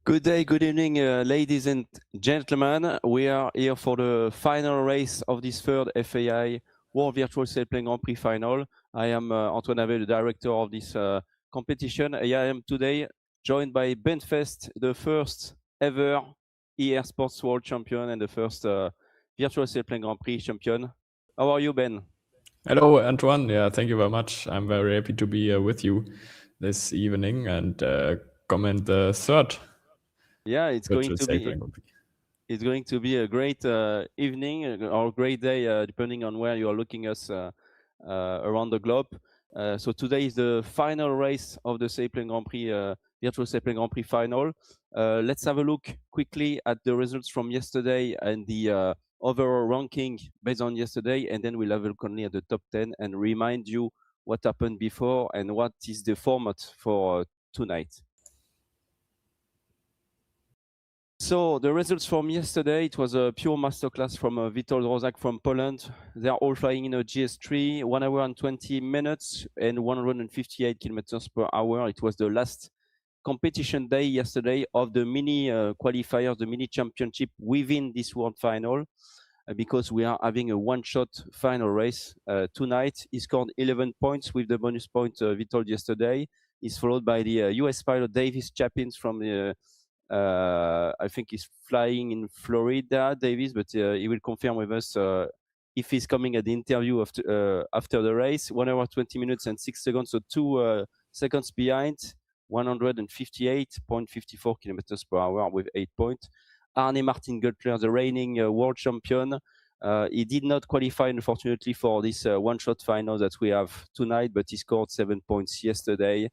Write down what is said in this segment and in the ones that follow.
Good day, good evening, ladies and gentlemen. We are here for the final race of this third FAI World Virtual Sailplane Grand Prix final. I am Antoine Avet, the director of this competition. I am today joined by Ben Fest, the first ever ER Sports World Champion and the first Virtual Sailplane Grand Prix champion. How are you, Ben? Hello, Antoine. Yeah, thank you very much. I'm very happy to be with you this evening and comment the third. Yeah, it's going to be. Grand Prix. It's going to be a great evening or a great day, depending on where you are looking us around the globe. So today is the final race of the Sailplane Grand Prix, Virtual Sailplane Grand Prix final. Let's have a look quickly at the results from yesterday and the overall ranking based on yesterday, and then we'll have a look only at the top 10 and remind you what happened before and what is the format for tonight. So the results from yesterday, it was a pure masterclass from Witold Rozak from Poland. They are all flying in a GS3, 1 hour and 20 minutes and 158 kilometers per hour. It was the last competition day yesterday of the mini qualifiers, the mini championship within this world final, because we are having a one-shot final race tonight. He scored 11 points with the bonus point Witold yesterday. He's followed by the US pilot Davis Chapins from the I think he's flying in Florida, Davis, but he will confirm with us if he's coming at the interview after the race. 1 hour, 20 minutes and 6 seconds, so 2 seconds behind, 158.54 kilometers per hour with 8 points. Arne Martin Göttler, the reigning world champion. He did not qualify, unfortunately, for this one-shot final that we have tonight, but he scored 7 points yesterday.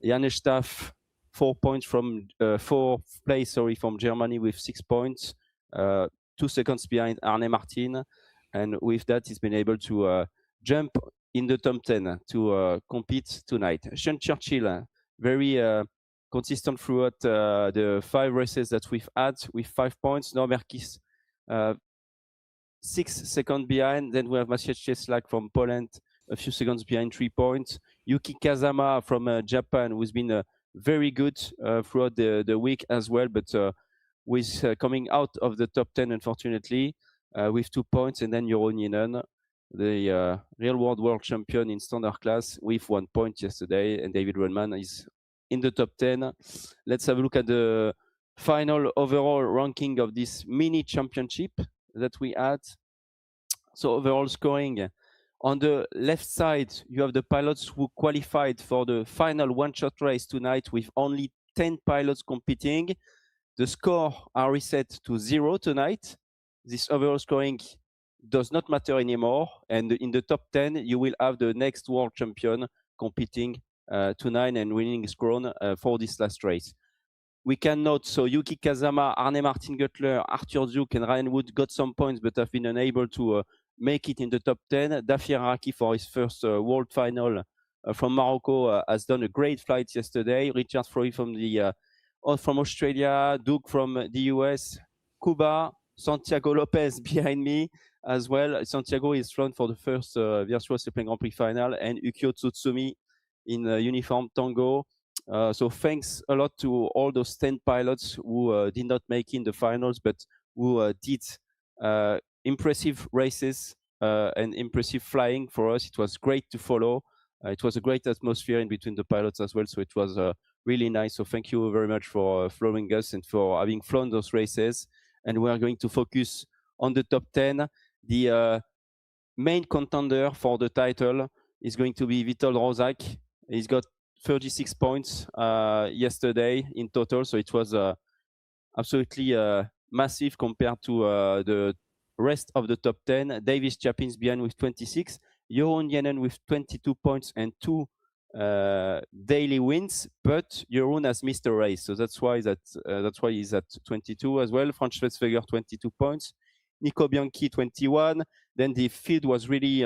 Janes Staff, 4 points from fourth place, from Germany with 6 points, 2 seconds behind Arne Martin, and with that he's been able to jump in the top 10 to compete tonight. Sean Churchill, very consistent throughout the 5 races that we've had with 5 points. Norbert Kiss, 6 seconds behind. Then we have Maciej Cieslak from Poland, a few seconds behind, 3 points. Yuki Kazama from Japan, who's been very good throughout the week as well, but with coming out of the top 10, unfortunately, with 2 points. And then Jeroen Yenen, the real world champion in standard class, with 1 point yesterday. And David Redman is in the top 10. Let's have a look at the final overall ranking of this mini championship that we had. So overall scoring, on the left side, you have the pilots who qualified for the final one-shot race tonight with only 10 pilots competing. The score are reset to 0 tonight. This overall scoring does not matter anymore. And in the top 10, you will have the next world champion competing tonight and winning his crown for this last race. We can note, so Yuki Kazama, Arne Martin Göttler, Arthur Duke, and Ryan Wood got some points, but have been unable to make it in the top 10. Dafir Araki, for his first world final from Morocco, has done a great flight yesterday. Richard Froy from Australia, Duke from the US, Cuba, Santiago Lopez behind me as well. Santiago is flown for the first Virtual Sailplane Grand Prix final, and Ukyo Tsutsumi in uniform Tango. So thanks a lot to all those 10 pilots who did not make in the finals, but who did impressive races and impressive flying for us. It was great to follow. It was a great atmosphere in between the pilots as well, so it was really nice. So thank you very much for following us and for having flown those races. And we are going to focus on the top 10. The main contender for the title is going to be Witold Rozak. He's got 36 points yesterday in total, so it was absolutely massive compared to the rest of the top 10. Davis Chapins behind with 26, Jeroen Yenen with 22 points and 2 daily wins, but Jeroen has missed a race, so that's why he's at 22 as well. Franz Schwetzweger 22 points, Nico Bianchi 21. Then the field was really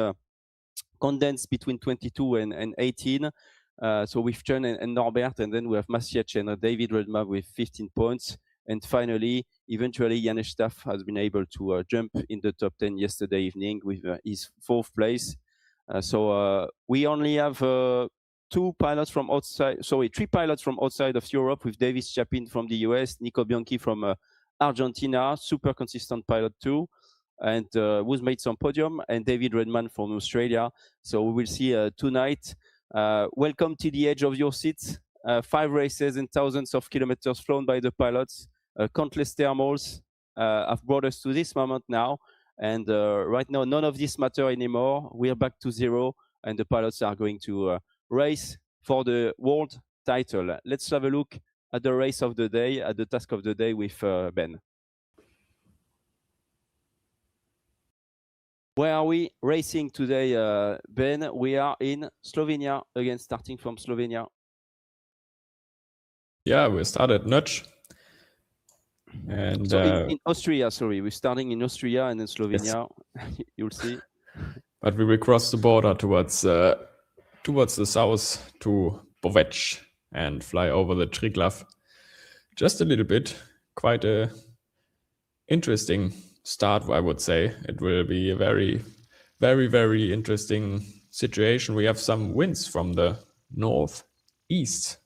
condensed between 22 and 18. So with John and Norbert, and then we have Maciej and David Redma with 15 points. And finally, eventually, Janes Staff has been able to jump in the top 10 yesterday evening with his 4th place. So we only have three pilots from outside of Europe, with Davis Chapin from the US, Nico Bianchi from Argentina, super consistent pilot too, and who's made some podium, and David Redman from Australia. So we will see tonight. Welcome to the edge of your seat. 5 races and thousands of kilometers flown by the pilots. Countless thermals have brought us to this moment now. And right now, none of this matter anymore. We are back to zero, and the pilots are going to race for the world title. Let's have a look at the race of the day, at the task of the day with Ben. Where are we racing today, Ben? We are in Slovenia, again, starting from Slovenia. Yeah, we started Notch. And so in Austria, sorry, we're starting in Austria and then Slovenia. Yes. You'll see. But we will cross the border towards the south to Bovec and fly over the Triglav. Just a little bit. Quite a interesting start, I would say. It will be a very, very, very interesting situation. We have some winds from the northeast.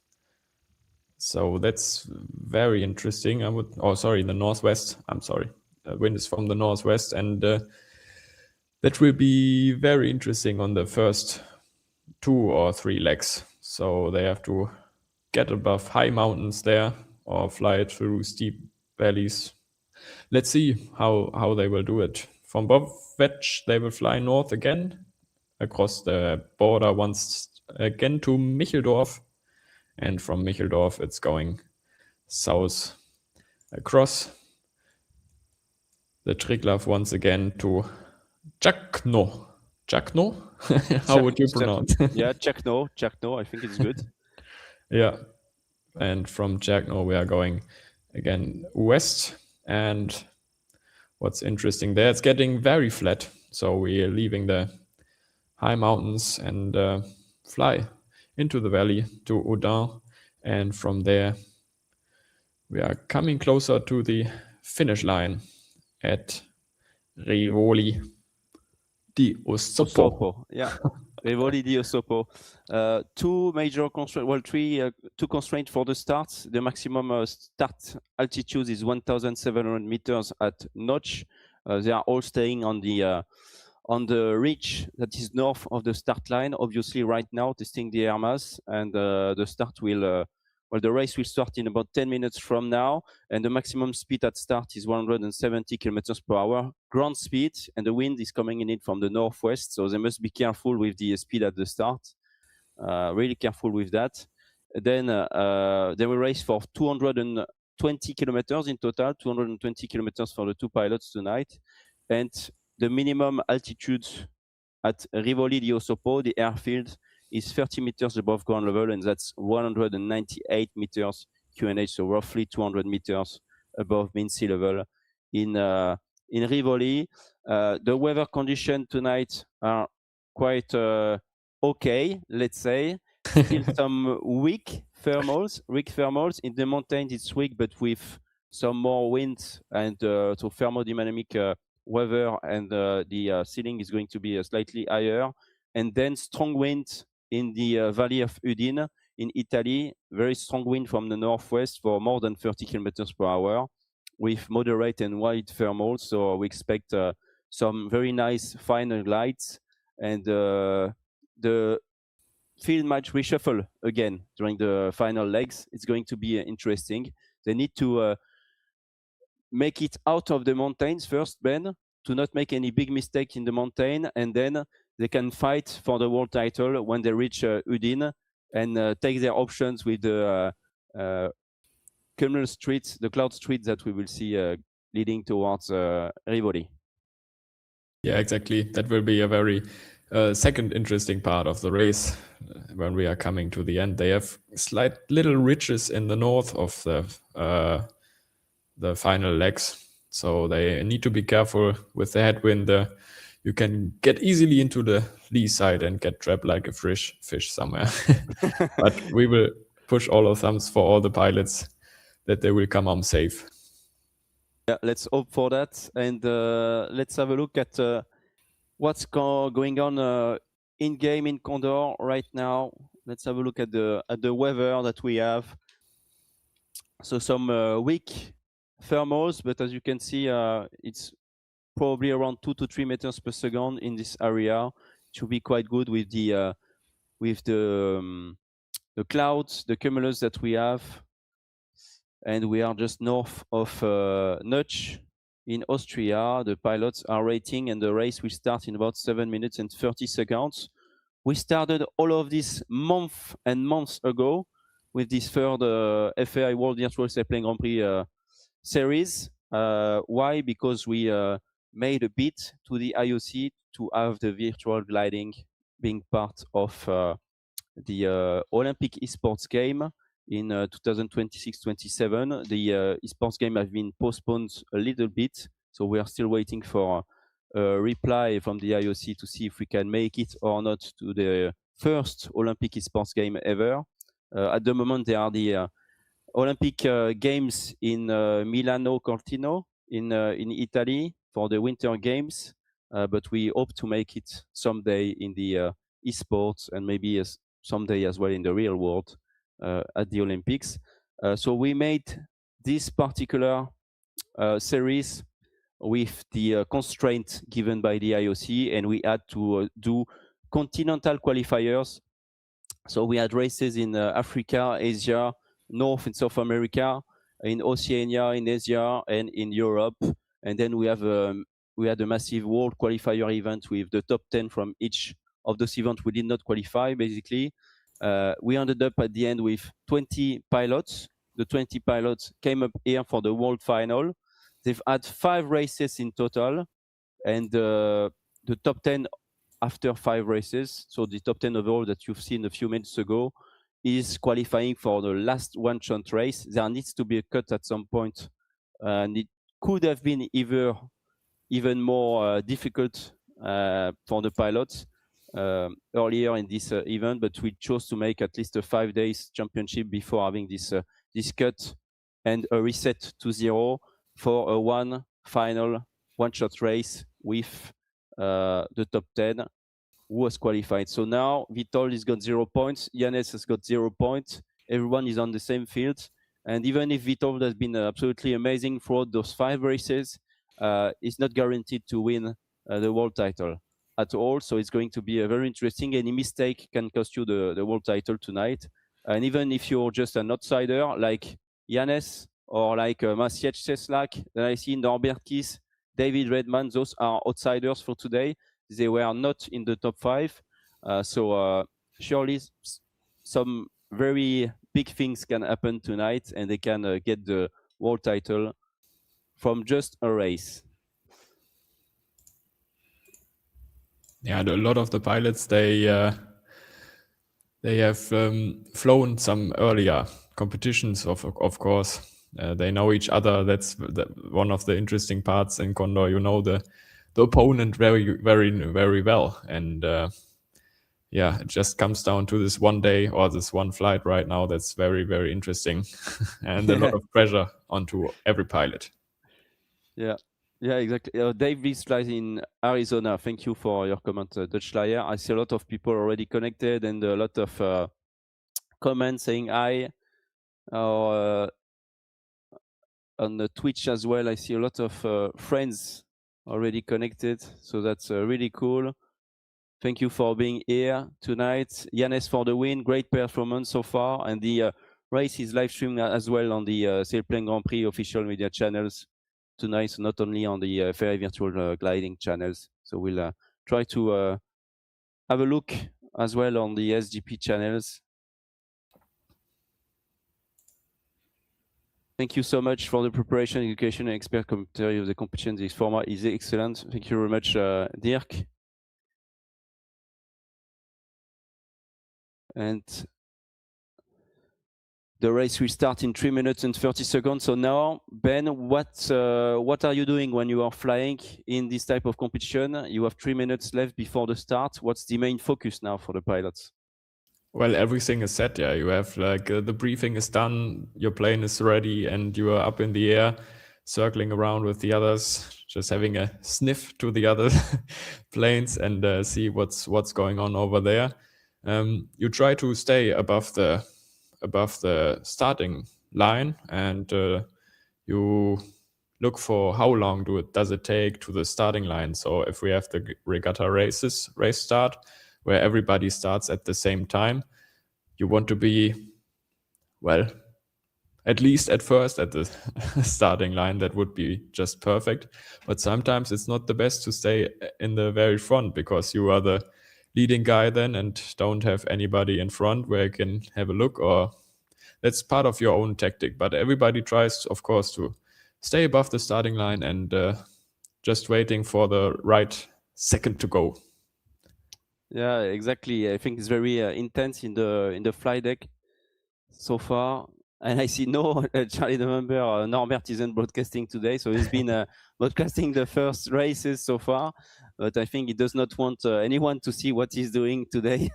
So that's very interesting. The northwest. I'm sorry. The wind is from the northwest, and that will be very interesting on the first 2 or 3 legs. So they have to get above high mountains there or fly through steep valleys. Let's see how they will do it. From Bovec, they will fly north again, across the border once again to Micheldorf. And from Micheldorf, it's going south across the Triglav once again to Czakno. Czakno? How would you pronounce it? Yeah, Czakno. I think it's good. Yeah. And from Czakno, we are going again west. And what's interesting there, it's getting very flat. So we are leaving the high mountains and fly into the valley to Odin. And from there, we are coming closer to the finish line at Rivoli di Osopo. Yeah, Rivoli di Osopo. 2 major constraints, well, 3, 2 constraints for the start. The maximum start altitude is 1,700 meters at Notch. They are all staying on the ridge that is north of the start line, obviously right now testing the air mass, and the start will the race will start in about 10 minutes from now, and the maximum speed at start is 170 kilometers per hour ground speed, and the wind is coming in from the northwest, so they must be careful with the speed at the start, really careful with that. Then they will race for 220 kilometers in total, 220 kilometers for the 2 pilots tonight, and the minimum altitude at Rivoli di Osopo, the airfield, is 30 meters above ground level, and that's 198 meters QNH, so roughly 200 meters above mean sea level in Rivoli. The weather conditions tonight are quite okay, let's say. Still some weak thermals. In the mountains it's weak, but with some more wind, and so thermodynamic weather, and the ceiling is going to be slightly higher, and then strong wind in the valley of Udine in Italy, very strong wind from the northwest for more than 30 kilometers per hour with moderate and wide thermals. So we expect some very nice final lights, and the field might reshuffle again during the final legs. It's going to be interesting. They need to make it out of the mountains first, Ben, to not make any big mistake in the mountain, and then they can fight for the world title when they reach Udine, and take their options with the Kemmel Street, the cloud street that we will see leading towards Rivoli. Yeah, exactly. That will be a very second interesting part of the race when we are coming to the end. They have slight little ridges in the north of the final legs, so they need to be careful with the headwind. You can get easily into the lee side and get trapped like a fish somewhere. But we will push all our thumbs for all the pilots that they will come home safe. Yeah, let's hope for that. And let's have a look at what's going on in-game in Condor right now. let's have a look at the weather that we have. So some weak thermals, but as you can see, it's probably around 2 to 3 meters per second in this area. It should be quite good with the clouds, the cumulus that we have. And we are just north of Nutsch in Austria. The pilots are rating, and the race will start in about 7 minutes and 30 seconds. We started all of this months and months ago with this third FAI World Virtual Sailplane Grand Prix series. Why? Because we made a bid to the IOC to have the virtual gliding being part of the Olympic esports game in 2026-27. The esports game have been postponed a little bit, so we are still waiting for a reply from the IOC to see if we can make it or not to the first Olympic esports game ever. At the moment, there are the Olympic Games in Milano Cortina in Italy for the Winter Games, but we hope to make it someday in the esports and maybe someday as well in the real world at the Olympics. So we made this particular series with the constraint given by the IOC, and we had to do continental qualifiers. So we had races in Africa, Asia, North and South America, in Oceania, in Asia, and in Europe. And then we had a massive world qualifier event with the top 10 from each of those events. We did not qualify, basically. We ended up at the end with 20 pilots. The 20 pilots came up here for the world final. They've had 5 races in total, and the top 10 after 5 races, so the top 10 overall that you've seen a few minutes ago, is qualifying for the last one-shot race. There needs to be a cut at some point, and it could have been even more difficult for the pilots earlier in this event, but we chose to make at least a 5 days championship before having this cut and a reset to 0 for a final one-shot race with the top 10 who was qualified. So now Vitol has got 0 points, Yannis has got 0 points, everyone is on the same field. And even if Vitol has been absolutely amazing throughout those 5 races, he's not guaranteed to win the world title at all. So it's going to be a very interesting. Any mistake can cost you the world title tonight. And even if you're just an outsider like Yannis or like Maciej Cieslak, then I see Norbert Kiss, David Redman, those are outsiders for today. They were not in the top 5. So surely some very big things can happen tonight, and they can get the world title from just a race. Yeah, a lot of the pilots, they have flown some earlier competitions, of course. They know each other. That's one of the interesting parts in Condor. You know the opponent very, very, very well. And yeah, it just comes down to this one day or this one flight right now. That's very, very interesting and a lot of pressure onto every pilot. Yeah, exactly. Dave is flies in Arizona. Thank you for your comment, Dutch Flyer. I see a lot of people already connected and a lot of comments saying hi. On the Twitch as well, I see a lot of friends already connected, so that's really cool. Thank you for being here tonight. Yannis for the win, great performance so far, and the race is live streamed as well on the Sailplane Grand Prix official media channels tonight, so not only on the FAI virtual gliding channels. So we'll try to have a look as well on the SGP channels. Thank you so much for the preparation, education, and expert commentary of the competition. This format is excellent. Thank you very much, Dirk. And the race will start in 3 minutes and 30 seconds. So now, Ben, what are you doing when you are flying in this type of competition? You have 3 minutes left before the start. What's the main focus now for the pilots? Well, everything is set. Yeah, you have like the briefing is done, your plane is ready, and you are up in the air, circling around with the others, just having a sniff to the other planes and see what's going on over there. You try to stay above the starting line, and you look for how long does it take to the starting line. So if we have the regatta race start, where everybody starts at the same time, you want to be, well, at least at first at the starting line. That would be just perfect. But sometimes it's not the best to stay in the very front, because you are the leading guy then and don't have anybody in front where you can have a look, or that's part of your own tactic. But everybody tries, of course, to stay above the starting line and just waiting for the right second to go. Yeah, exactly. I think it's very intense in the fly deck so far. And I see no Charlie the member Norbert isn't broadcasting today, so he's been broadcasting the first races so far. But I think he does not want anyone to see what he's doing today.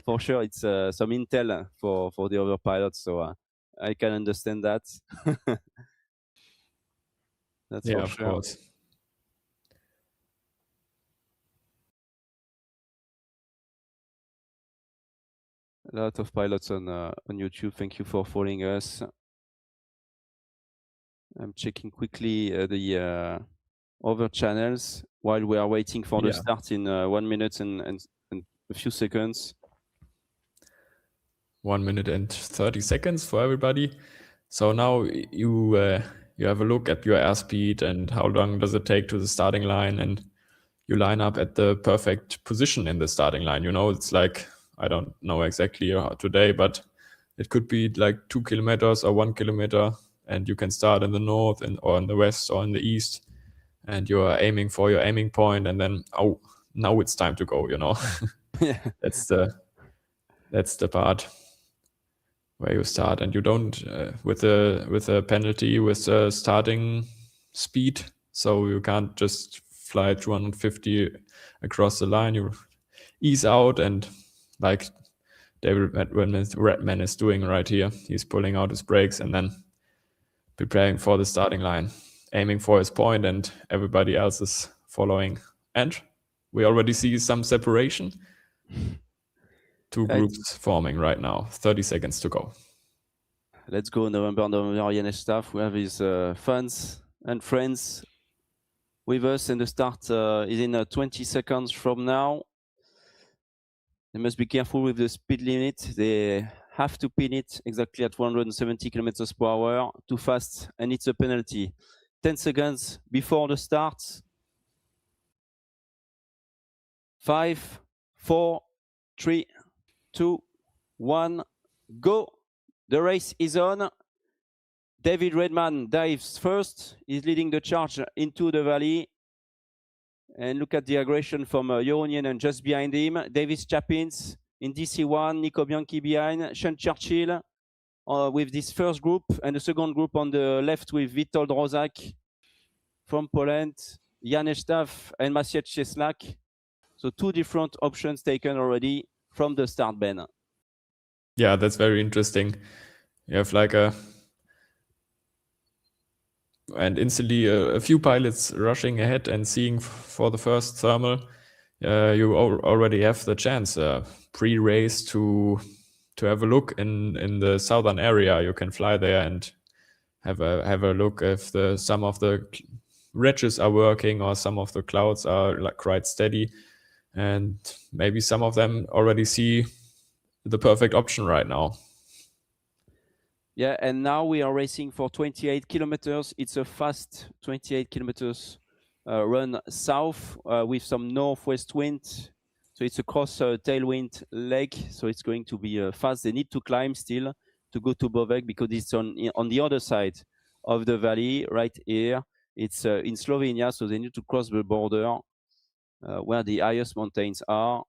For sure, it's some intel for the other pilots, so I can understand that. That's Yeah, for of sure. course. A lot of pilots on YouTube. Thank you for following us. I'm checking quickly the other channels while we are waiting for the start in 1 minute and a few seconds. 1 minute and 30 seconds for everybody. So now you have a look at your airspeed and how long does it take to the starting line, and you line up at the perfect position in the starting line. You know, it's like, I don't know exactly today, but it could be like 2 kilometers or 1 kilometer, and you can start in the north or in the west or in the east, and you are aiming for your aiming point, and then, oh, now it's time to go, you know. Yeah. That's the part where you start, and you don't with a penalty with starting speed, so you can't just fly 250 across the line. You ease out, and like David Redman is doing right here, he's pulling out his brakes and then preparing for the starting line, aiming for his point, and everybody else is following. And we already see some separation. Two groups forming right now. 30 seconds to go. Let's go, November, Yanesh staff. We have his fans and friends with us, and the start is in 20 seconds from now. They must be careful with the speed limit. They have to pin it exactly at 170 kilometers per hour. Too fast, and it's a penalty. 10 seconds before the start. 5, 4, 3, 2, 1, go. The race is on. David Redman dives first. He's leading the charge into the valley. And look at the aggression from Jeroen and just behind him. Davis Chapins in DC1, Nico Bianchi behind, Sean Churchill with this first group, and the second group on the left with Witold Rozak from Poland, Janesh Staff and Maciej Cieslak. So 2 different options taken already from the start, Ben. Yeah, that's very interesting. You have like and instantly a few pilots rushing ahead and seeing for the first thermal. You already have the chance pre-race to have a look in the southern area. You can fly there and have a look if some of the ridges are working or some of the clouds are like quite steady, and maybe some of them already see the perfect option right now. Yeah, and now we are racing for 28 kilometers. It's a fast 28 kilometers run south with some northwest wind. So it's a cross tailwind leg. So it's going to be fast. They need to climb still to go to Bovec because it's on the other side of the valley right here. It's in Slovenia, so they need to cross the border where the highest mountains are,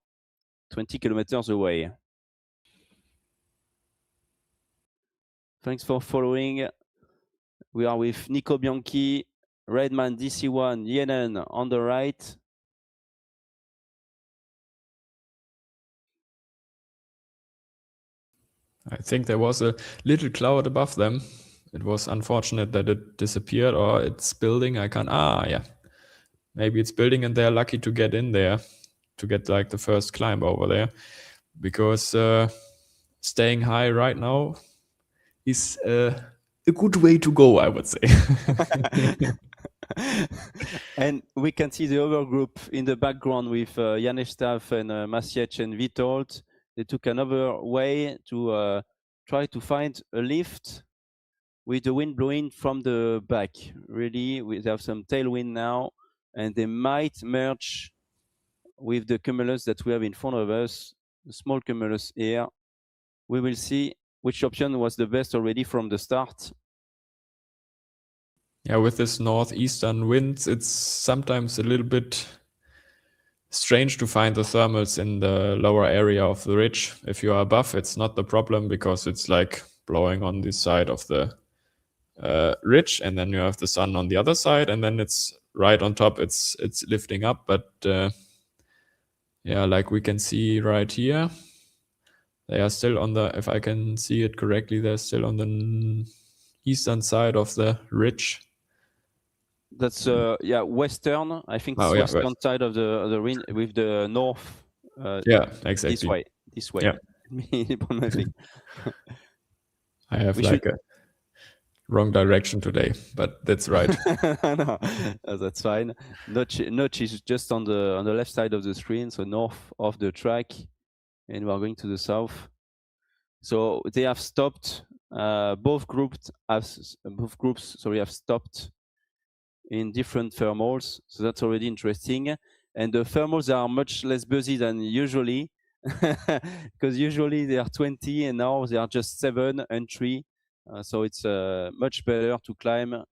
20 kilometers away. Thanks for following. We are with Nico Bianchi, Redman DC1, Yenen on the right. I think there was a little cloud above them. It was unfortunate that it disappeared, or it's building. Yeah. Maybe it's building and they're lucky to get in there. get like the first climb over there, because staying high right now is a good way to go, I would say. And we can see the other group in the background with Janes Staff and Maciej and Witold. They took another way to try to find a lift with the wind blowing from the back. Really, we have some tailwind now, and they might merge with the cumulus that we have in front of us, the small cumulus here. We will see which option was the best already from the start. Yeah, with this northeastern winds, it's sometimes a little bit strange to find the thermals in the lower area of the ridge. If you are above, it's not the problem because it's like blowing on this side of the ridge, and then you have the sun on the other side, and then it's right on top. It's lifting up, but yeah, like we can see right here, they are still on the, if I can see it correctly, they're still on the eastern side of the ridge. That's yeah, western. I think it's western side of the ring with the north. Yeah, exactly. This way. Yeah. I have a wrong direction today, but that's right. No, that's fine. Notch is just on the left side of the screen, so north of the track, and we are going to the south. So they have stopped. Both groups have stopped in different thermals, so that's already interesting. And the thermals are much less busy than usually, because usually they are 20 and now they are just 7 and 3. So it's much better to climb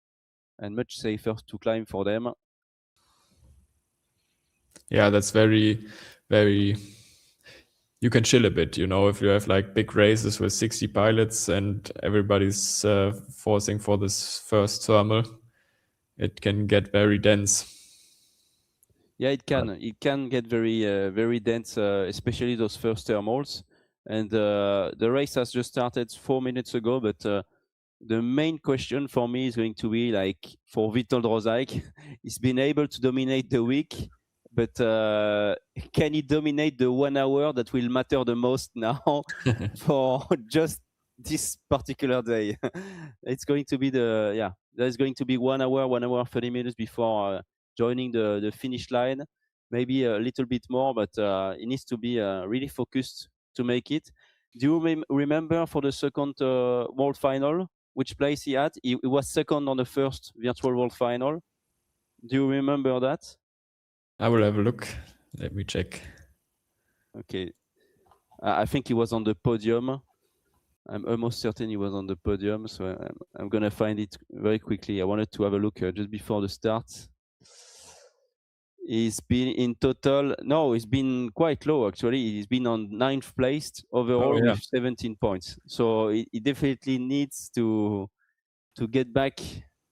and much safer to climb for them. Yeah, that's very, very, you can chill a bit, you know, if you have like big races with 60 pilots and everybody's forcing for this first thermal, it can get very dense. Yeah, it can. It can get very dense, especially those first thermals. And the race has just started 4 minutes ago, but the main question for me is going to be like for Witold Rozeik. He's been able to dominate the week, but can he dominate the 1 hour that will matter the most now for just this particular day? It's going to be there's going to be 1 hour, 30 minutes before joining the finish line, maybe a little bit more, but he needs to be really focused to make it. Do you remember for the second World Final, which place he had? He was second on the first Virtual World Final. Do you remember that? I will have a look. Let me check. Okay. I think he was on the podium. I'm almost certain he was on the podium, so I'm going to find it very quickly. I wanted to have a look just before the start. He's been in total, no, he's been quite low actually. He's been on 9th place overall with 17 points. So he definitely needs to get back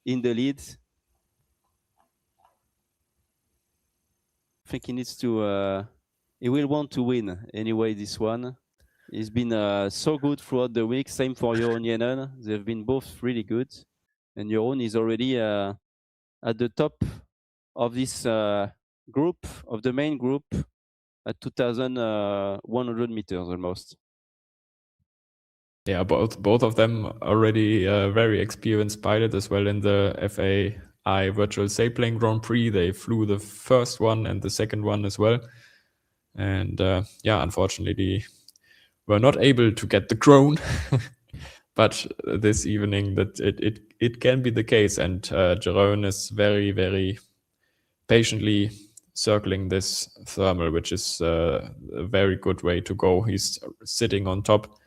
in the lead. I think he needs to, he will want to win anyway this one. He's been so good throughout the week. Same for Jeroen Jenen. They've been both really good. And Jeroen is already at the top of this group, of the main group, at 2,100 meters almost. Yeah, both of them already very experienced pilot as well in the FAI Virtual Sailplane Grand Prix. They flew the first one and the second one as well. And yeah, unfortunately, were not able to get the crown. But this evening, that it can be the case. And Jeroen is very, very patiently circling this thermal, which is a very good way to go. He's sitting on top.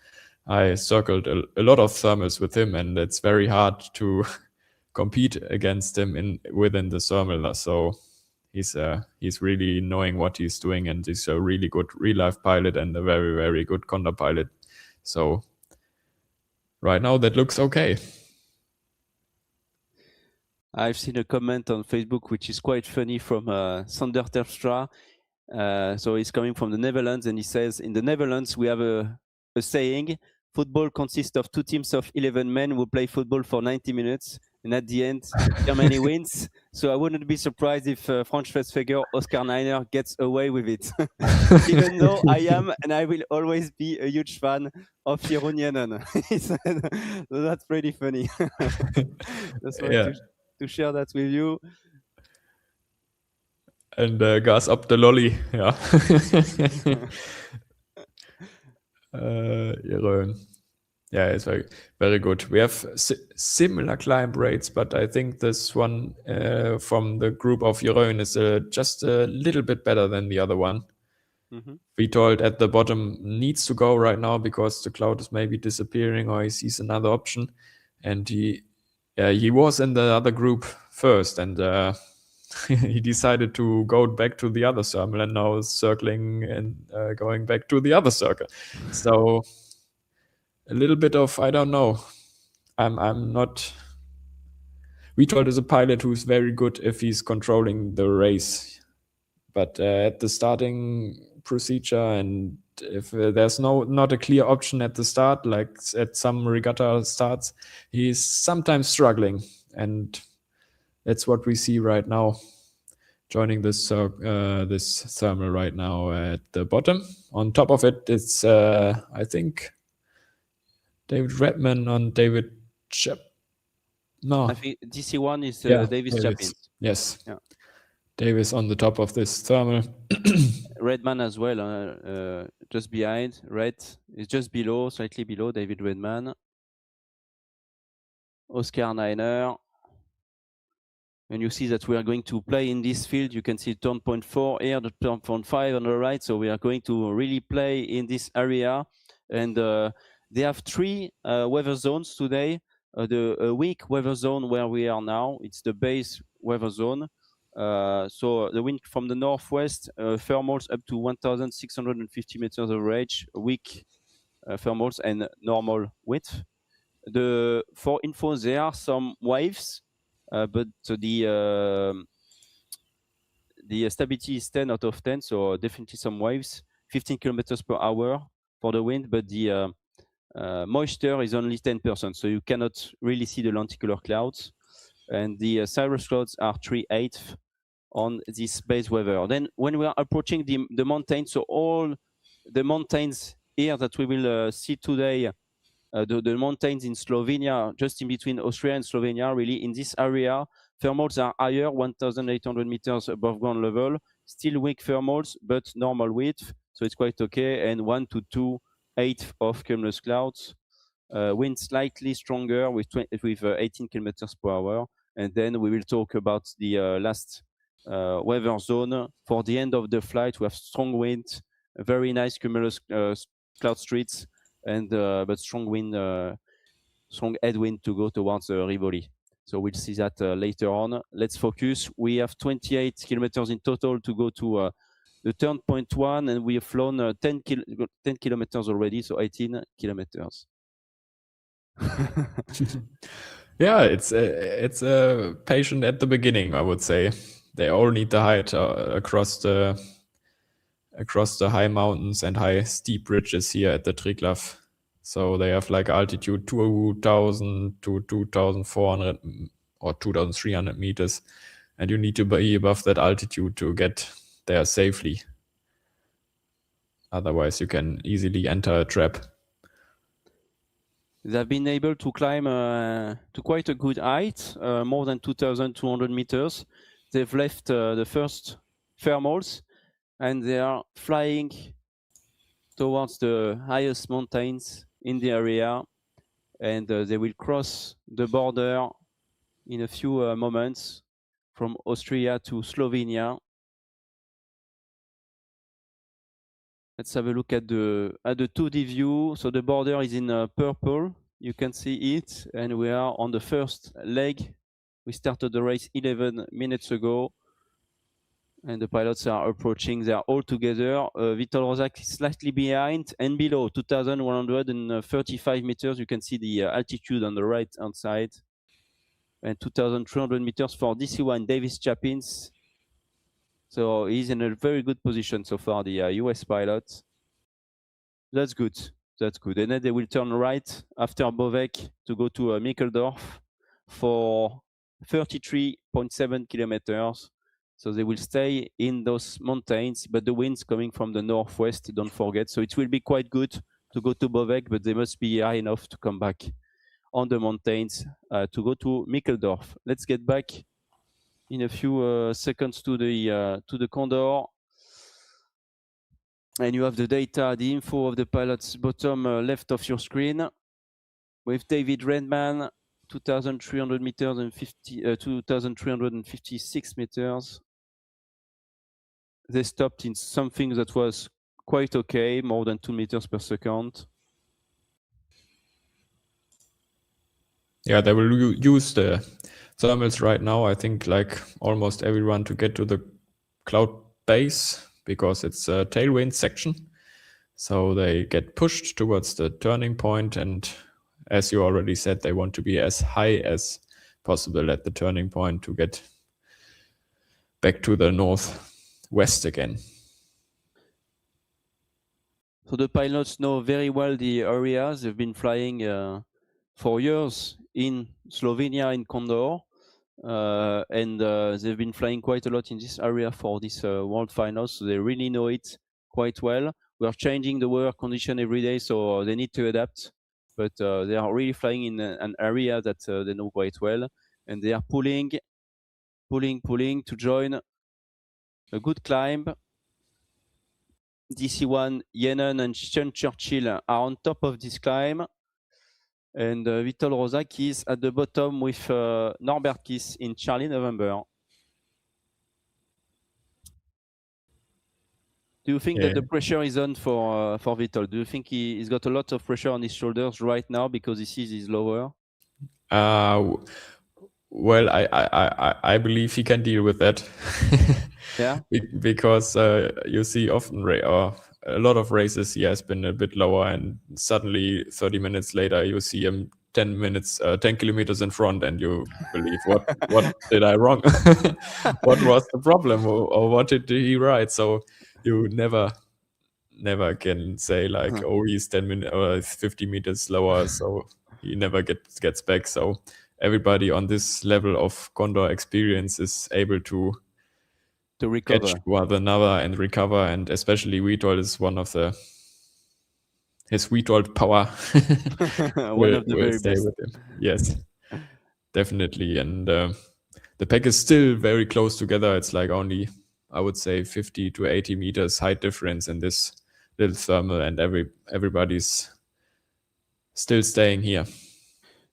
I circled a lot of thermals with him, and it's very hard to compete against him within the thermal. So he's really knowing what he's doing, and he's a really good real-life pilot and a very, very good Conda pilot. So right now, that looks okay. I've seen a comment on Facebook which is quite funny from Sander Terpstra. So he's coming from the Netherlands, and he says, in the Netherlands, we have a saying, football consists of 2 teams of 11 men who play football for 90 minutes. And at the end, Germany wins. So I wouldn't be surprised if Franz Schwetzfeger, Oscar Neiner gets away with it. Even though I am and I will always be a huge fan of Jeroen Jennen. So that's pretty funny. Just wanted to share that with you. And gas up the lolly, yeah. Jeroen. Yeah, it's very, very good. We have similar climb rates, but I think this one from the group of Jeroen is just a little bit better than the other one. Vitold at the bottom needs to go right now because the cloud is maybe disappearing or he sees another option. And he was in the other group first and he decided to go back to the other circle and now is circling and going back to the other circle. So a little bit of, I don't know. I'm not. Vitold is a pilot who's very good if he's controlling the race. But at the starting procedure and if there's not a clear option at the start, like at some regatta starts, he's sometimes struggling. And that's what we see right now. Joining this thermal right now at the bottom. On top of it, it's I think David Redman on David I think DC1 is Davis Chapins. Yes. Yeah. Davis on the top of this thermal. Redman as well, just behind. Red is just below, slightly below David Redman. Oscar Neiner. And you see that we are going to play in this field. You can see turn point 4 here, the turn point 5 on the right. So we are going to really play in this area. And they have 3 weather zones today. The weak weather zone where we are now, it's the base weather zone. So the wind from the northwest, thermals up to 1,650 meters of range, weak thermals and normal width. For info, there are some waves. But the stability is 10 out of 10, so definitely some waves, 15 kilometers per hour for the wind, but the moisture is only 10%, so you cannot really see the lenticular clouds. And the cirrus clouds are 3/8 on this base weather. Then when we are approaching the mountains, so all the mountains here that we will see today, the mountains in Slovenia, just in between Austria and Slovenia, really in this area, thermals are higher, 1,800 meters above ground level, still weak thermals, but normal width, so it's quite okay, and 1 to 2/8 of cumulus clouds. Wind slightly stronger with 18 kilometers per hour, and then we will talk about the last weather zone. For the end of the flight, we have strong wind, very nice cumulus cloud streets, and but strong wind, strong headwind to go towards Rivoli. So we'll see that later on. Let's focus. We have 28 kilometers in total to go to the turn point 1, and we have flown 10 kilometers already, so 18 kilometers. Yeah, it's a patient at the beginning, I would say. They all need the height across the high mountains and high steep ridges here at the Triglav. So they have like altitude 2,000 to 2,400 or 2,300 meters. And you need to be above that altitude to get there safely. Otherwise, you can easily enter a trap. They've been able to climb to quite a good height, more than 2,200 meters. They've left the first thermals, and they are flying towards the highest mountains in the area, and they will cross the border in a few moments from Austria to Slovenia. Let's have a look at the 2D view. So the border is in purple. You can see it, and we are on the first leg. We started the race 11 minutes ago, and the pilots are approaching. They are all together. Vital Rozak is slightly behind and below 2,135 meters. You can see the altitude on the right hand side, and 2,300 meters for DC1 Davis Chapins. So he's in a very good position so far, the US pilot. That's good. That's good. And then they will turn right after Bovek to go to Mikkeldorf. for 33.7 kilometers. So they will stay in those mountains, but the wind's coming from the northwest, don't forget. So it will be quite good to go to Bovec, but they must be high enough to come back on the mountains to go to Mikkeldorf. Let's get back in a few seconds to the Condor. And you have the data, the info of the pilots bottom left of your screen. With David Redman, 2,300 meters and 2,356 meters. They stopped in something that was quite okay, more than 2 meters per second. Yeah, they will use the thermals right now, I think, like almost everyone to get to the cloud base because it's a tailwind section. So they get pushed towards the turning point, and as you already said, they want to be as high as possible at the turning point to get back to the northwest again. So the pilots know very well the areas. They've been flying for years in Slovenia, in Condor. And they've been flying quite a lot in this area for this World Finals, so they really know it quite well. We are changing the weather condition every day, so they need to adapt. But they are really flying in an area that they know quite well, and they are pulling to join a good climb. DC1, Yennen and Sean Churchill are on top of this climb. And Vitol Rozak is at the bottom with Norbert Kiss in Charlie November. Do you think that the pressure is on for Vitol? Do you think he's got a lot of pressure on his shoulders right now because he sees he's lower? Well, I believe he can deal with that. Yeah. Because you see often a lot of races he has been a bit lower, and suddenly 30 minutes later you see him 10 kilometers in front, and you believe, what did I wrong? What was the problem, or what did he ride? So you never can say like, oh, he's 10 minutes or 50 meters lower, so he never gets back. So everybody on this level of Condor experience is able to recover, catch one another and recover, and especially Witold is one of his Witold power. One of the very best. With him. Yes, definitely. And the pack is still very close together. It's like only, I would say, 50 to 80 meters height difference in this little thermal, and everybody's still staying here.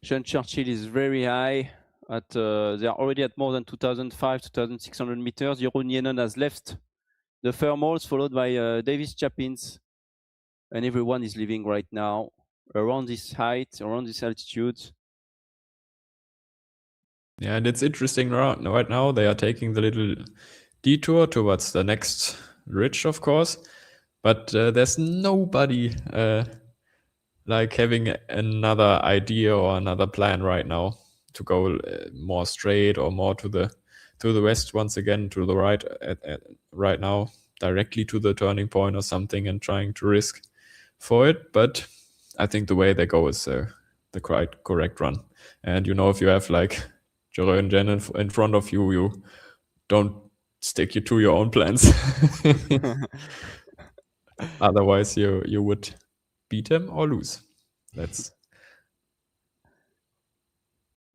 Sean Churchill is very high. They are already at more than 2,600 meters. Jeroen Yennen has left the thermals, followed by Davis Chapins. And everyone is living right now around this height, around this altitude. Yeah, and it's interesting right now. They are taking the little detour towards the next ridge, of course. But there's nobody like having another idea or another plan right now to go more straight or more to the west once again, to the right right now, directly to the turning point or something, and trying to risk for it. But I think the way they go is the correct run. And if you have like Jeroen Jen in front of you, you don't stick to your own plans. Otherwise you would beat him or lose.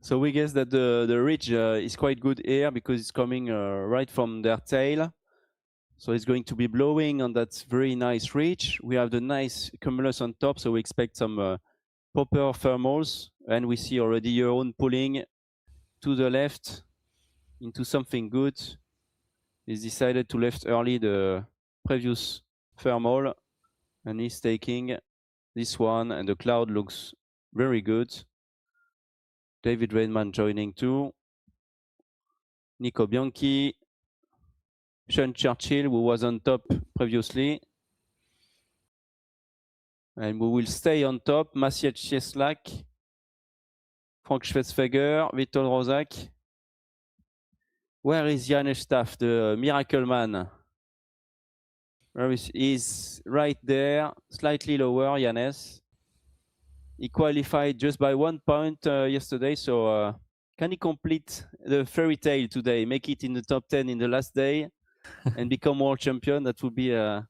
So we guess that the ridge is quite good here because it's coming right from their tail. So it's going to be blowing on that very nice ridge. We have the nice cumulus on top, so we expect some popper thermals, and we see already Jeroen pulling to the left into something good. He's decided to left early the previous thermal, and he's taking this one, and the cloud looks very good. David Redman joining too. Nico Bianchi, Sean Churchill, who was on top previously. And we will stay on top. Maciej Cieslak, Frank Schwetzfeger, Witold Rozak. Where is Janusz Staff, the miracle man? Where is he's right there, slightly lower, Janes. He qualified just by 1 point yesterday, so can he complete the fairy tale today, make it in the top 10 in the last day and become world champion? That would be a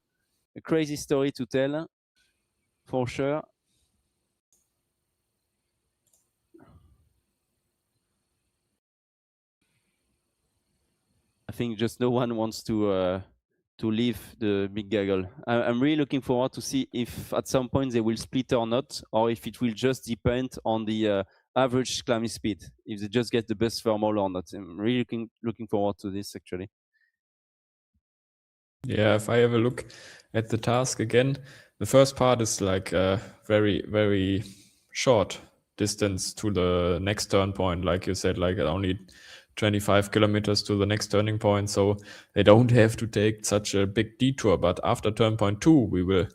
crazy story to tell, for sure. I think just no one wants to leave the big gaggle. I'm really looking forward to see if at some point they will split or not, or if it will just depend on the average climbing speed, if they just get the best thermal or not. I'm really looking forward to this, actually. Yeah, if I have a look at the task again, the first part is like a very, very short distance to the next turn point. Like you said, like only 25 kilometers to the next turning point. So they don't have to take such a big detour. But after turn point 2, we will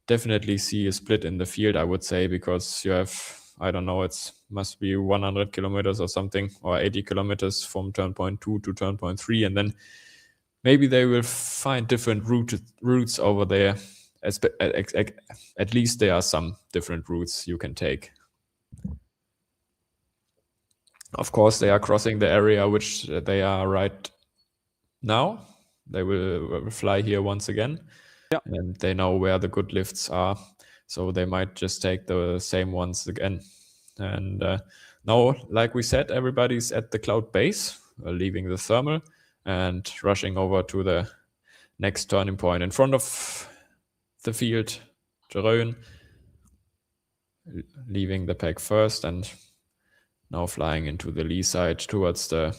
definitely see a split in the field, I would say, because you have, I don't know, it must be 100 kilometers or something, or 80 kilometers from turn point 2 to turn point 3. And then maybe they will find different routes over there. At least there are some different routes you can take. Of course, they are crossing the area which they are right now. They will fly here once again. Yeah. And they know where the good lifts are. So they might just take the same ones again. And now, like we said, everybody's at the cloud base, leaving the thermal and rushing over to the next turning point in front of the field. Jeroen leaving the pack first and now flying into the lee side towards the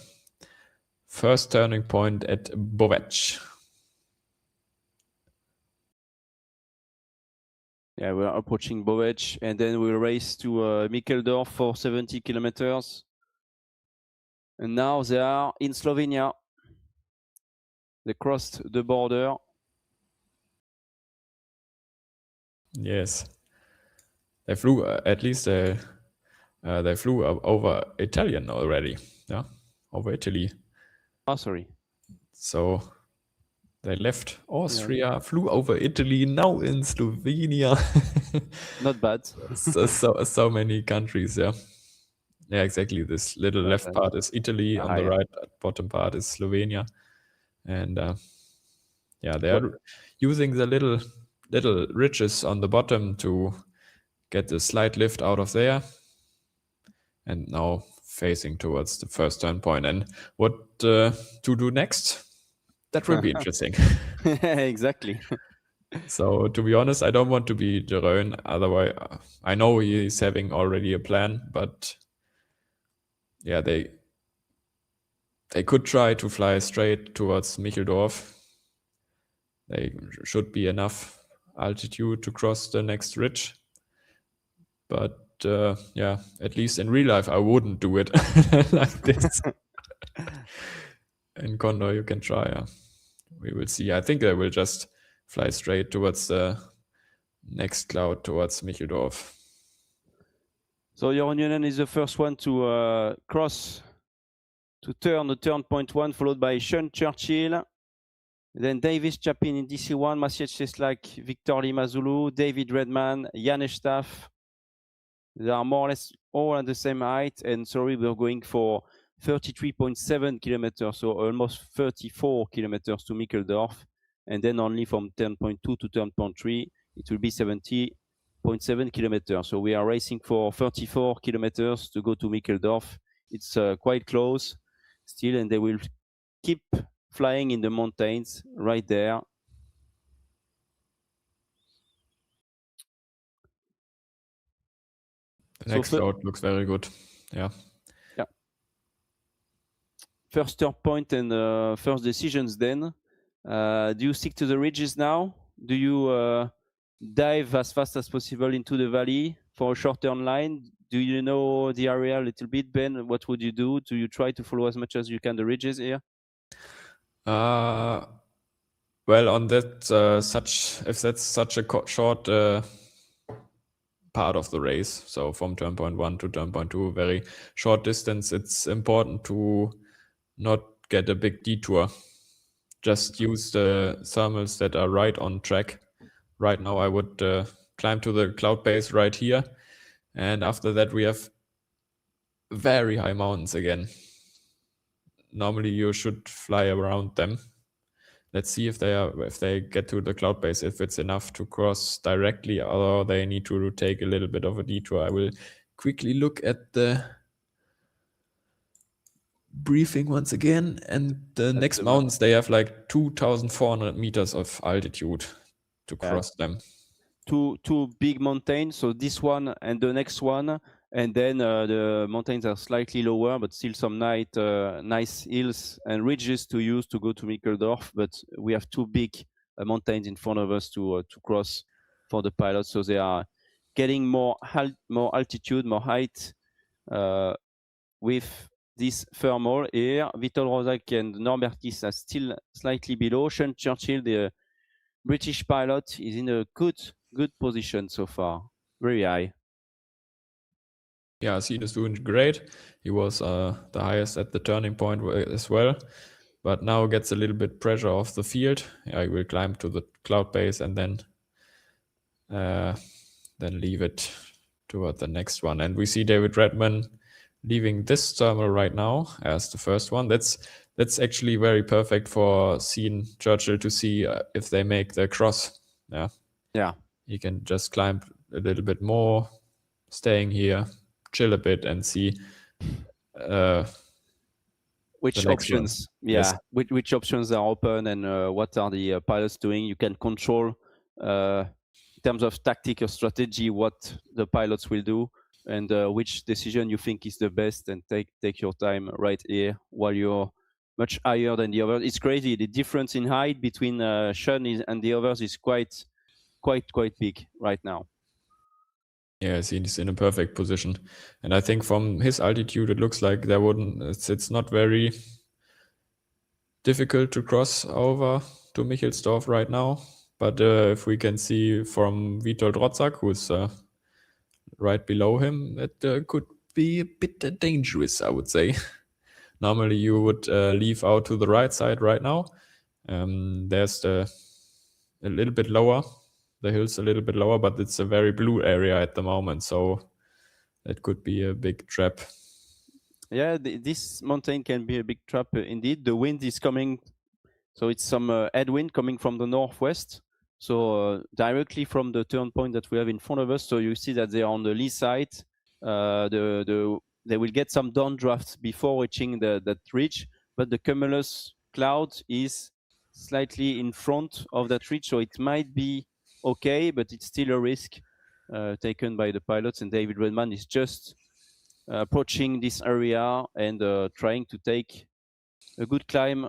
first turning point at Bovec. Yeah, we're approaching Bovec, and then we'll race to Mikkeldorf for 70 kilometers. And now they are in Slovenia. They crossed the border. Yes. They flew, at least they flew over Italian already. Yeah, over Italy. Oh, sorry. So they left Austria, flew over Italy, now in Slovenia. Not bad. so many countries, yeah. Yeah, exactly. This little left part is Italy, on the right bottom part is Slovenia. And yeah, they are using the little ridges on the bottom to get the slight lift out of there. And now facing towards the first turn point. And what to do next? That will be interesting. Exactly. So to be honest, I don't want to be Jeroen. Otherwise, I know he's having already a plan, but yeah, they could try to fly straight towards Mikkeldorf. They should be enough altitude to cross the next ridge. But yeah, at least in real life, I wouldn't do it like this. In Condor, you can try. Yeah. We will see. I think I will just fly straight towards the next cloud, towards Mikkeldorf. So Jeroen Junen is the first one to cross, to turn the turn point 1, followed by Sean Churchill. Then Davis Chapin in DC1, Maciej Cieslak, Victor Lima Zulu, David Redman, Janes Staff. They are more or less all at the same height. And sorry, we're going for 33.7 kilometers, so almost 34 kilometers to Mikkeldorf. And then only from turn point 2 to turn point 3, it will be 70.7 kilometers. So we are racing for 34 kilometers to go to Mikkeldorf. It's quite close still, and they will keep flying in the mountains right there. The next cloud looks very good. Yeah. Yeah. First turn point and first decisions then. Do you stick to the ridges now? Do you dive as fast as possible into the valley for a short turn line? Do you know the area a little bit, Ben? What would you do? Do you try to follow as much as you can the ridges here? Well, on that if that's such a short part of the race, so from turn point 1 to turn point 2, very short distance, it's important to not get a big detour. Just use the thermals that are right on track. Right now, I would climb to the cloud base right here. And after that, we have very high mountains again. Normally you should fly around them. Let's see if they get to the cloud base, if it's enough to cross directly, or they need to take a little bit of a detour. I will quickly look at the briefing once again, and the next mountains, they have like 2,400 meters of altitude to cross them. Two big mountains, so this one and the next one, and then the mountains are slightly lower, but still some nice hills and ridges to use to go to Mikkeldorf. But we have two big mountains in front of us to cross for the pilots, so they are getting more altitude, more height with this thermal here. Vitol Rozak and Norbertis are still slightly below. Sean Churchill, the British pilot, is in a good position so far, very high. Yeah, Seed is doing great. He was the highest at the turning point as well, but now gets a little bit pressure off the field. Yeah, he will climb to the cloud base and then leave it toward the next one. And we see David Redman leaving this thermal right now as the first one. That's actually very perfect for seeing Churchill to see if they make the cross. Yeah. He can just climb a little bit more, staying here, chill a bit, and see which options. Yes. Which options are open and what are the pilots doing. You can control in terms of tactic or strategy what the pilots will do, and which decision you think is the best, and take your time right here while you're much higher than the others. It's crazy. The difference in height between Sean and the others is quite big right now. Yeah, he's in a perfect position, and I think from his altitude, it looks like it's not very difficult to cross over to Michelsdorf right now. But if we can see from Witold Rotzak, who's right below him, it could be a bit dangerous, I would say. Normally you would leave out to the right side right now. There's a little bit lower. The hill's a little bit lower, but it's a very blue area at the moment, so that could be a big trap. Yeah, this mountain can be a big trap indeed. The wind is coming, so it's some headwind coming from the northwest. So directly from the turn point that we have in front of us. So you see that they are on the lee side. They will get some downdrafts before reaching that ridge, but the cumulus cloud is slightly in front of that ridge, so it might be okay, but it's still a risk taken by the pilots. And David Redman is just approaching this area and trying to take a good climb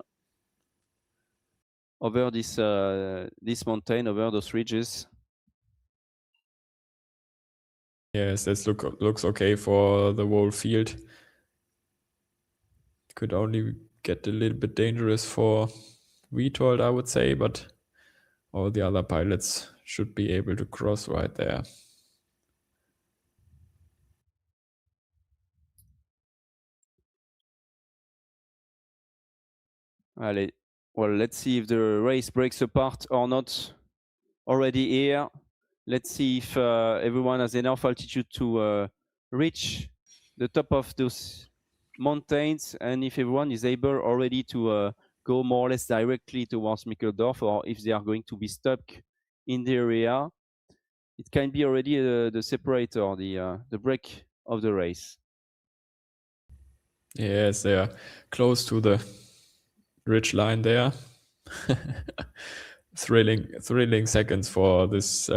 over this mountain, over those ridges. Yes, this looks okay for the whole field. Could only get a little bit dangerous for Witold, I would say, but all the other pilots should be able to cross right there. Allez. Well, let's see if the race breaks apart or not already here. Let's see if everyone has enough altitude to reach the top of those mountains, and if everyone is able already to go more or less directly towards Mikkeldorf, or if they are going to be stuck in the area. It can be already the separator, the break of the race. Yes, they are close to the ridge line there. thrilling seconds for this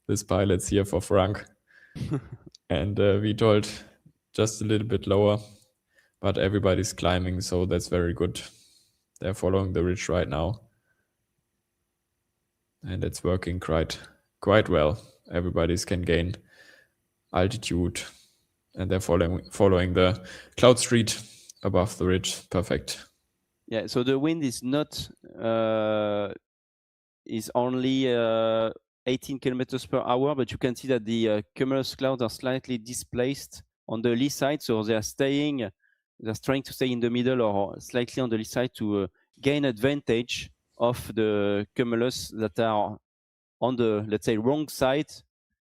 this pilots here for Frank. And Witold just a little bit lower, but everybody's climbing, so that's very good. They're following the ridge right now, and it's working quite well. Everybody's can gain altitude, and they're following the cloud street above the ridge. Perfect. Yeah, so the wind is not is only 18 kilometers per hour, but you can see that the cumulus clouds are slightly displaced on the lee side, so they're trying to stay in the middle or slightly on the lee side to gain advantage of the cumulus that are on the, let's say, wrong side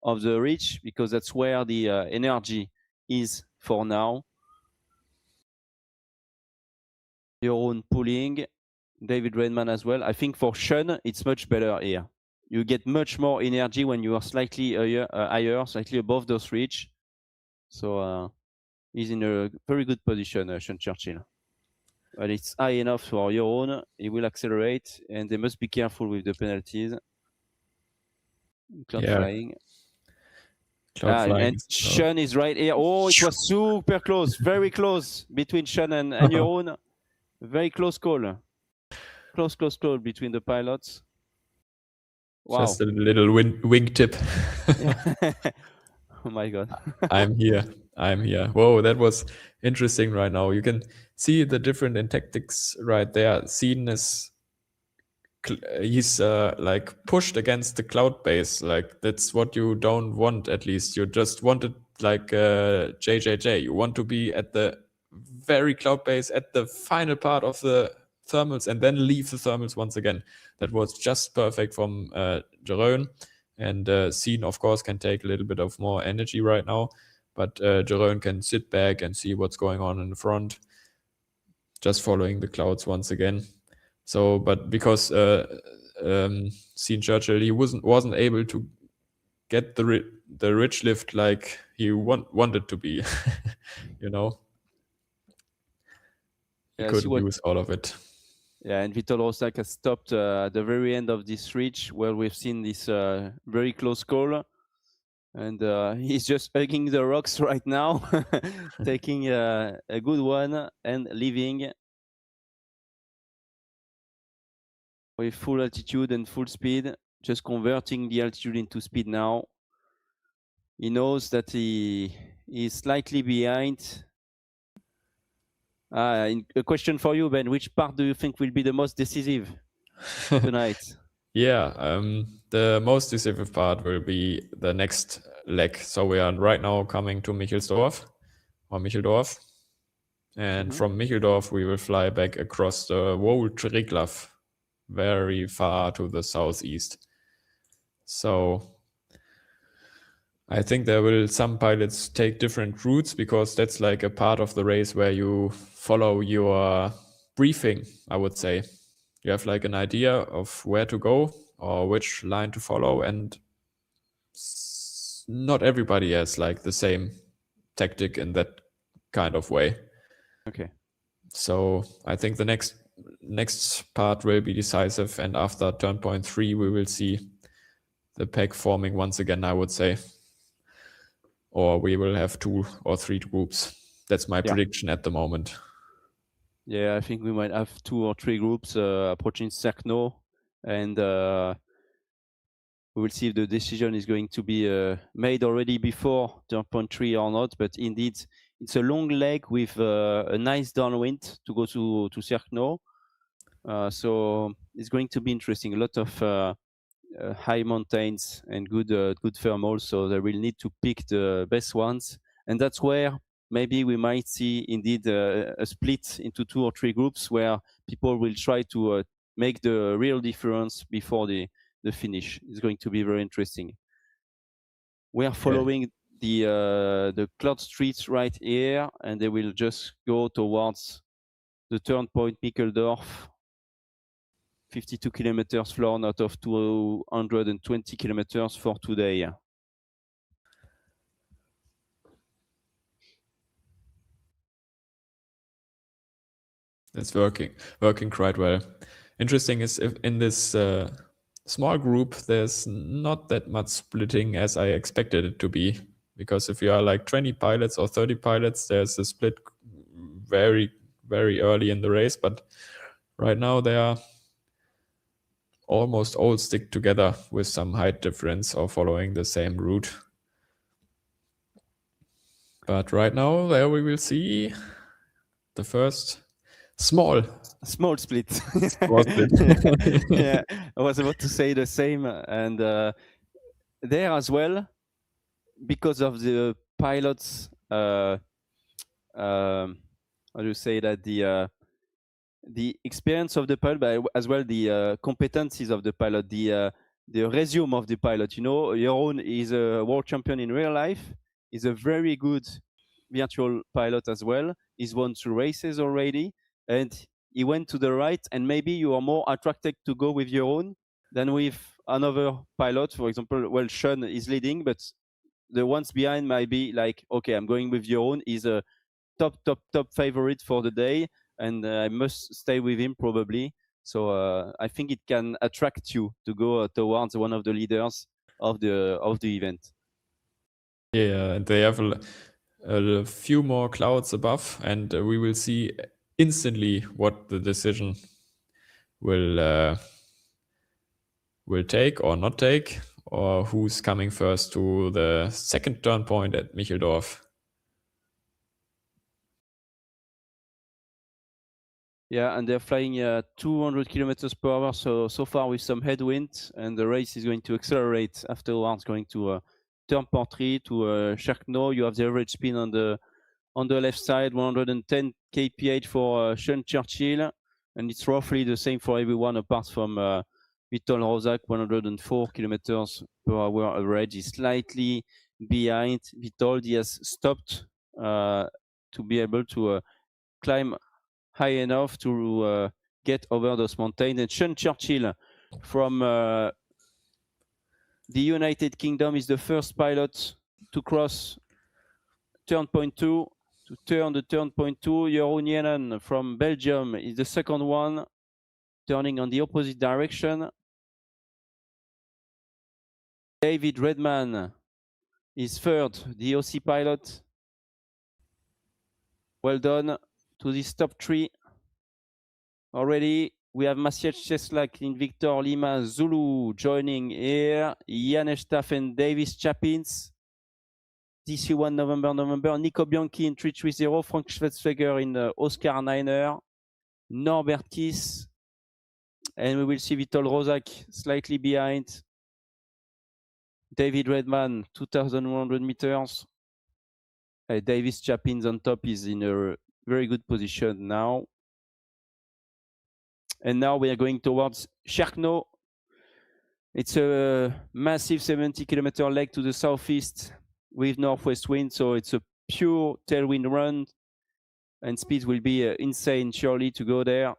of the ridge, because that's where the energy is for now. Jeroen pulling, David Redman as well. I think for Sean, it's much better here. You get much more energy when you are slightly higher, slightly above those reach. So he's in a very good position, Sean Churchill. But it's high enough for Jeroen. He will accelerate, and they must be careful with the penalties. Cloud flying. Cloud flying. And Sean is right here. Oh, it was super close, very close between Sean and Jeroen. Very close call. Close call between the pilots. Wow. Just a little wingtip. Oh my God. I'm here. Whoa, that was interesting right now. You can see the different in tactics right there. Seen as he's like pushed against the cloud base. Like that's what you don't want, at least. You just want it like JJJ. You want to be at the very cloud base at the final part of the thermals and then leave the thermals once again. That was just perfect from Jeroen. And Scene, of course, can take a little bit of more energy right now. But Jeroen can sit back and see what's going on in the front. Just following the clouds once again. So, but because Scene Churchill, he wasn't able to get the ridge lift like he wanted to be, you know. He couldn't use all of it. Yeah, and Vitor Rosak has stopped at the very end of this ridge where we've seen this very close call. And he's just hugging the rocks right now, taking a good one and leaving with full altitude and full speed, just converting the altitude into speed now. He knows that he is slightly behind. A question for you, Ben. Which part do you think will be the most decisive tonight? Yeah, the most decisive part will be the next leg. So we are right now coming to Michelsdorf. And from Micheldorf, we will fly back across the whole Triglav, very far to the southeast. So I think there will some pilots take different routes because that's like a part of the race where you follow your briefing, I would say. You have like an idea of where to go or which line to follow, and not everybody has like the same tactic in that kind of way. Okay. So I think the next part will be decisive, and after turn point 3 we will see the pack forming once again, I would say. Or we will have 2 or 3 groups. That's my prediction at the moment. Yeah, I think we might have 2 or 3 groups approaching Cerkno, and we will see if the decision is going to be made already before turn point 3 or not. But indeed, it's a long leg with a nice downwind to go to Cerkno. So it's going to be interesting. A lot of high mountains and good thermals, so they will need to pick the best ones, and that's where maybe we might see indeed a split into 2 or 3 groups where people will try to make the real difference before the finish. It's going to be very interesting. We are following the cloud streets right here, and they will just go towards the turn point Micheldorf. 52 kilometers flown out of 220 kilometers for today. That's working quite well. Interesting is if in this small group, there's not that much splitting as I expected it to be. Because if you are like 20 pilots or 30 pilots, there's a split very, very early in the race. But right now they are almost all stick together with some height difference or following the same route. But right now, there we will see the first small split. Small split. Yeah, I was about to say the same. And there as well, because of the pilots, how do you say that, the experience of the pilot, but as well the competencies of the pilot, the resume of the pilot. You know, Jeroen is a world champion in real life. He's a very good virtual pilot as well. He's won 2 races already, and he went to the right, and maybe you are more attracted to go with your own than with another pilot. For example, well, Sean is leading, but the ones behind might be like, okay, I'm going with your own. He's a top favorite for the day, and I must stay with him probably. So I think it can attract you to go towards one of the leaders of the event. Yeah, they have a few more clouds above, and we will see instantly what the decision will take or not take, or who's coming first to the second turn point at Micheldorf. Yeah, and they're flying 200 kilometers per hour, so far with some headwind, and the race is going to accelerate afterwards, going to turn Prix to Charcno. You have the average spin on the left side, 110 kph for Sean Churchill, and it's roughly the same for everyone apart from Vitol Rozak, 104 kilometers per hour average. Is slightly behind Vitol. He has stopped to be able to climb high enough to get over those mountains. And Sean Churchill from the United Kingdom is the first pilot to cross turn point 2, to turn the turn point 2. Jeroen Jenen from Belgium is the second one, turning on the opposite direction. David Redman is third, the OC pilot. Well done to this top 3. Already we have Maciej Cieslak in Victor Lima Zulu joining here. Janesh Staff and Davis Chapins. DC1 November. Nico Bianchi in 330. Frank Schwetzweger in Oscar Niner. Norbert Kiss. And we will see Vitol Rozak slightly behind. David Redman, 2,100 meters. Davis Chapins on top is in a very good position now. And now we are going towards Charcno. It's a massive 70-kilometer leg to the southeast with northwest wind, so it's a pure tailwind run, and speed will be insane surely to go there.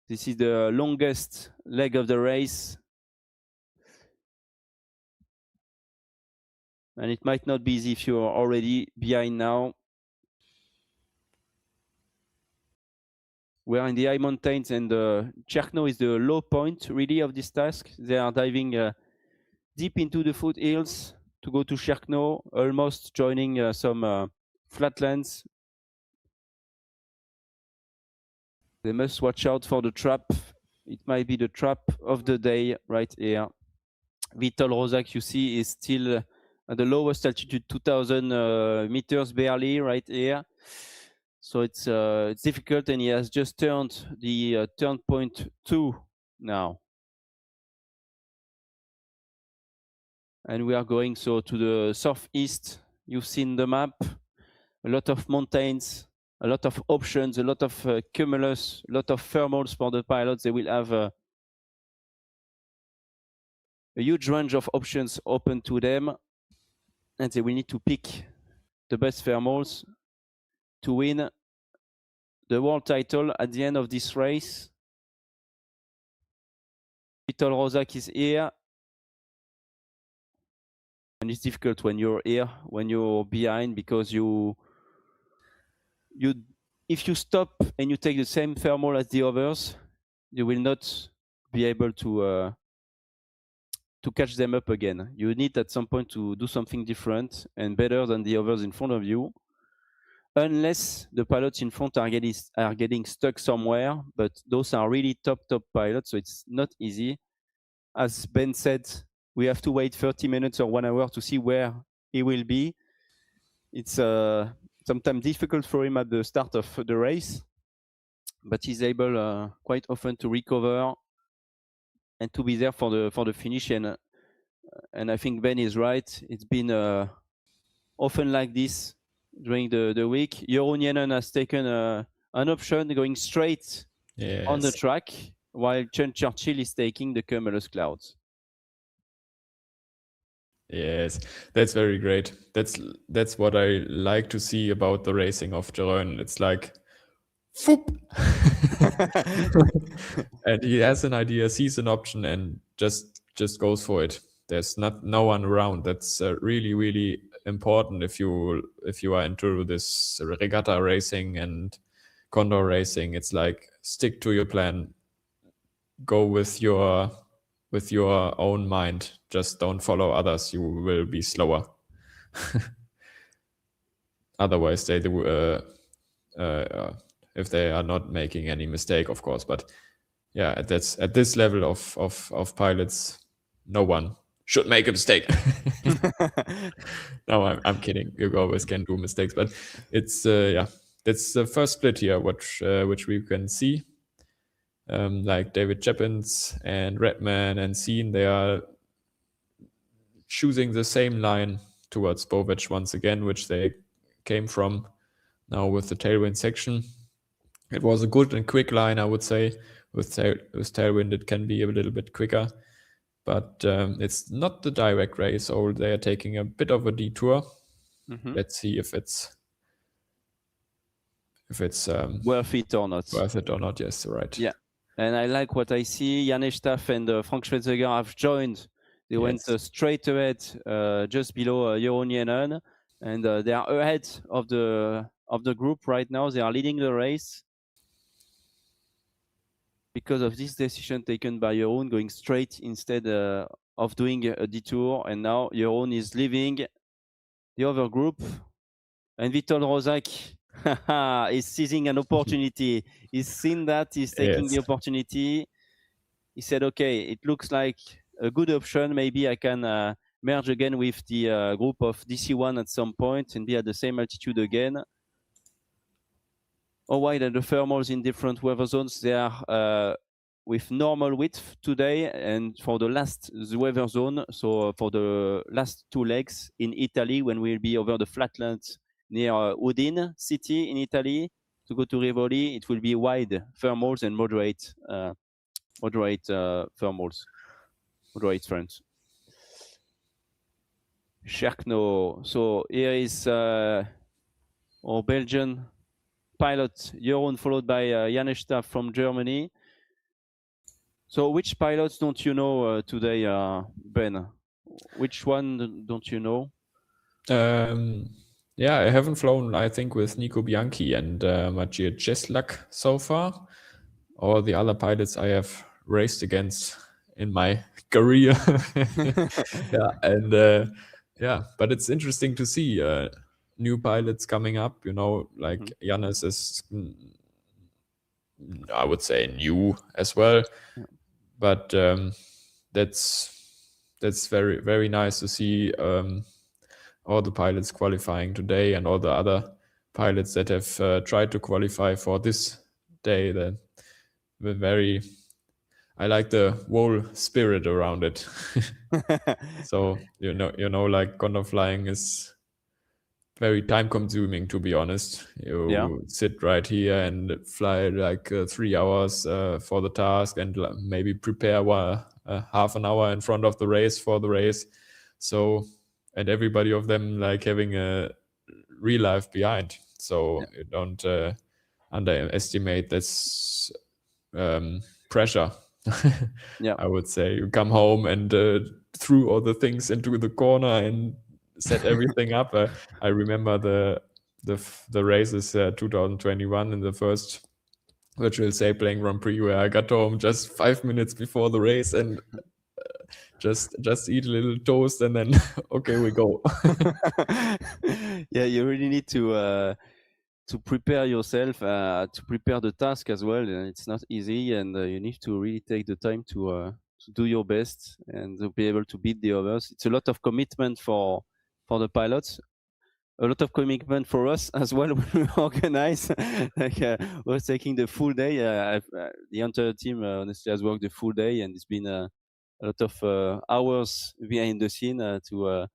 This is the longest leg of the race, and it might not be easy if you're already behind now. We are in the high mountains, and Charcno is the low point really of this task. They are diving deep into the foothills to go to Charcno, almost joining some flatlands. They must watch out for the trap. It might be the trap of the day right here. Vitol Rozak, you see, is still at the lowest altitude, 2,000 meters barely right here. So it's difficult, and he has just turned the turn point 2 now. And we are going so to the southeast. You've seen the map, a lot of mountains, a lot of options, a lot of cumulus, a lot of thermals for the pilots. They will have a huge range of options open to them, and they will need to pick the best thermals to win the world title at the end of this race. Vitol Rozak is here, and it's difficult when you're here, when you're behind, because if you stop and you take the same thermal as the others, you will not be able to catch them up again. You need at some point to do something different and better than the others in front of you, unless the pilots in front are getting stuck somewhere. But those are really top pilots, so it's not easy. As Ben said, we have to wait 30 minutes or 1 hour to see where he will be. It's sometimes difficult for him at the start of the race, but he's able quite often to recover and to be there for the finish. And I think Ben is right. It's been often like this during the week. Jeroen Jenen has taken an option going straight on the track, while Sean Churchill is taking the cumulus clouds. Yes, that's very great. That's what I like to see about the racing of Jeroen. It's like, whoop, and he has an idea, sees an option, and just goes for it. There's no one around. That's really important if you are into this regatta racing and condor racing. It's like, stick to your plan, go with your own mind. Just don't follow others. You will be slower. Otherwise, they do. If they are not making any mistake, of course. But yeah, at this level of pilots, no one should make a mistake. No, I'm kidding. You always can do mistakes, but it's yeah, that's the first split here, which we can see. Like David Chapins and Redman and Scene, they are choosing the same line towards Bovec once again, which they came from now with the tailwind section. It was a good and quick line, I would say. With tailwind, it can be a little bit quicker, but it's not the direct race, so they are taking a bit of a detour. Let's see if it's worth it or not. Worth it or not, yes, right. Yeah. And I like what I see. Jan Staff and Frank Schwetzeger have joined. They went straight ahead, just below Jeroen Jennen, and they are ahead of the group right now. They are leading the race because of this decision taken by Jeroen, going straight instead of doing a detour. And now Jeroen is leaving the other group, and Vitol Rozak is seizing an opportunity. He's seen that, he's taking the opportunity. He said, okay, it looks like a good option. Maybe I can merge again with the group of DC1 at some point and be at the same altitude again. Oh, while the thermals in different weather zones, they are with normal width today, and for the last weather zone, so for the last two legs in Italy, when we'll be over the flatlands near Udine city in Italy to go to Rivoli, it will be wide thermals and moderate thermals, moderate fronts. Scherkno. So here is our Belgian pilot Jeroen, followed by Jan Staff from Germany. So which pilots don't you know today, Ben? Which one don't you know? Yeah, I haven't flown, I think, with Nico Bianchi and Maciej Cieslak so far. All the other pilots I have raced against in my career. Yeah, and but it's interesting to see new pilots coming up. Like Jannes is, I would say, new as well. But that's very, very nice to see all the pilots qualifying today and all the other pilots that have tried to qualify for this day. That were very, I like the whole spirit around it. So like condor flying is very time consuming, to be honest. You sit right here and fly like 3 hours for the task, and maybe prepare half an hour in front of the race for the race. So, and everybody of them like having a real life behind. So you don't underestimate this pressure. I would say you come home and threw all the things into the corner and set everything up. I remember the races 2021 in the first virtual Sailplane Grand Prix, where I got home just 5 minutes before the race and just eat a little toast and then okay, we go. Yeah, you really need to prepare yourself, to prepare the task as well. It's not easy, and you need to really take the time to do your best and to be able to beat the others. It's a lot of commitment for the pilots, a lot of commitment for us as well when we organize. Like we're taking the full day. The entire team honestly has worked the full day, and it's been a lot of hours behind the scene to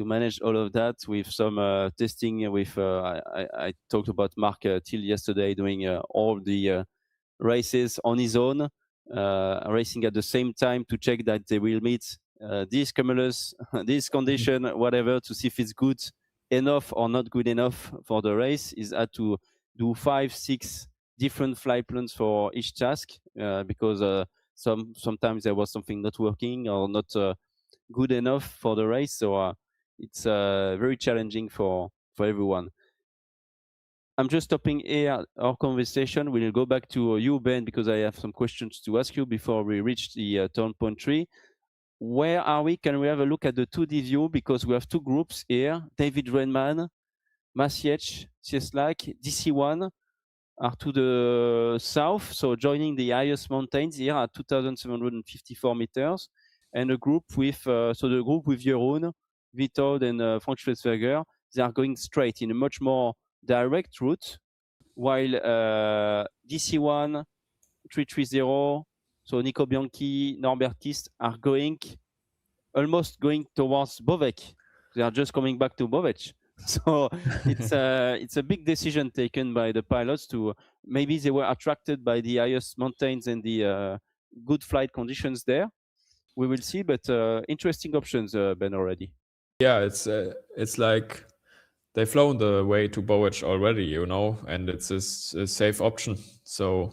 manage all of that, with some testing with I talked about Mark Till yesterday, doing all the races on his own, racing at the same time to check that they will meet this cumulus, this condition, whatever, to see if it's good enough or not good enough for the race. Is had to do 5-6 different flight plans for each task because sometimes there was something not working or not good enough for the race. So it's very challenging for everyone. I'm just stopping here our conversation. We'll go back to you, Ben, because I have some questions to ask you before we reach the turn point 3. Where are we? Can we have a look at the 2D view? Because we have two groups here. David Renman, Maciej Cieslak, DC1 are to the south, so joining the highest mountains here at 2,754 meters. And a group with, the group with Jeroen, Witold, and Frank Schwetzberger, they are going straight in a much more direct route, while DC1, 330, so Nico Bianchi, Norbert Kist are almost going towards Bovec. They are just coming back to Bovec. So it's a big decision taken by the pilots to maybe they were attracted by the highest mountains and the good flight conditions there. We will see, but interesting options, Ben, already. Yeah, it's like they've flown the way to Bowage already, and it's a safe option. So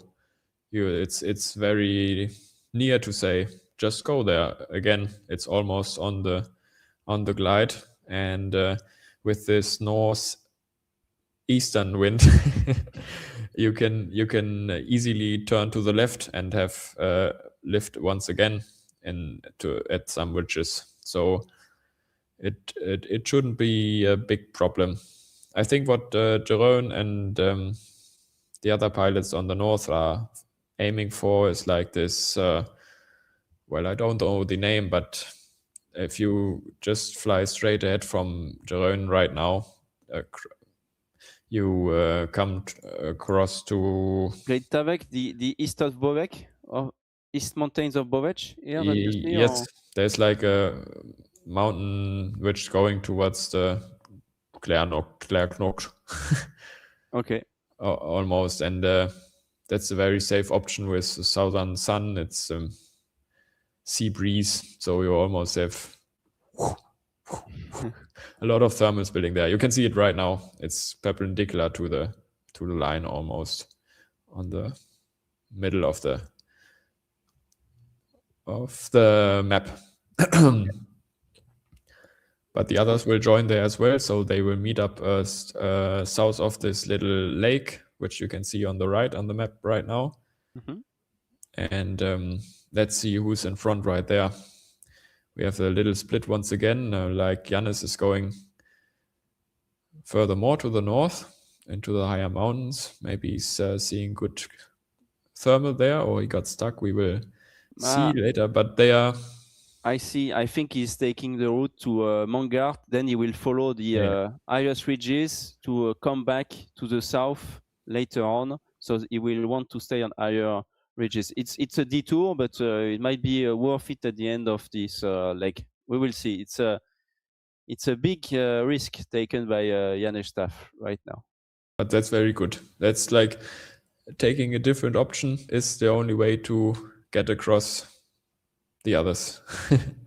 it's very near to say just go there. Again, it's almost on the glide, and with this northeastern wind, you can easily turn to the left and have lift once again at some ridges. So it shouldn't be a big problem. I think what Jeroen and the other pilots on the north are aiming for is like this. Well, I don't know the name, but if you just fly straight ahead from Jeroen right now, you come across to Great Tavek, the east of Bovec, or east mountains of Bovec. Yeah, that you see, yes, or? there's like a mountain which going towards the Klærknogt. Okay. Almost, and that's a very safe option with the southern sun. It's sea breeze, so you almost have a lot of thermals building there. You can see it right now. It's perpendicular to the line almost on the middle of the map. But the others will join there as well, so they will meet up south of this little lake, which you can see on the right on the map right now. Mm-hmm. And let's see who's in front right there. We have a little split once again, like Yannis is going furthermore to the north into the higher mountains. Maybe he's seeing good thermal there, or he got stuck. We will see later, but they are... I see. I think he's taking the route to Mangart. Then he will follow the highest ridges to come back to the south later on. So he will want to stay on higher ridges. It's a detour, but it might be worth it at the end of this leg. We will see. It's a big risk taken by Janes staff right now. But that's very good. That's like taking a different option is the only way to get across the others.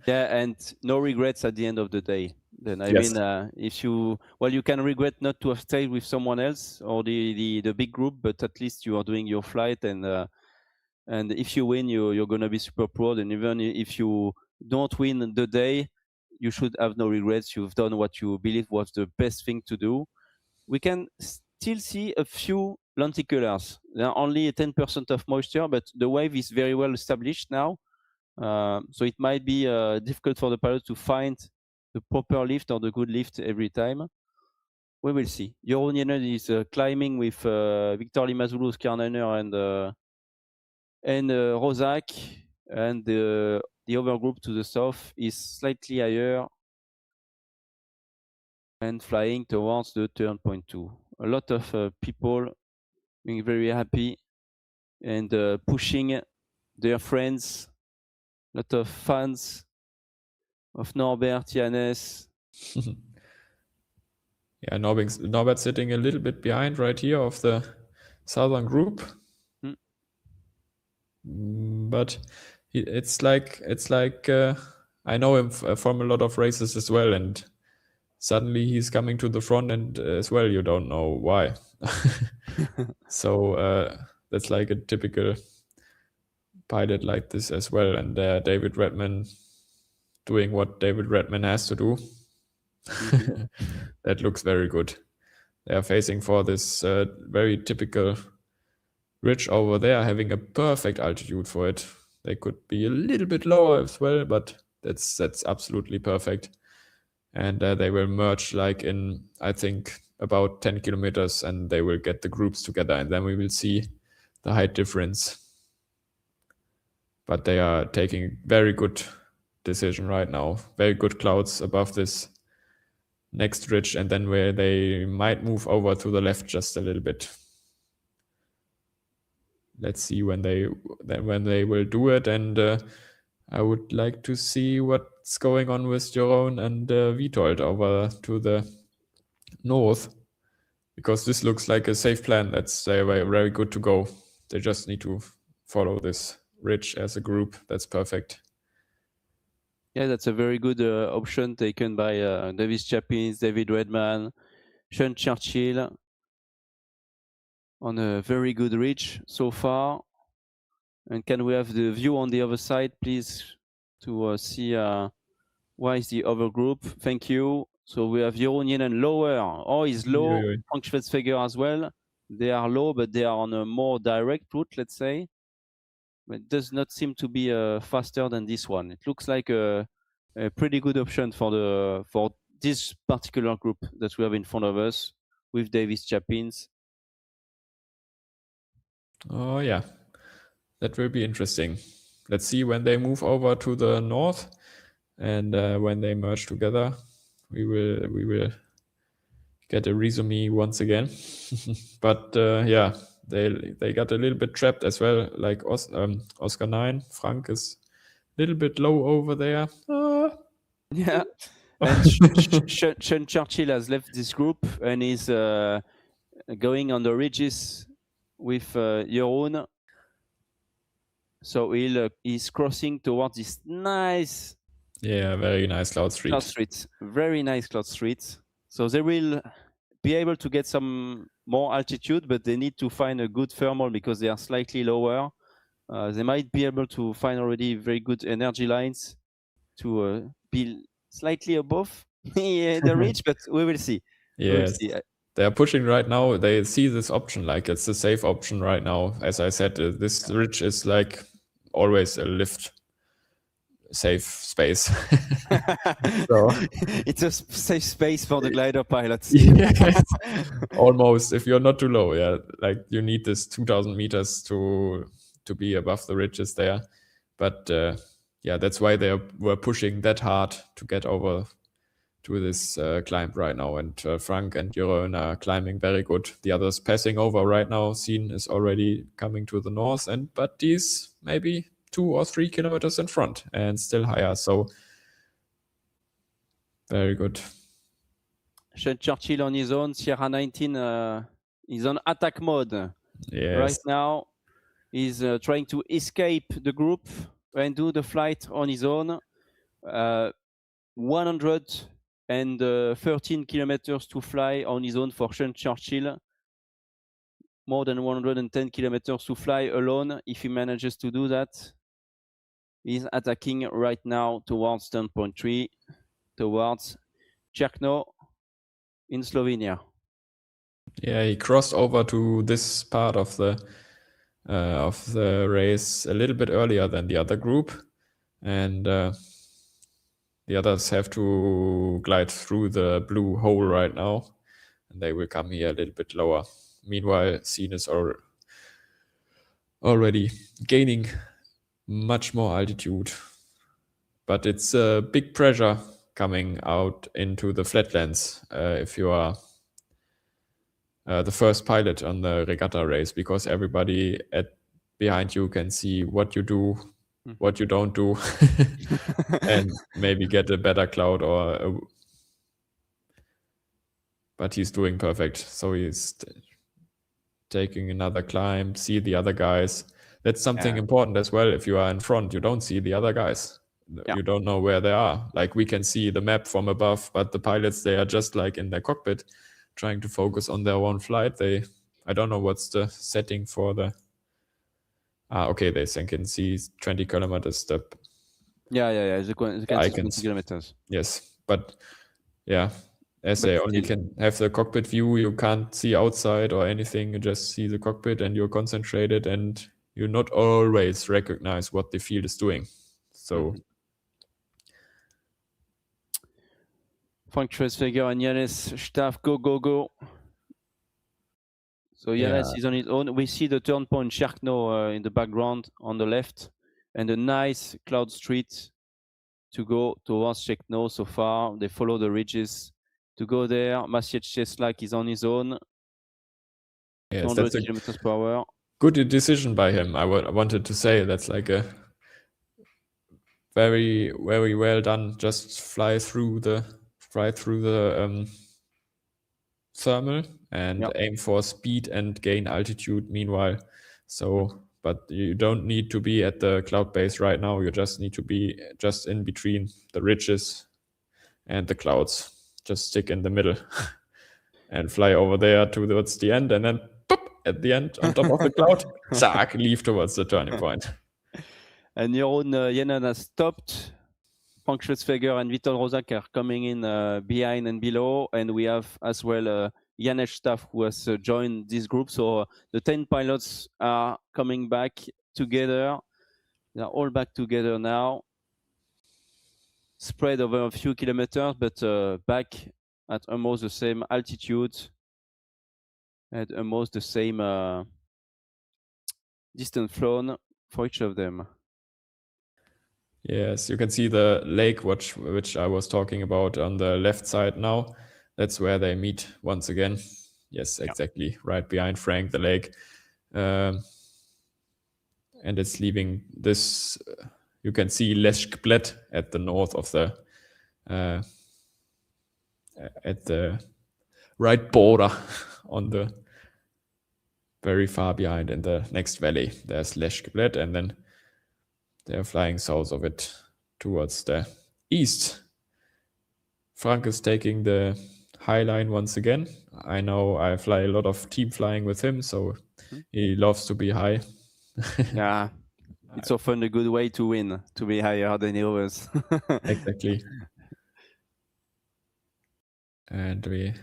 Yeah, and no regrets at the end of the day. Then I Yes. mean, if you can regret not to have stayed with someone else or the big group, but at least you are doing your flight, and if you win, you're gonna be super proud. And even if you don't win the day, you should have no regrets. You've done what you believe was the best thing to do. We can still see a few lenticulars. There are only 10% of moisture, but the wave is very well established now. So it might be difficult for the pilot to find the proper lift or the good lift every time. We will see. Jeroen Jenner is climbing with Victor Limazulu, Skarnaner, and Rozak, and the other group to the south is slightly higher and flying towards the turn point 2. A lot of people being very happy and pushing their friends. A lot of fans of Norbert, Janes. Yeah, Norbert sitting a little bit behind right here of the southern group. But it's like I know him from a lot of races as well, and suddenly he's coming to the front, and as well, you don't know why. So that's like a typical pilot like this as well. And David Redman doing what David Redman has to do. That looks very good. They are facing for this very typical ridge over there, having a perfect altitude for it. They could be a little bit lower as well, but that's absolutely perfect. And they will merge like in, I think, about 10 kilometers, and they will get the groups together, and then we will see the height difference. But they are taking very good decision right now. Very good clouds above this next ridge, and then where they might move over to the left just a little bit. Let's see when they will do it, and I would like to see what's going on with Jeroen and Witold over to the north, because this looks like a safe plan. That's very, very good to go. They just need to follow this ridge as a group. That's perfect. Yeah, that's a very good option taken by Davis Chapins, David Redman, Sean Churchill on a very good ridge so far. And can we have the view on the other side, please, to see why is the other group? Thank you. So we have Jeroen Jenen lower. Oh, he's low. Frank Schwetzfeger as well. They are low, but they are on a more direct route, let's say. But it does not seem to be faster than this one. It looks like a pretty good option for this particular group that we have in front of us with Davis Chapins. Oh yeah, that will be interesting. Let's see when they move over to the north, and when they merge together, we will get a resume once again. But yeah, they got a little bit trapped as well. Like Oscar 9, Frank is a little bit low over there. Yeah, and Sean Churchill has left this group and is going on the ridges with Jeroen. So he's crossing towards this nice, very nice cloud street. Very nice cloud street. So they will be able to get some more altitude, but they need to find a good thermal because they are slightly lower. They might be able to find already very good energy lines to be slightly above the ridge, but we will see. Yes. They are pushing right now. They see this option, like it's a safe option right now. As I said, this ridge is like always a lift safe space. So it's a safe space for the glider pilots. Yes, almost. If you're not too low, yeah, like you need this 2,000 meters to be above the ridges there. But yeah, that's why they were pushing that hard to get over to this climb right now. And Frank and Jeroen are climbing very good. The others passing over right now. Seen is already coming to the north, but these maybe 2 or 3 kilometers in front and still higher. So very good. Sean Churchill on his own. Sierra 19 is on attack mode. Yes. Right now. He's trying to escape the group and do the flight on his own. 113 kilometers to fly on his own for Sean Churchill. More than 110 kilometers to fly alone if he manages to do that. He's attacking right now towards 10.3, towards Čerkno in Slovenia. Yeah, he crossed over to this part of the race a little bit earlier than the other group, and the others have to glide through the blue hole right now, and they will come here a little bit lower. Meanwhile, Scene is already gaining much more altitude, but it's a big pressure coming out into the flatlands if you are the first pilot on the regatta race, because everybody behind you can see what you do, what you don't do, and maybe get a better cloud but he's doing perfect. So he's taking another climb, see the other guys. That's something important as well. If you are in front, you don't see the other guys. You don't know where they are. Like, we can see the map from above, but the pilots, they are just like in their cockpit trying to focus on their own flight. I don't know what's the setting for the okay, they can see 20 kilometers step. Yeah. They can see 20 kilometers. Yes, but yeah, as they only can have the cockpit view, you can't see outside or anything. You just see the cockpit and you're concentrated, and you not always recognize what the field is doing. So Frank Schwesweger and Yannis Staff, go. So Yannis is on his own. We see the turn point Sharkno in the background on the left, and a nice cloud street to go towards Sharkno. So far, they follow the ridges to go there. Maciej Cieslak is on his own. Yes, 200 kilometers per hour. Good decision by him. I wanted to say that's like a very, very well done. Just fly through the thermal and aim for speed and gain altitude meanwhile. So, but you don't need to be at the cloud base right now. You just need to be just in between the ridges and the clouds. Just stick in the middle and fly over there towards the end, and then boop, at the end on top of the cloud, zack, leave towards the turning point. And Jeroen Jennen has stopped. Frank Schwesweger and Vitol Rozak are coming in behind and below, and we have as well Janes Staff, who has joined this group. So the 10 pilots are coming back together. They are all back together now, spread over a few kilometers, but back at almost the same altitude, at almost the same distance flown for each of them. Yes, you can see the lake which I was talking about on the left side now. That's where they meet once again. Yes, exactly. Right behind Frank, the lake. And it's leaving this, you can see Leskblet at the north of the, at the right border on the very far behind in the next valley. There's Leskblet, and then they're flying south of it towards the east. Frank is taking the high line once again. I know I fly a lot of team flying with him, so he loves to be high. Yeah, it's often a good way to win, to be higher than the others. Exactly. And we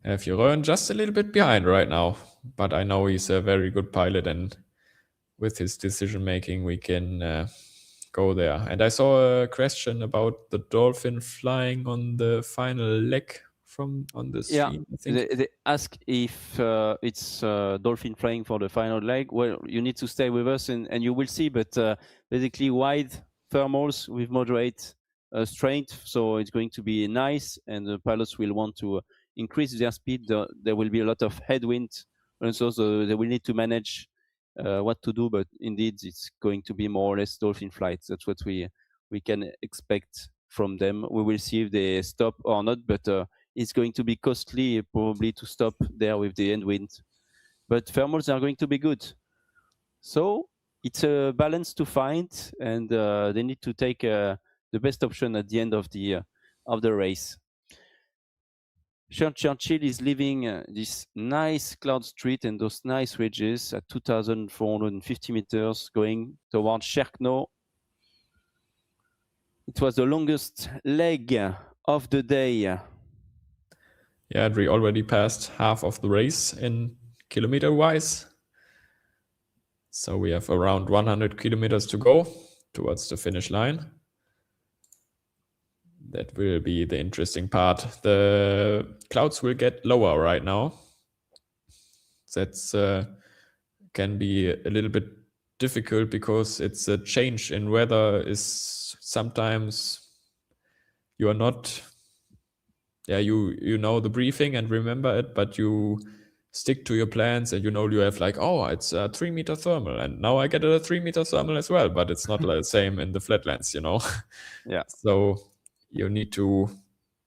have Jeroen just a little bit behind right now, but I know he's a very good pilot, and with his decision making, we can go there. And I saw a question about the dolphin flying on the final leg on the stream. I think they ask if it's dolphin flying for the final leg. Well, you need to stay with us, and you will see. But basically, wide thermals with moderate strength, so it's going to be nice, and the pilots will want to increase their speed. There will be a lot of headwind, and so they will need to manage what to do. But indeed, it's going to be more or less dolphin flights. That's what we can expect from them. We will see if they stop or not, but it's going to be costly probably to stop there with the headwind. But thermals are going to be good. So it's a balance to find, and they need to take the best option at the end of the race. Churchill is leaving this nice cloud street and those nice ridges at 2,450 meters going towards Sharkno. It was the longest leg of the day. Yeah, we already passed half of the race in kilometer-wise. So we have around 100 kilometers to go towards the finish line. That will be the interesting part. The clouds will get lower right now. That's can be a little bit difficult because it's a change in weather. Is sometimes you are not, you know the briefing and remember it, but you stick to your plans, and you have like, oh, it's a 3 meter thermal, and now I get a 3 meter thermal as well, but it's not the same in the flatlands, Yeah. So you need to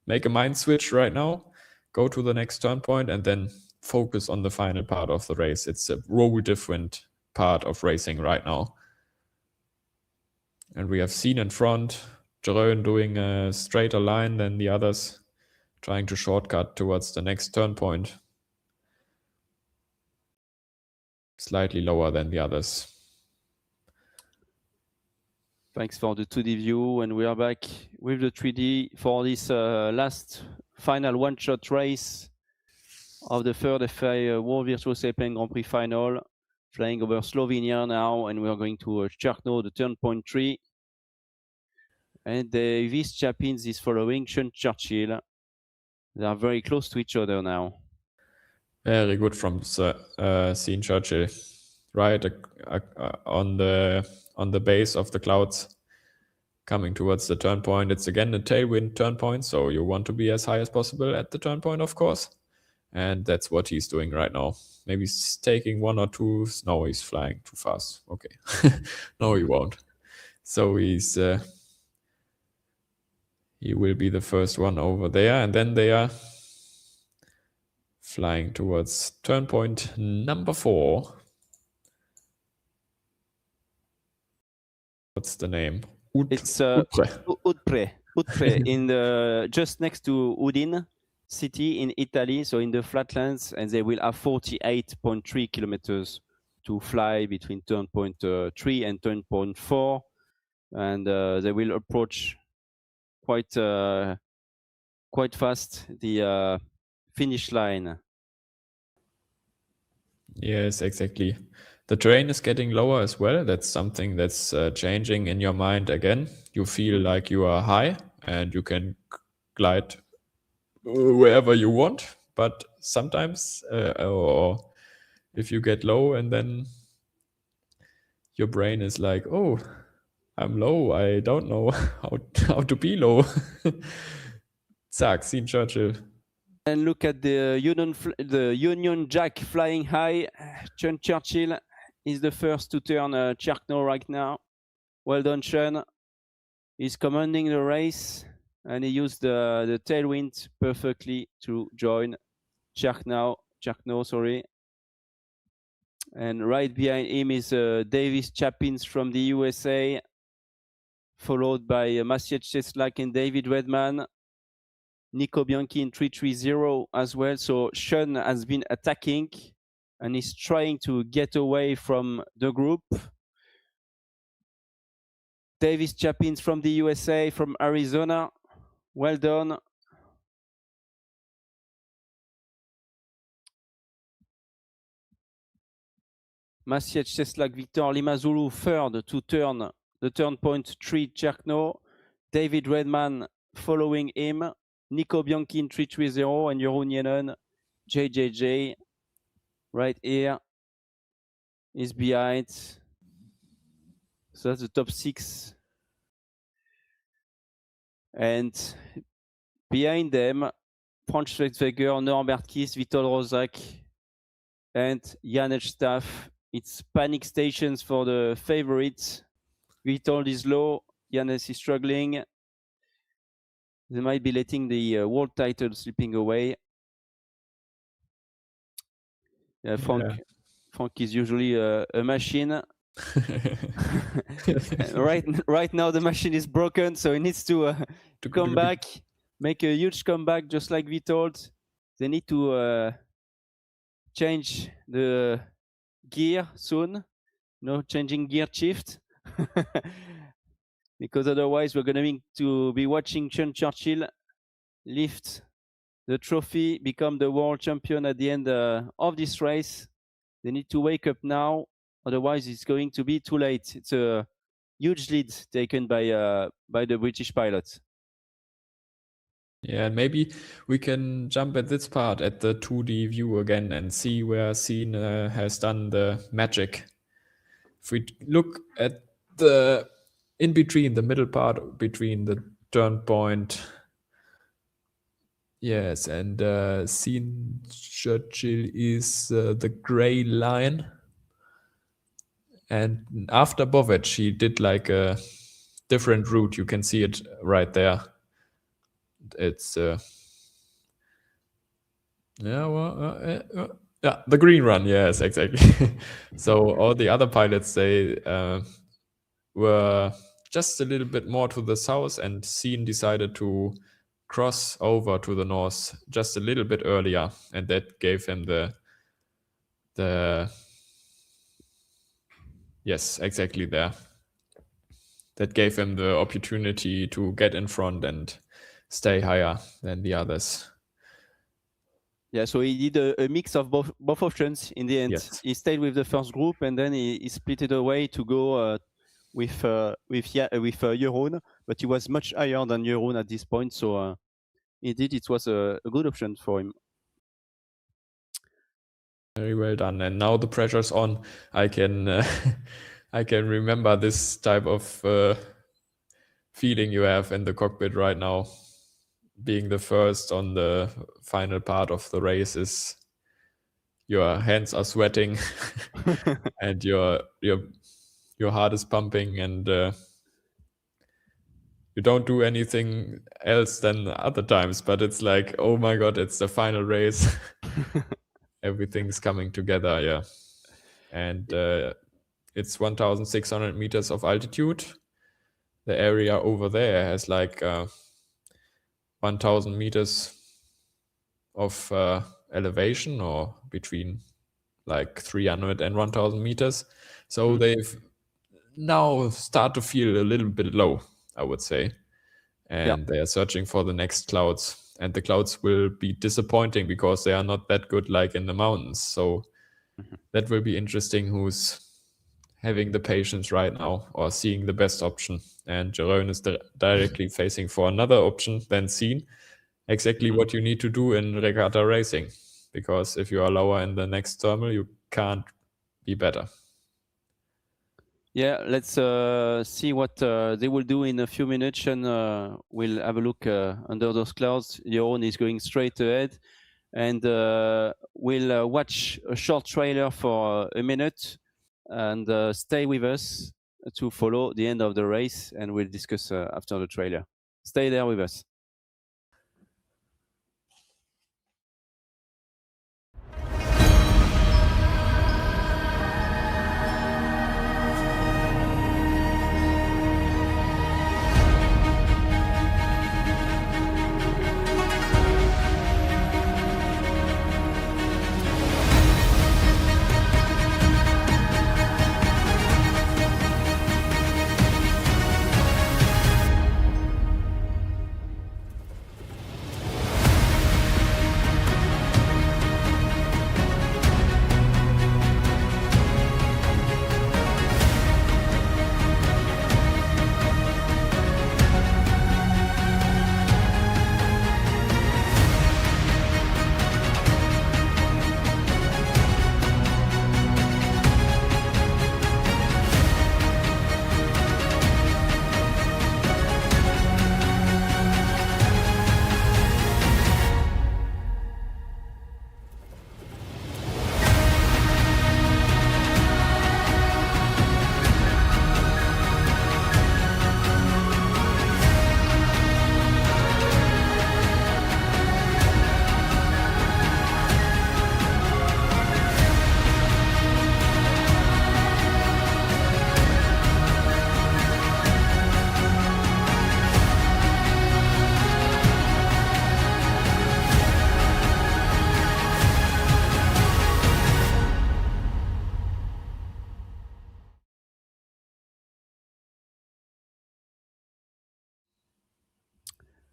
make a mind switch right now, go to the next turn point, and then focus on the final part of the race. It's a whole different part of racing right now. And we have seen in front Jerome doing a straighter line than the others, trying to shortcut towards the next turn point. Slightly lower than the others. Thanks for the 2D view, and we are back with the 3D for this last final one-shot race of the third FAI World Virtual Sailplane Grand Prix final, flying over Slovenia now, and we are going to Czarno, the turn point 3. And Davis Chapins is following Sean Churchill. They are very close to each other now. Very good from Sean Churchill, right on the base of the clouds, coming towards the turn point. It's again a tailwind turn point, so you want to be as high as possible at the turn point, of course. And that's what he's doing right now. Maybe he's taking 1 or 2. No, he's flying too fast. Okay. No, he won't. So he will be the first one over there. And then they are flying towards turn point number 4. What's the name? It's Udpre in the just next to Udine city in Italy, so in the flatlands, and they will have 48.3 kilometers to fly between turn point 3 and turn point 4, and they will approach quite fast the finish line. Yes, exactly. The terrain is getting lower as well. That's something that's changing in your mind again. You feel like you are high and you can glide wherever you want. But sometimes, or if you get low and then your brain is like, oh, I'm low. I don't know how to be low. Zack, Sean Churchill. And look at the Union Jack flying high. Sean Churchill is the first to turn Czarno right now. Well done, Sean. He's commanding the race, and he used the tailwind perfectly to join Czarno, sorry. And right behind him is Davis Chapins from the USA, followed by Maciej Cieslak and David Redman. Nico Bianchi in 330 as well. So Sean has been attacking and is trying to get away from the group. Davis Chapins from the USA, from Arizona. Well done. Maciej Cieslak, Victor Lima Zulu, third to turn the turn point 3 Czarno. David Redman following him. Nico Bianchi in 330 and Jeroen Jennen, JJJ, right here, is behind. So that's the top 6. And behind them, Franz Schwetzweger, Norbert Kiss, Witold Rozak, and Janek Staff. It's panic stations for the favorites. Witold is low, Janek is struggling. They might be letting the world title slipping away. Frank is usually a machine. right now the machine is broken, so he needs to come back, make a huge comeback, just like Witold. They need to change the gear soon. No changing gear shift. Because otherwise we're going to be watching Sean Churchill lift the trophy, become the world champion at the end of this race. They need to wake up now, otherwise it's going to be too late. It's a huge lead taken by the British pilots. Yeah, maybe we can jump at this part at the 2D view again and see where Sean has done the magic. If we look at the in between, the middle part between the turn point, yes, and Sean Churchill is the gray line. And after Bovec, he did like a different route. You can see it right there. It's the green run. Yes, exactly. So all the other pilots, they were just a little bit more to the south, and Scene decided to cross over to the north just a little bit earlier, and that gave him the yes, exactly there. That gave him the opportunity to get in front and stay higher than the others. Yeah, so he did a mix of both options in the end. Yes. He stayed with the first group, and then he split it away to go with Jeroen, but he was much higher than Jeroen at this point. So indeed, it was a good option for him. Very well done. And now the pressure's on. I can I can remember this type of feeling you have in the cockpit right now. Being the first on the final part of the race is your hands are sweating and your heart is pumping, and you don't do anything else than other times, but it's like, oh my god, it's the final race. Everything's coming together, yeah. And it's 1,600 meters of altitude. The area over there has like 1,000 meters of elevation, or between like 300 and 1,000 meters. So they've now start to feel a little bit low, I would say. And they are searching for the next clouds. And the clouds will be disappointing because they are not that good like in the mountains. So that will be interesting who's having the patience right now or seeing the best option. And Jeroen is directly facing for another option than Scene. Exactly what you need to do in regatta racing. Because if you are lower in the next thermal, you can't be better. Yeah, let's see what they will do in a few minutes, and we'll have a look under those clouds. Jeroen is going straight ahead, and we'll watch a short trailer for a minute, and stay with us to follow the end of the race, and we'll discuss after the trailer. Stay there with us.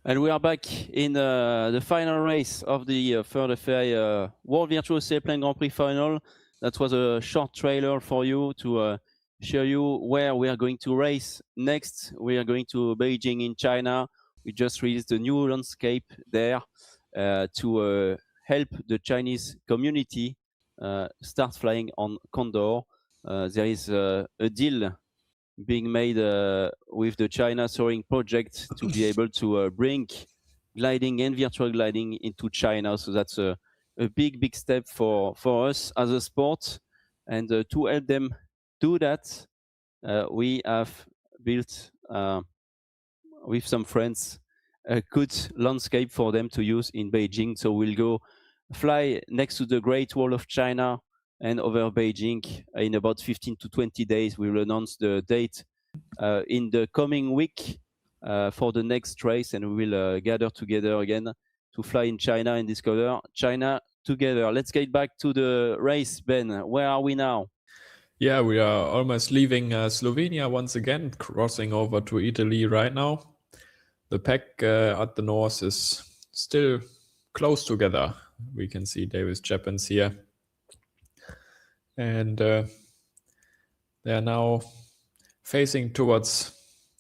And we are back in the final race of the third FAI World Virtual Sailplane Grand Prix final. That was a short trailer for you to show you where we are going to race next. We are going to Beijing in China. We just released a new landscape there to help the Chinese community start flying on Condor. There is a deal being made with the China Soaring project to be able to bring gliding and virtual gliding into China. So that's a big step for us as a sport. And to help them do that, we have built with some friends a good landscape for them to use in Beijing. So we'll go fly next to the Great Wall of China and over Beijing in about 15 to 20 days. We will announce the date in the coming week for the next race, and we will gather together again to fly in China and discover China together. Let's get back to the race, Ben. Where are we now? Yeah, we are almost leaving Slovenia once again, crossing over to Italy right now. The pack at the north is still close together. We can see Davis Chapins here. And they are now facing towards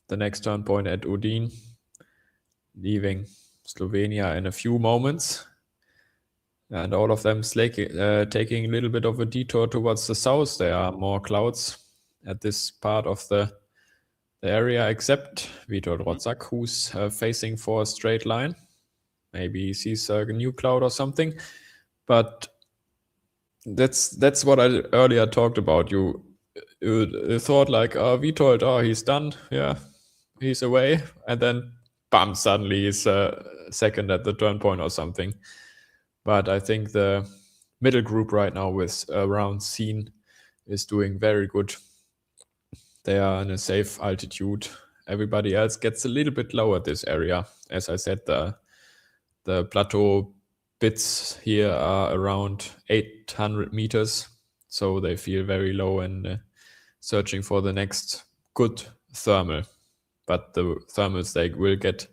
the next turn point at Udine, leaving Slovenia in a few moments. And all of them taking a little bit of a detour towards the south. There are more clouds at this part of the area, except Vitor Rodzak, who's facing for a straight line. Maybe he sees a new cloud or something. But that's what I earlier talked about. You thought like, oh, Vitold, oh, he's done. Yeah, he's away. And then, bam, suddenly he's second at the turn point or something. But I think the middle group right now with around Scene is doing very good. They are in a safe altitude. Everybody else gets a little bit lower this area. As I said, the plateau bits here are around 800 meters. So they feel very low and searching for the next good thermal. But the thermals, they will get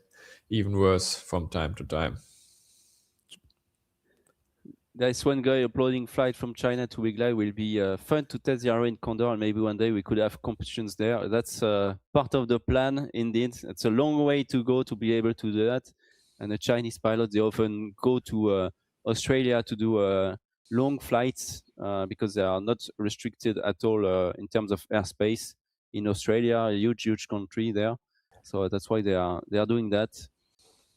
even worse from time to time. There's one guy uploading flight from China to Wiglai. Will be fun to test the area in Condor, and maybe one day we could have competitions there. That's part of the plan, indeed. It's a long way to go to be able to do that. And the Chinese pilots, they often go to Australia to do long flights because they are not restricted at all in terms of airspace in Australia, a huge country there. So that's why they are doing that.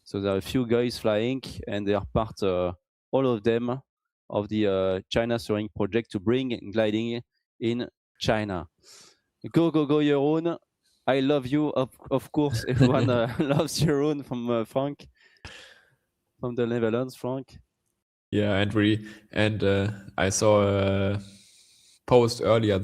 So there are a few guys flying, and they are part, all of them, of the China Soaring project to bring gliding in China. Go, Jeroen. I love you. Of course, everyone loves Jeroen from Frank, from the Netherlands, Frank. Yeah, and I saw a post earlier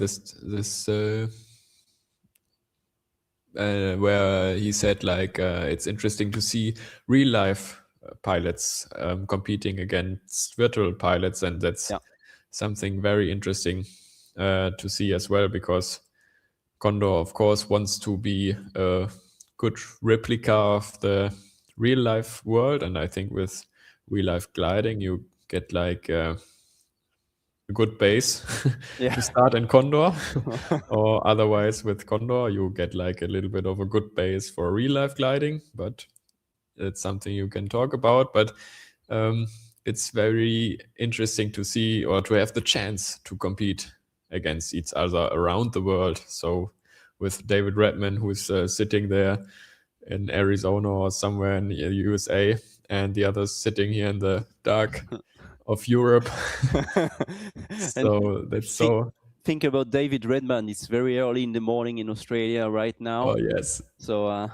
where he said like it's interesting to see real life pilots competing against virtual pilots, and that's something very interesting to see as well, because Condor, of course, wants to be a good replica of the real life world, and I think with real life gliding you get like a good base to start in Condor, or otherwise with Condor you get like a little bit of a good base for real life gliding, but it's something you can talk about. But it's very interesting to see, or to have the chance to compete against each other around the world. So with David Redman, who's sitting there in Arizona or somewhere in the USA, and the others sitting here in the dark of Europe. So that's so. Think about David Redman. It's very early in the morning in Australia right now. Oh yes. So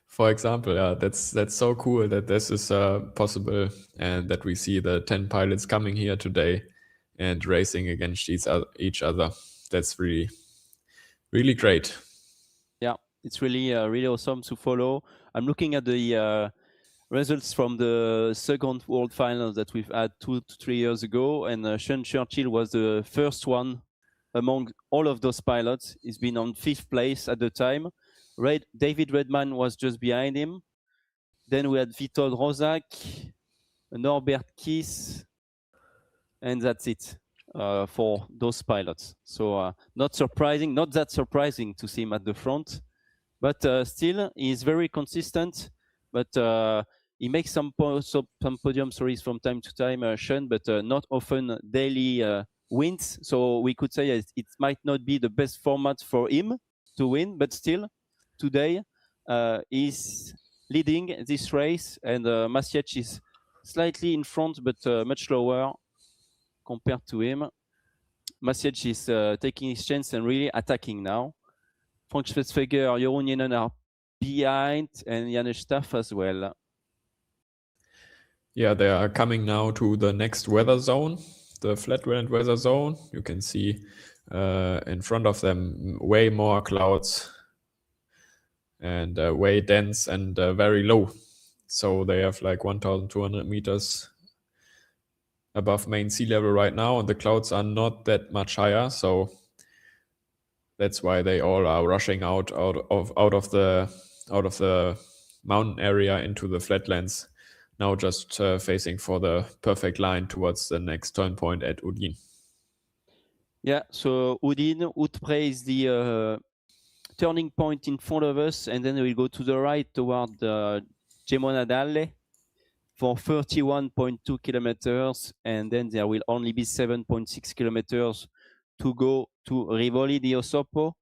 for example, yeah, that's so cool that this is possible, and that we see the 10 pilots coming here today and racing against each other. That's really, really great. Yeah, it's really awesome to follow. I'm looking at the results from the second World Finals that we've had 2 to 3 years ago, and Sean Churchill was the first one among all of those pilots. He's been on 5th place at the time. David Redman was just behind him. Then we had Witold Rodzak, Norbert Kiss, and that's it for those pilots. So not that surprising to see him at the front, but still he's very consistent. But he makes some podium stories from time to time, Sean, but not often daily wins. So we could say it might not be the best format for him to win, but still today he's leading this race, and Maciej is slightly in front, but much lower compared to him. Maciej is taking his chance and really attacking now. Frank Schwetzfeger, Jeroen Jennen are behind, and Janusz Staff as well. Yeah, they are coming now to the next weather zone, the Flatland weather zone. You can see in front of them way more clouds and way dense and very low. So they have like 1,200 meters above main sea level right now, and the clouds are not that much higher. So that's why they all are rushing out of the mountain area into the flatlands. Now just facing for the perfect line towards the next turn point at Udine. Yeah, so Udine, Prix is the turning point in front of us, and then we'll go to the right toward Gemona Dalle for 31.2 kilometers, and then there will only be 7.6 kilometers to go to Rivoli di Osopo,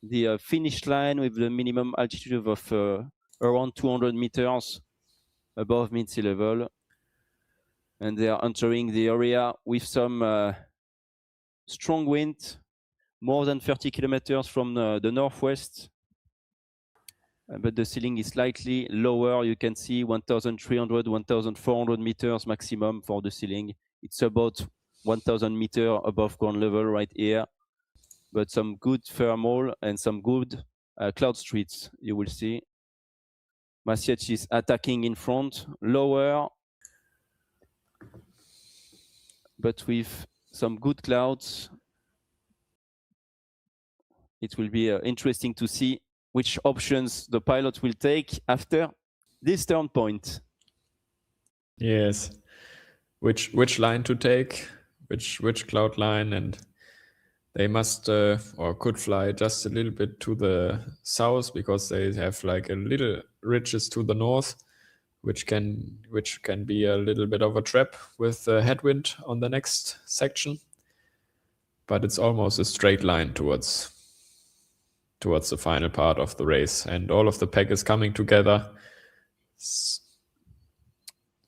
the finish line with the minimum altitude of around 200 meters above mid-sea level. And they are entering the area with some strong wind, more than 30 kilometers from the northwest. But the ceiling is slightly lower. You can see 1,300, 1,400 meters maximum for the ceiling. It's about 1,000 meters above ground level right here. But some good thermal and some good cloud streets, you will see. Masiec is attacking in front, lower, but with some good clouds. It will be interesting to see which options the pilot will take after this turn point. Yes, which line to take, which cloud line, and they must or could fly just a little bit to the south because they have like a little ridges to the north, which can be a little bit of a trap with the headwind on the next section. But it's almost a straight line towards the final part of the race, and all of the pack is coming together.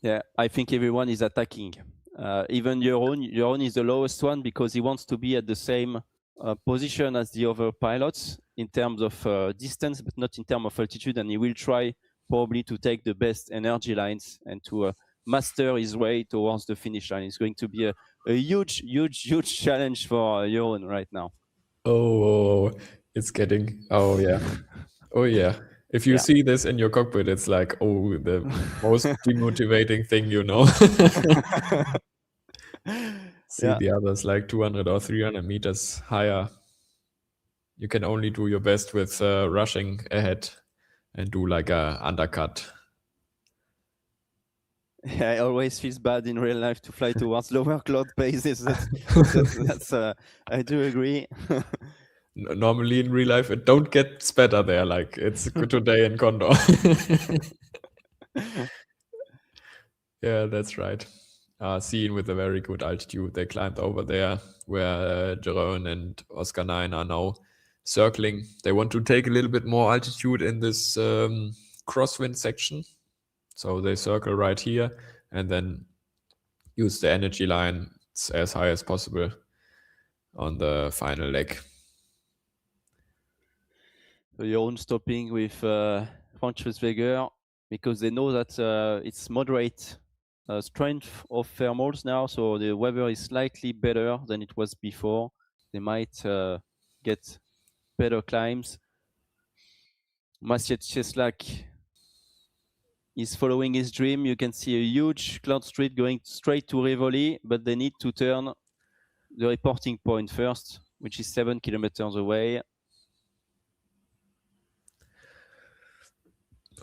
Yeah, I think everyone is attacking. Even Jeroen is the lowest one because he wants to be at the same position as the other pilots in terms of distance, but not in terms of altitude. And he will try probably to take the best energy lines and to master his way towards the finish line. It's going to be a huge challenge for Jeroen right now. Oh, it's getting. Oh yeah. Oh yeah. If you see this in your cockpit, it's like, oh, the most demotivating thing, you know. See the others like 200 or 300 meters higher. You can only do your best with rushing ahead and do like a undercut. Yeah, I always feels bad in real life to fly towards lower cloud bases. That's I do agree. Normally in real life, it don't get better there. Like it's today in Condor. Yeah, that's right. Seen with a very good altitude. They climbed over there where Jeroen and Oscar 9 are now circling. They want to take a little bit more altitude in this crosswind section. So they circle right here and then use the energy line as high as possible on the final leg. So Jeroen stopping with Franz because they know that it's moderate strength of thermals now, so the weather is slightly better than it was before. They might get better climbs. Maciej Cieslak is following his dream. You can see a huge cloud street going straight to Rivoli, but they need to turn the reporting point first, which is 7 kilometers away.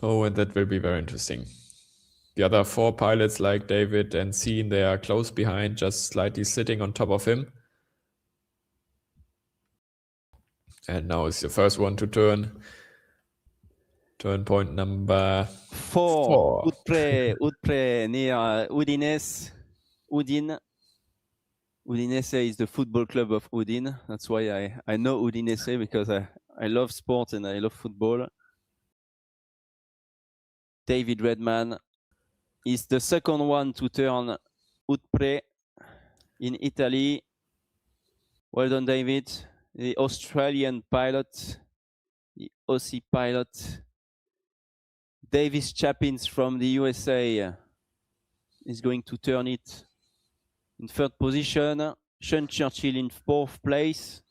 Oh, and that will be very interesting. The other four pilots like David and Sean, they are close behind, just slightly sitting on top of him. And now is the first one to turn. Turn point number 4. Udine near Udine. Udinese is the football club of Udine. That's why I know Udinese, because I love sport and I love football. David Redman is the second one to turn Prix in Italy. Well done, David. The Australian pilot, the Aussie pilot. Davis Chapins from the USA is going to turn it in third position. Sean Churchill in fourth place.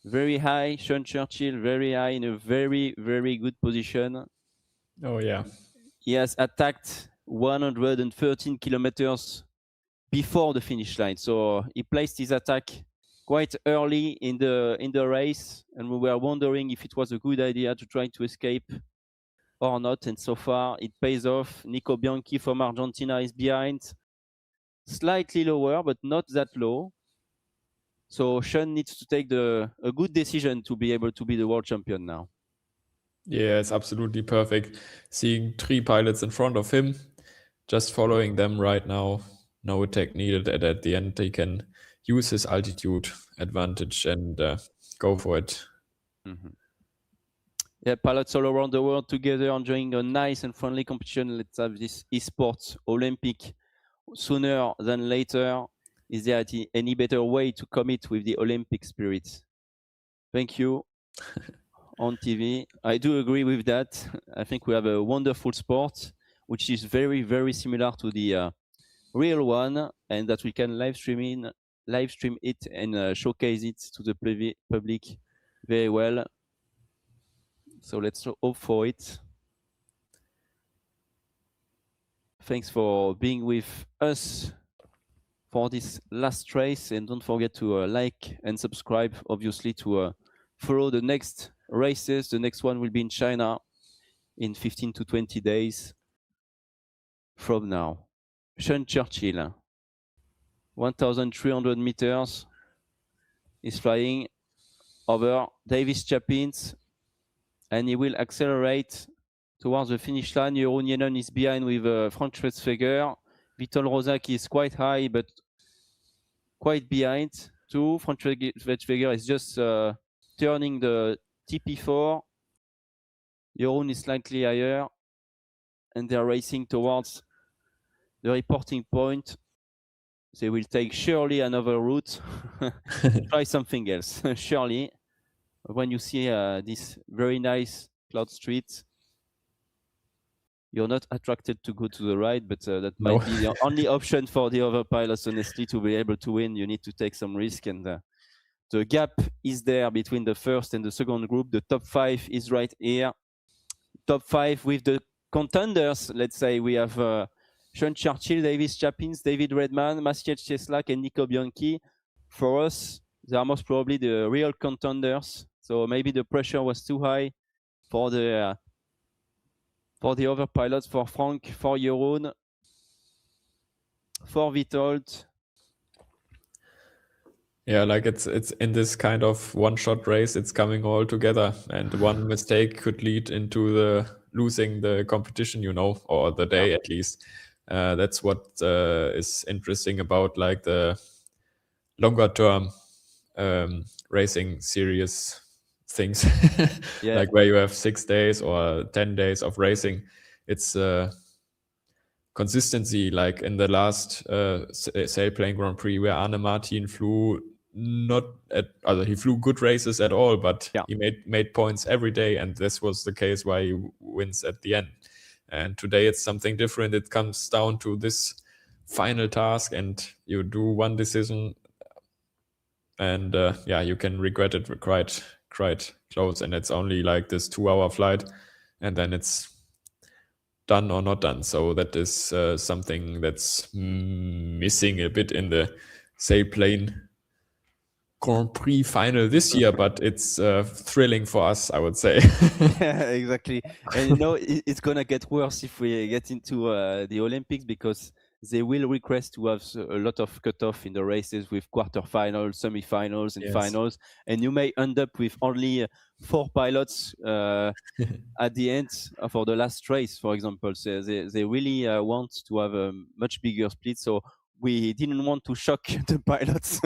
very high. Sean Churchill, very high, in a very, very good position. Oh yeah. He has attacked 113 kilometers before the finish line. So he placed his attack quite early in the race, and we were wondering if it was a good idea to try to escape or not. And so far, it pays off. Nico Bianchi from Argentina is behind, slightly lower, but not that low. So Sean needs to take a good decision to be able to be the world champion now. Yeah, it's absolutely perfect. Seeing 3 pilots in front of him, just following them right now. No attack needed. And at the end, he can use his altitude advantage and go for it. Mm-hmm. Yeah, pilots all around the world together enjoying a nice and friendly competition. Let's have this esports Olympic sooner than later. Is there any better way to commit with the Olympic spirit? Thank you. On TV, I do agree with that. I think we have a wonderful sport, which is very, very similar to the real one, and that we can live stream it and showcase it to the public very well. So let's hope for it. Thanks for being with us for this last race, and don't forget to like and subscribe, obviously, to follow the next races. The next one will be in China in 15 to 20 days from now. Sean Churchill, 1,300 meters, is flying over Davis Chapins, and he will accelerate towards the finish line. Jeroen Jennen is behind with Frank Schwetzfeger. Vitol Rozak is quite high, but quite behind too. Frank Schwetzfeger is just turning the TP4. Jeroen is slightly higher, and they're racing towards the reporting point. They will take surely another route. Try something else, surely. When you see this very nice cloud street, you're not attracted to go to the right, but that might be the only option for the other pilots, honestly, to be able to win. You need to take some risk, and the gap is there between the first and the second group. The top 5 is right here. Top 5 with the contenders, let's say. We have Sean Churchill, Davis Chapins, David Redman, Maciej Cieslak, and Nico Bianchi. For us, they are most probably the real contenders. So maybe the pressure was too high for the other pilots, for Frank, for Jeroen, for Witold. Yeah, like it's in this kind of one-shot race, it's coming all together, and one mistake could lead into the losing the competition, or the day at least. That's what is interesting about like the longer term racing series things, like where you have 6 days or 10 days of racing. It's consistency, like in the last Sailplane Grand Prix, where Arne Martin flew he flew good races at all, but he made points every day, and this was the case why he wins at the end. And today it's something different. It comes down to this final task, and you do one decision, and you can regret it quite close, and it's only like this 2-hour flight, and then it's done or not done. So that is something that's missing a bit in the Sailplane Grand Prix final this year, but it's thrilling for us, I would say. Yeah, exactly. And it's gonna get worse if we get into the Olympics, because they will request to have a lot of cutoff in the races with quarterfinals, semifinals, and finals, and you may end up with only 4 pilots at the end for the last race, for example. So they really want to have a much bigger split. So we didn't want to shock the pilots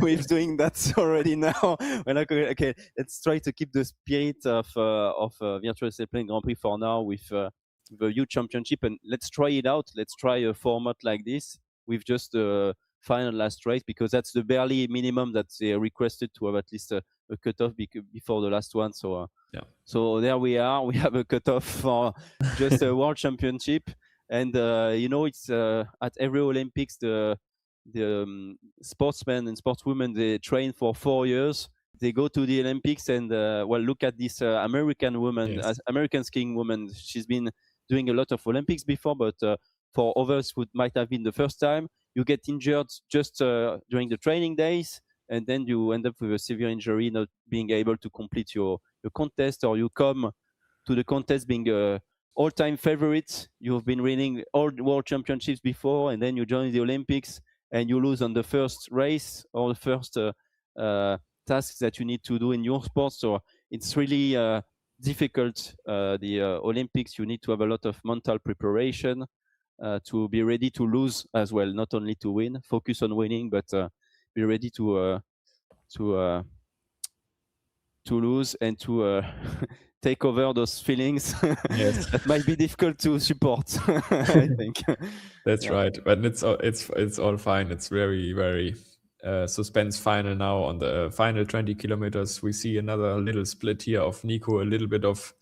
with doing that already now. We're like, okay, let's try to keep the spirit of Virtual Sailplane Grand Prix for now with the youth championship, and let's try it out. Let's try a format like this with just the final last race, because that's the barely minimum that they requested, to have at least a cutoff before the last one. So so there we are. We have a cutoff for just a world championship. And it's at every Olympics, the sportsmen and sportswomen, they train for 4 years. they go to the Olympics and well, look at this American woman, Yes. American skiing woman. She's been doing a lot of Olympics before, but for others who might have been the first time, you get injured just during the training days, and then you end up with a severe injury, not being able to complete your contest, or you come to the contest being a all-time favorite. You've been winning all world championships before, and then you join the Olympics and you lose on the first race or the first tasks that you need to do in your sport. So it's really difficult. The Olympics, you need to have a lot of mental preparation to be ready to lose as well, not only to win. Focus on winning, but be ready to lose and to take over those feelings. Yes. That might be difficult to support. I think that's right. But it's all fine. It's very, very suspense final now. On the final 20 kilometers, we see another little split here of Nico, a little bit of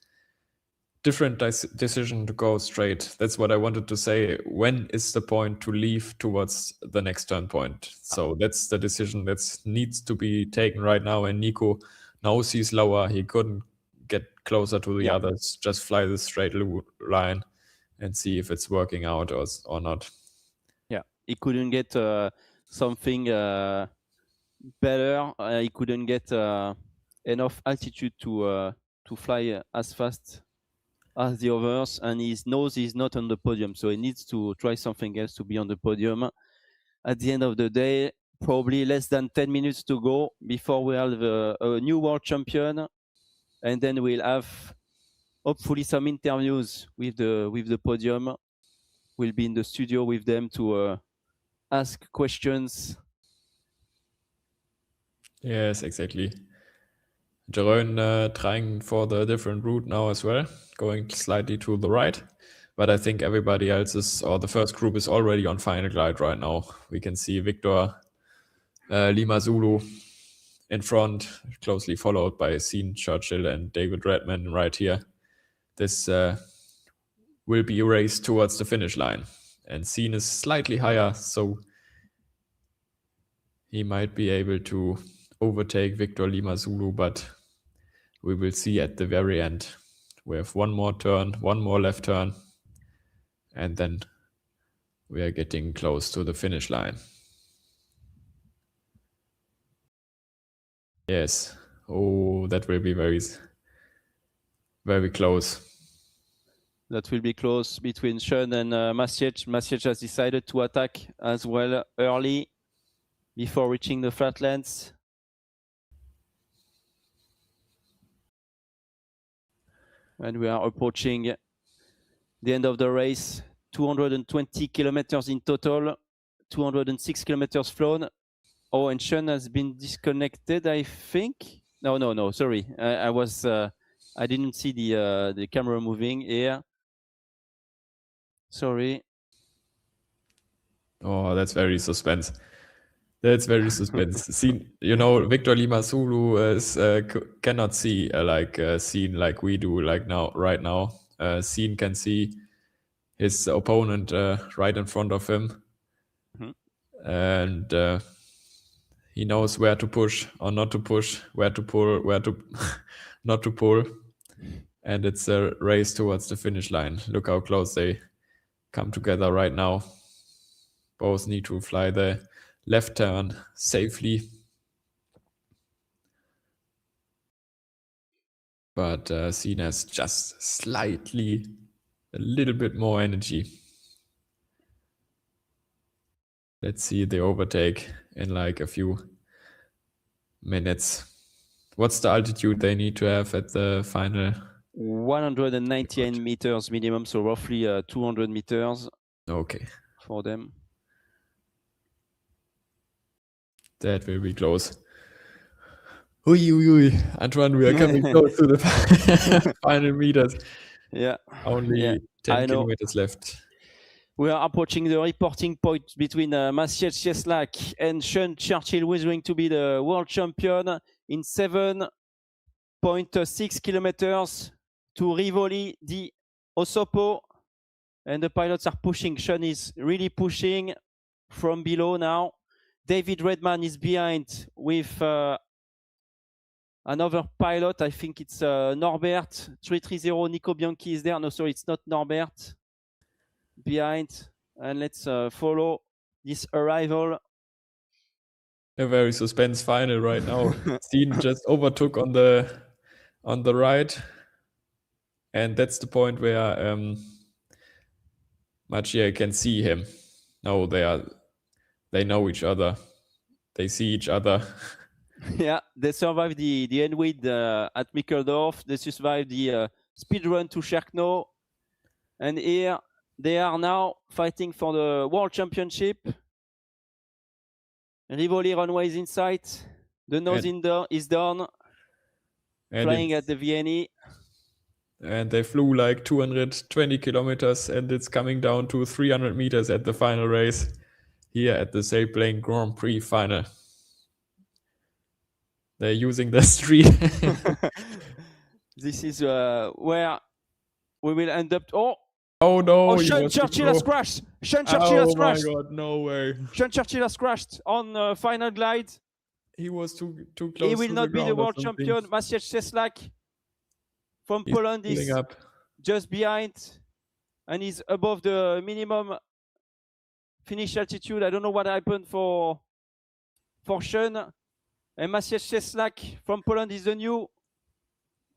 different decision to go straight. That's what I wanted to say. When is the point to leave towards the next turn point? So that's the decision that needs to be taken right now. And Nico knows he's lower. He couldn't get closer to the others. Just fly the straight line and see if it's working out or not. Yeah, he couldn't get something better. He couldn't get enough altitude to fly as fast as the others, and he knows he's not on the podium, so he needs to try something else to be on the podium. At the end of the day, probably less than 10 minutes to go before we have a new world champion, and then we'll have hopefully some interviews with the podium. We'll be in the studio with them to ask questions. Yes, exactly. Jeroen trying for the different route now as well, going slightly to the right. But I think everybody else or the first group is already on final glide right now. We can see Victor Lima Zulu in front, closely followed by Sean Churchill and David Redman right here. This will be a race towards the finish line. And Sean is slightly higher, so he might be able to overtake Victor Lima Zulu, but we will see at the very end. We have one more turn, one more left turn, and then we are getting close to the finish line. Yes. Oh, that will be very, very close. That will be close between Sean and Maciej. Maciej has decided to attack as well early before reaching the flatlands. And we are approaching the end of the race. 220 kilometers in total, 206 kilometers flown. Oh, and Sean has been disconnected, I think. No, sorry. I didn't see the camera moving here. Sorry. Oh, that's very suspense. That's very suspense. See, you know, Victor Lima Zulu cannot see scene like we do, like now, right now. Scene can see his opponent right in front of him, and he knows where to push or not to push, where to pull, where to not to pull, and it's a race towards the finish line. Look how close they come together right now. Both need to fly the left turn safely, but Scene has just slightly a little bit more energy. Let's see the overtake in like a few minutes. What's the altitude they need to have at the final? 198 meters minimum, so roughly 200 meters. Okay. For them. That will be close. Ui. Antoine, we are coming close to the final meters. Yeah. Only 10 kilometers left. We are approaching the reporting point between Maciej Cieslak and Sean Churchill, who is going to be the world champion in 7.6 kilometers to Rivoli di Osopo. And the pilots are pushing. Sean is really pushing from below now. David Redman is behind with Another pilot, I think it's Norbert, 330, Nico Bianchi is there. No, sorry, it's not Norbert. Behind, and let's follow this arrival. A very suspense final right now. Steen just overtook on the right, and that's the point where Mathieu can see him. No, they know each other. They see each other. Yeah, they survived the Endwid at Mikkeldorf. They survived the speed run to Scherkno. And here they are now fighting for the World Championship. Rivoli runway is in sight. The nose is down. Flying at the VNE. And they flew like 220 kilometers, and it's coming down to 300 meters at the final race here at the Sailplane Grand Prix final. They're using the street. This is where we will end up. Oh no! Sean Churchill has crashed. Sean Churchill has crashed. Oh my God! No way! Sean Churchill has crashed on final glide. He was too close. He will not be the world champion. Maciej Cieslak from Poland is up just behind, and he's above the minimum finish altitude. I don't know what happened for Sean. And Maciej Cieslak from Poland is the new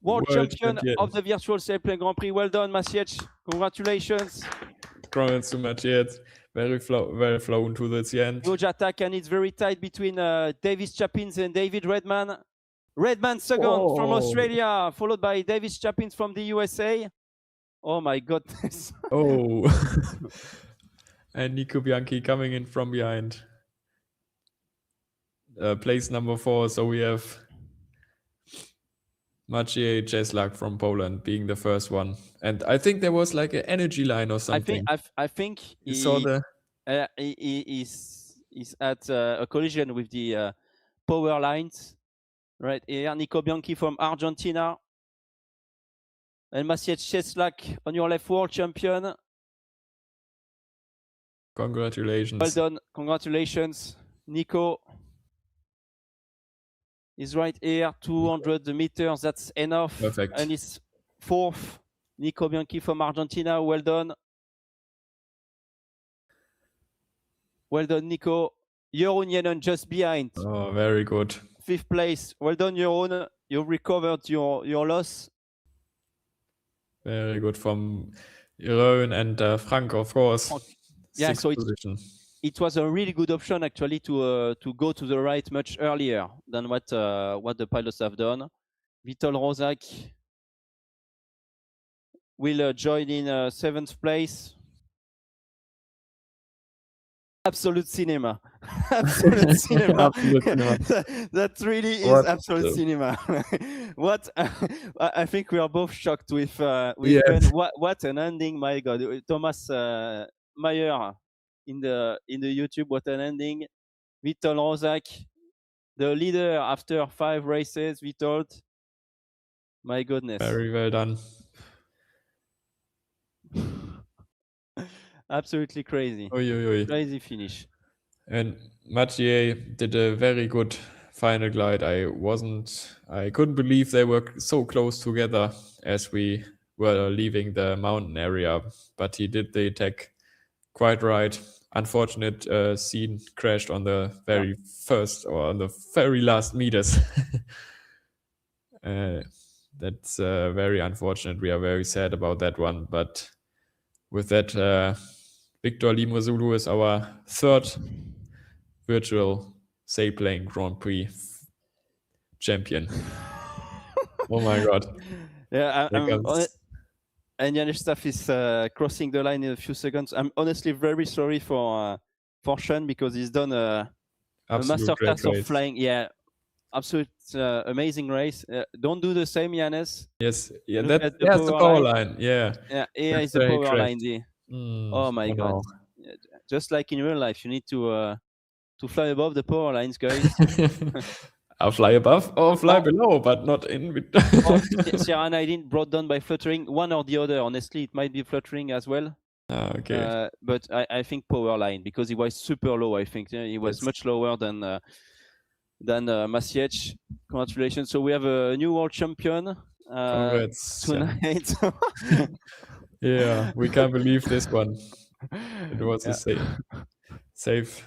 world champion of the virtual Sailplane Grand Prix. Well done, Maciej. Congratulations. Congrats to Maciej. Very flown to the end. Huge attack, and it's very tight between Davis Chapins and David Redman. Redman second from Australia, followed by Davis Chapins from the USA. Oh my goodness. Oh. And Nico Bianchi coming in from behind. Place number 4. So we have Maciej Cieslak from Poland being the first one. And I think there was like an energy line or something. I think he saw the... he's at a collision with the power lines. Right here, Nico Bianchi from Argentina. And Maciej Cieslak on your left, world champion. Congratulations. Well done. Congratulations, Nico. Is right here, 200 meters. That's enough. Perfect. And it's 4th. Nico Bianchi from Argentina. Well done. Well done, Nico. Jeroen Jennen just behind. Oh, very good. 5th place. Well done, Jeroen. You've recovered your loss. Very good from Jeroen and Frank, of course. Yeah, so it was a really good option actually to go to the right much earlier than what the pilots have done. Witold Roszak will join in 7th place. Absolute cinema. Absolute cinema. Absolute cinema. That really is absolute cinema. What I think we are both shocked with yes. what an ending, my God. Thomas Meyer in the YouTube, what an ending. Witold Roszak, the leader after 5 races. Witold, my goodness. Very well done. Absolutely crazy. Crazy finish. And Maciej did a very good final glide. I couldn't believe they were so close together as we were leaving the mountain area, but he did the attack quite right. Unfortunate scene crashed on the very first or on the very last meters. That's very unfortunate. We are very sad about that one, but with that, Victor Limozulu is our 3rd virtual Sailplane Grand Prix champion. Oh my God. Yeah, and Janusz Staff is crossing the line in a few seconds. I'm honestly very sorry for Sean because he's done a masterclass of flying. Yeah, absolute amazing race. Don't do the same, Janusz. Yes, yeah, that's the power line. Yeah, here is the power line. Oh my God! Yeah, just like in real life, you need to fly above the power lines, guys. I'll fly above or fly below, but not in between. Sierra 19 brought down by fluttering, one or the other. Honestly, it might be fluttering as well. Okay. But I think power line because he was super low. I think he was much lower than than Maciej. Congratulations! So we have a new world champion Congrats. tonight. Yeah, we can't believe this one. It was Yeah. safe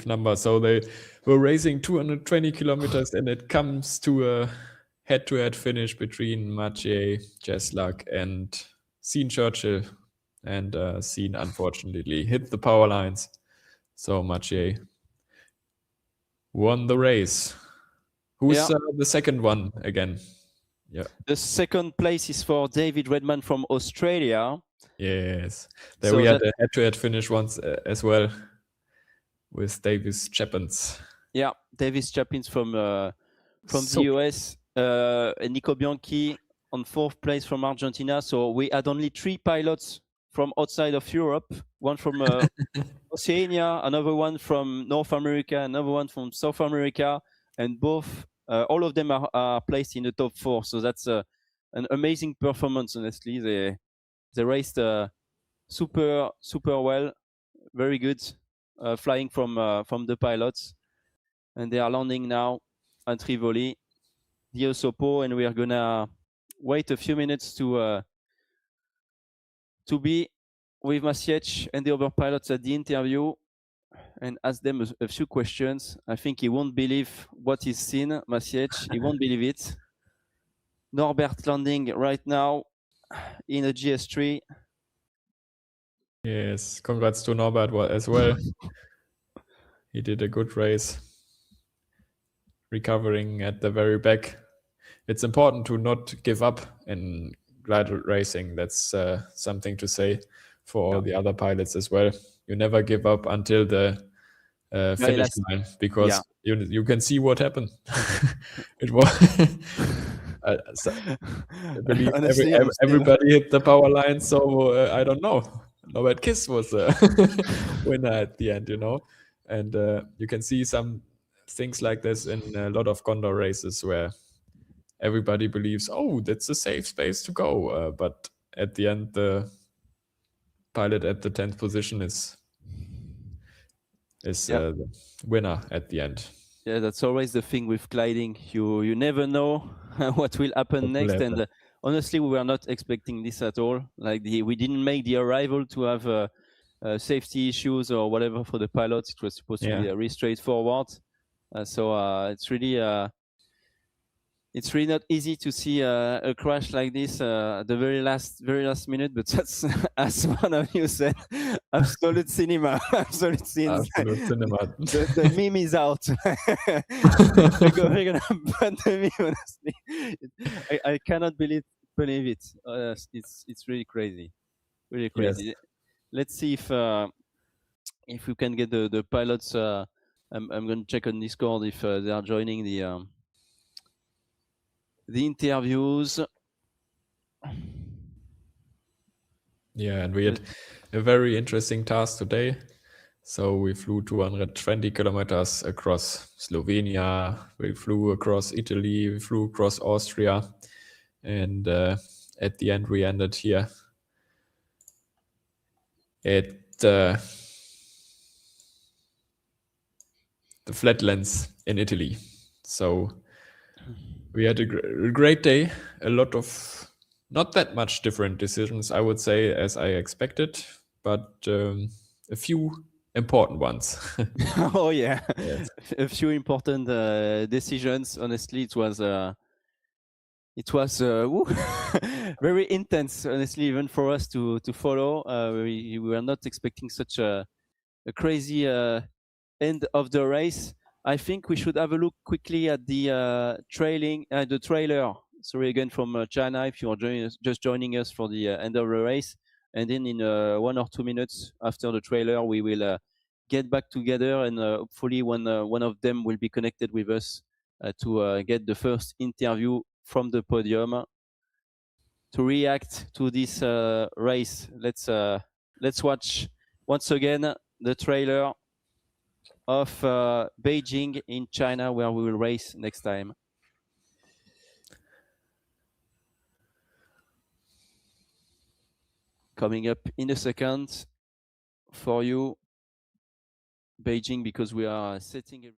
number. So they were racing 220 kilometers, and it comes to a head-to-head finish between Mathieu Jesslak and Sean Churchill. And Sean unfortunately hit the power lines. So Mathieu won the race. Who's the second one again? Yeah. The second place is for David Redman from Australia. Yes. There we had a head-to-head finish once as well with Davis Chapins. Yeah, Davis Chapins from the US, and Nico Bianchi on 4th place from Argentina. So we had only 3 pilots from outside of Europe, one from Oceania, another one from North America, another one from South America, and both, all of them are placed in the top 4. So that's an amazing performance, honestly. They raced super well, very good, flying from the pilots. And they are landing now at Rivoli, the Osopo, and we are gonna wait a few minutes to be with Maciej and the other pilots at the interview and ask them a few questions. I think he won't believe what he's seen, Maciej. He won't believe it. Norbert landing right now in a GS3. Yes, congrats to Norbert as well. He did a good race, recovering at the very back. It's important to not give up in glider racing. That's something to say for all the other pilots as well. You never give up until the finish line, because you can see what happened. It was I believe everybody hit the power line, so I don't know. Norbert Kiss was the winner at the end, and you can see some things like this in a lot of Condor races where everybody believes, oh, that's a safe space to go, but at the end the pilot at the 10th position is the winner at the end. Yeah, that's always the thing with gliding. You never know what will happen next. And honestly, we were not expecting this at all. Like we didn't make the arrival to have safety issues or whatever for the pilots. It was supposed to be really straightforward. So it's really not easy to see a crash like this at the very last minute, but that's, as one of you said, absolute cinema. Absolute cinema. The meme is out. We're gonna put the meme, honestly. I cannot believe it. It's really crazy. Really crazy. Yes. Let's see if we can get the pilots. I'm going to check on Discord if they are joining the interviews. Yeah, and we had a very interesting task today. So we flew 220 kilometers across Slovenia, we flew across Italy, we flew across Austria, and at the end we ended here at the flatlands in Italy. So we had a great day, a lot of not that much different decisions, I would say, as I expected, but a few important ones. Oh yeah, yes. A few important decisions. Honestly, it was very intense. Honestly, even for us to follow, we were not expecting such a crazy end of the race. I think we should have a look quickly at the trailer. Sorry again from China, if you are just joining us for the end of the race. And then in 1 or 2 minutes after the trailer, we will get back together, and hopefully one of them will be connected with us to get the first interview from the podium to react to this race. Let's watch once again the trailer of Beijing in China, where we will race next time. Coming up in a second for you, Beijing, because we are setting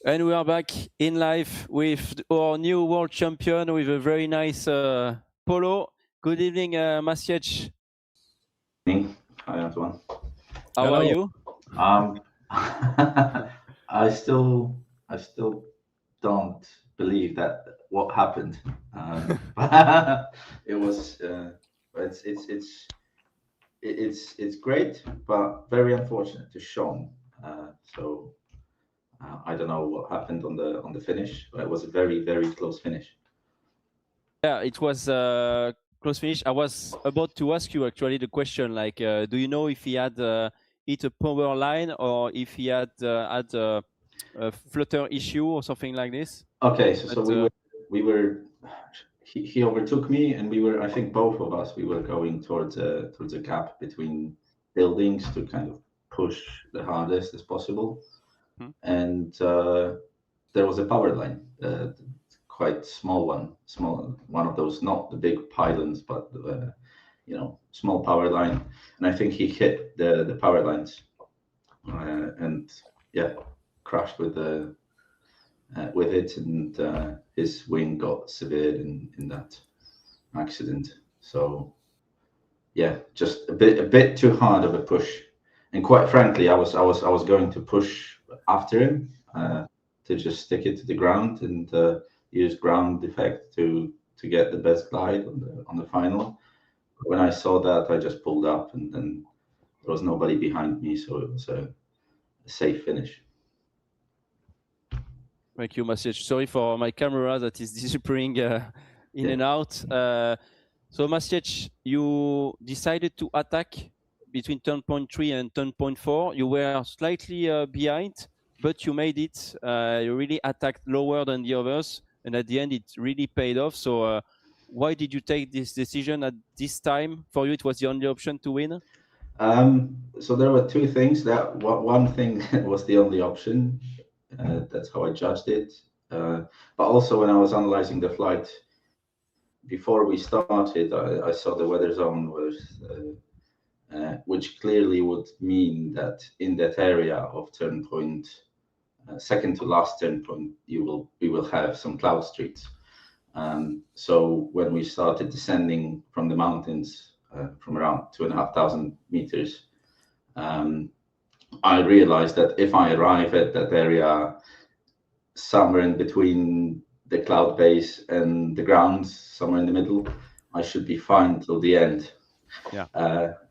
And we are back in live with our new world champion with a very nice polo. Good evening, Maciej. Hi, Antoine. How are you? I still don't believe that what happened. It was it's great, but very unfortunate to Sean. I don't know what happened on the finish, but it was a very close finish. Yeah, it was close finish. I was about to ask you actually the question, like, do you know if he had hit a power line or if he had had a flutter issue or something like this? Okay, so we were he overtook me, and I think both of us, we were going towards a gap between buildings to kind of push the hardest as possible. And there was a power line, quite small one of those, not the big pylons, but small power line. And I think he hit the power lines, and crashed with it, and his wing got severed in that accident. So just a bit too hard of a push. And quite frankly, I was going to push after him, to just stick it to the ground and use ground effect to get the best glide on the final. But when I saw that, I just pulled up, and then there was nobody behind me, so it was a safe finish. Thank you, Maciej. Sorry for my camera that is disappearing in and out. So Maciej, you decided to attack between turn point 3 and turn point 4. You were slightly behind, but you made it. You really attacked lower than the others, and at the end, it really paid off. So why did you take this decision at this time? For you, it was the only option to win? So there were two things. That one thing was the only option. That's how I judged it. But also, when I was analyzing the flight before we started, I saw the weather zone was, which clearly would mean that in that area of turn point, second to last turn point, we will have some cloud streets. So when we started descending from the mountains, from around 2,500 meters, I realized that if I arrive at that area somewhere in between the cloud base and the ground, somewhere in the middle, I should be fine till the end. Yeah.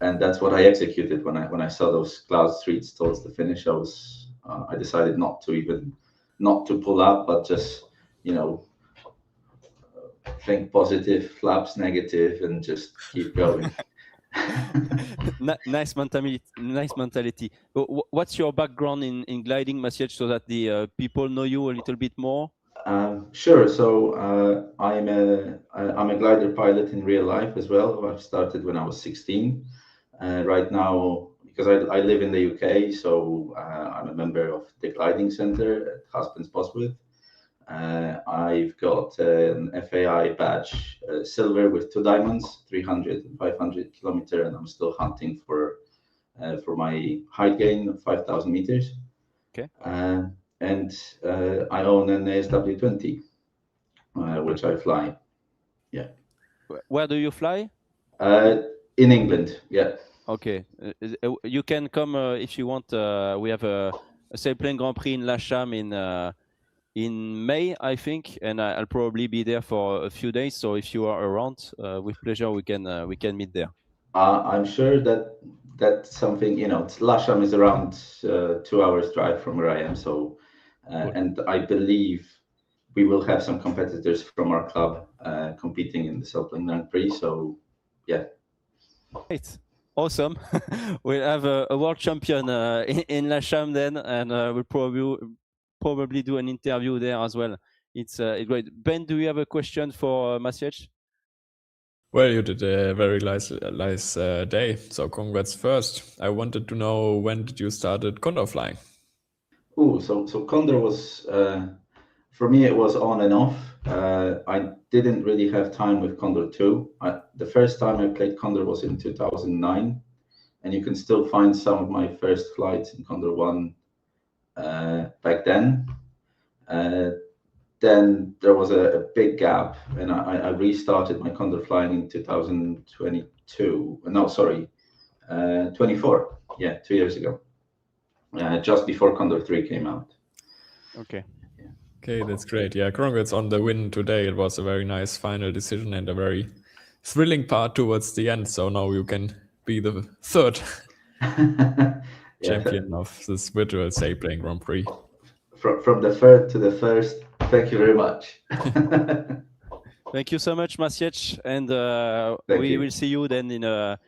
And that's what I executed when I saw those cloud streets towards the finish. I decided not to pull up, but just think positive, flaps negative, and just keep going. Nice mentality. What's your background in gliding, Maciej, so that the people know you a little bit more? Sure. So I'm a glider pilot in real life as well. I started when I was 16. Right now, because I live in the UK, so I'm a member of the gliding center at Husbands Bosworth. I've got an FAI badge, silver with 2 diamonds, 300 and 500 kilometer, and I'm still hunting for my height gain of 5,000 meters. Okay. And I own an ASW20, which I fly. Yeah. Where do you fly? In England. Yeah. Okay. You can come if you want. We have a Sailplane Grand Prix in La Cham in May, I think, and I'll probably be there for a few days. So if you are around, with pleasure, we can meet there. I'm sure that's something. La Cham is around 2 hours drive from where I am. So, cool. And I believe we will have some competitors from our club competing in the Sailplane Grand Prix. So, yeah. Great. Awesome. We'll have a world champion in La Cham then, and we'll probably do an interview there as well. It's great. Ben, do you have a question for Maciej? Well, you did a very nice day. So congrats first. I wanted to know, when did you started condor flying? So condor was, for me, it was on and off. I didn't really have time with Condor 2. The first time I played Condor was in 2009, and you can still find some of my first flights in Condor 1 back then. Then there was a big gap, and I restarted my Condor flying in 2022. No, sorry, 24. Yeah, 2 years ago, just before Condor 3 came out. Okay. Okay, that's great. Yeah, congrats on the win today. It was a very nice final decision and a very thrilling part towards the end. So now you can be the third champion of this virtual Sailplane Grand Prix. From the third to the first, thank you very much. Thank you so much, Maciej, and we will see you then in a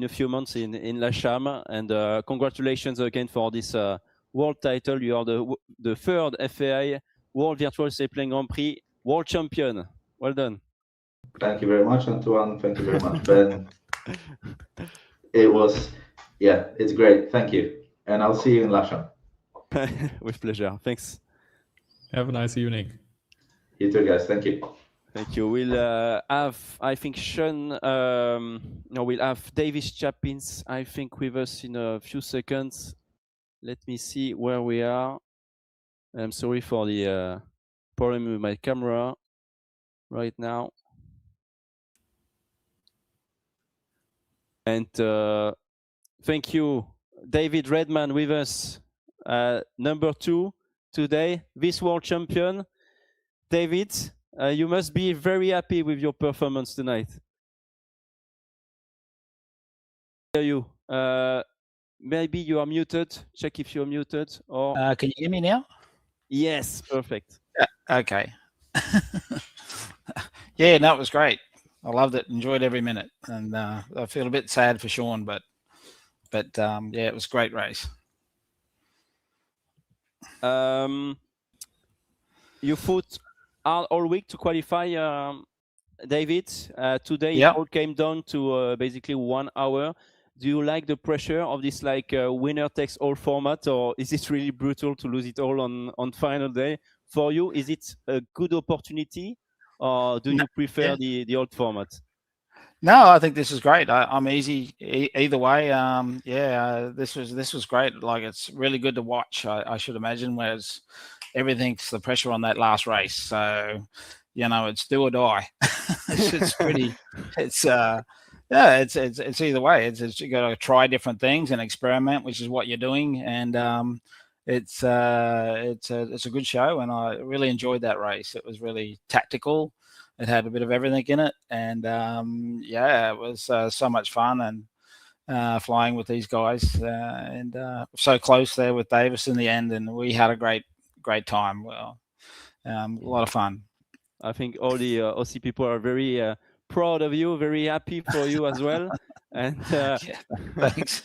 few months in La Cham. And congratulations again for this world title. You are the third FAI World Virtual Sailplane Grand Prix world champion. Well done. Thank you very much, Antoine. Thank you very much, Ben. It's great. Thank you, and I'll see you in La Cham. With pleasure. Thanks. Have a nice evening. You too, guys. Thank you. Thank you. We'll have, I think, Sean. No, we'll have Davis Chapins, I think, with us in a few seconds. Let me see where we are. I'm sorry for the problem with my camera right now. And thank you, David Redman, with us, number 2 today, this world champion. David, you must be very happy with your performance tonight. You. Maybe you are muted. Check if you're muted. Or can you hear me now? Yes, perfect. Okay. Yeah, no, it was great. I loved it. Enjoyed every minute, and I feel a bit sad for Sean, but yeah, it was a great race. You fought all week to qualify, David. Today Yep. It all came down to basically 1 hour. Do you like the pressure of this winner takes all format, or is it really brutal to lose it all on final day? For you, is it a good opportunity, or do you prefer the old format? No, I think this is great. I'm easy either way. This was great. Like, it's really good to watch. I should imagine, whereas everything's the pressure on that last race. So, it's do or die. it's pretty. It's either way. It's you got to try different things and experiment, which is what you're doing. And it's a good show, and I really enjoyed that race. It was really tactical. It had a bit of everything in it, and it was so much fun, and flying with these guys, and so close there with Davis in the end, and we had a great time. Well, a lot of fun. I think all the OC people are very proud of you, very happy for you as well. And thanks.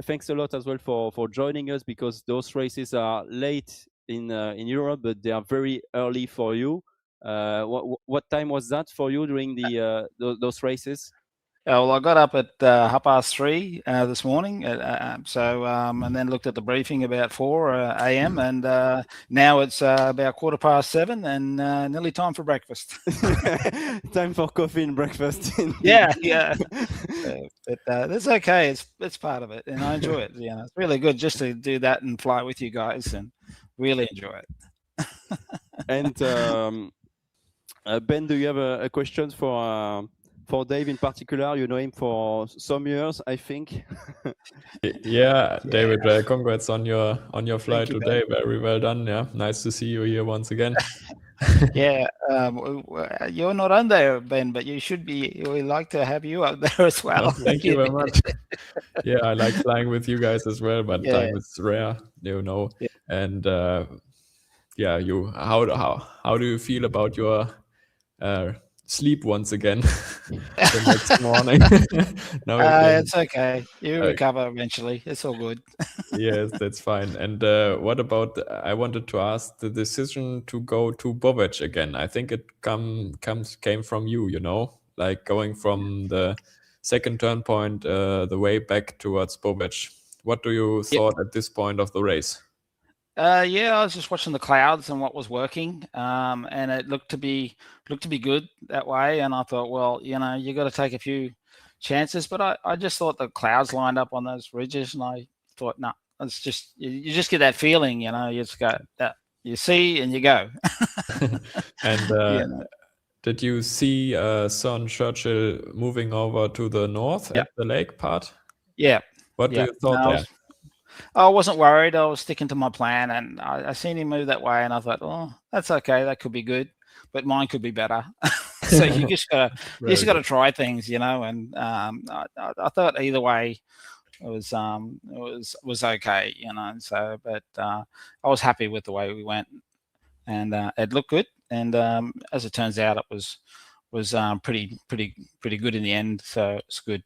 Thanks a lot as well for joining us, because those races are late in Europe, but they are very early for you. What time was that for you during those races? Well, I got up at 3:30 this morning, and then looked at the briefing about 4 a.m. and now it's about 7:15, and nearly time for breakfast. Time for coffee and breakfast. Yeah. But that's okay. It's part of it, and I enjoy it. It's really good just to do that and fly with you guys, and really enjoy it. And Ben, do you have a question for Dave in particular? You know him for some years, I think. Yeah, David, congrats on your flight today. Ben. Very well done. Yeah, nice to see you here once again. Yeah, you're not on there, Ben, but you should be. We like to have you out there as well. Oh, thank you very much. Yeah, I like flying with you guys as well, but time is rare, Yeah. And how do you feel about your sleep once again the next morning? It's okay. You recover eventually. It's all good. Yes, that's fine. And what about, I wanted to ask, the decision to go to Bovec again? I think it came from you, like going from the second turn point the way back towards Bovec. What do you thought at this point of the race? I was just watching the clouds and what was working, and it looked to be good that way. And I thought, well, you got to take a few chances. But I just thought the clouds lined up on those ridges, and I thought, no, it's just you just get that feeling, you know. You just go that you see and you go. And You know. did you see Son Churchill moving over to the north Yeah. at the lake part? Yeah. What do Yeah. you thought No, there? I wasn't worried. I was sticking to my plan, and I seen him move that way, and I thought, oh, that's okay. That could be good, but mine could be better. So you just Very gotta good. try things, you know. And I thought either way it was okay, you know. So, but I was happy with the way we went, and it looked good. And as it turns out, it was pretty good in the end. So it's good.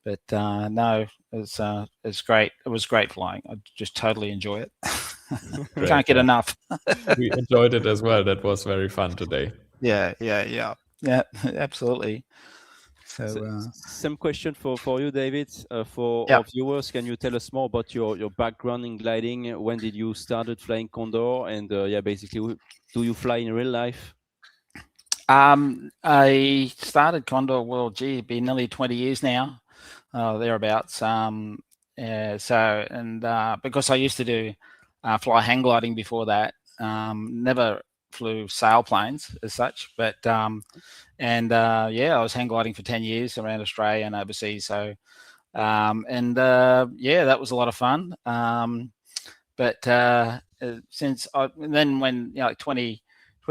But no, it's great. It was great flying. I just totally enjoy it. Great, Can't get yeah. enough. We enjoyed it as well. That was very fun today. Yeah, absolutely. So Same question for you, David. For Yeah. our viewers, can you tell us more about your background in gliding? When did you started flying Condor? And yeah, basically, do you fly in real life? I started Condor. Well, gee, it'd been nearly 20 years now, thereabouts. So because I used to do fly hang gliding before that, never flew sailplanes as such, but yeah, I was hang gliding for 10 years around Australia and overseas. So yeah, that was a lot of fun. But since then, when like 20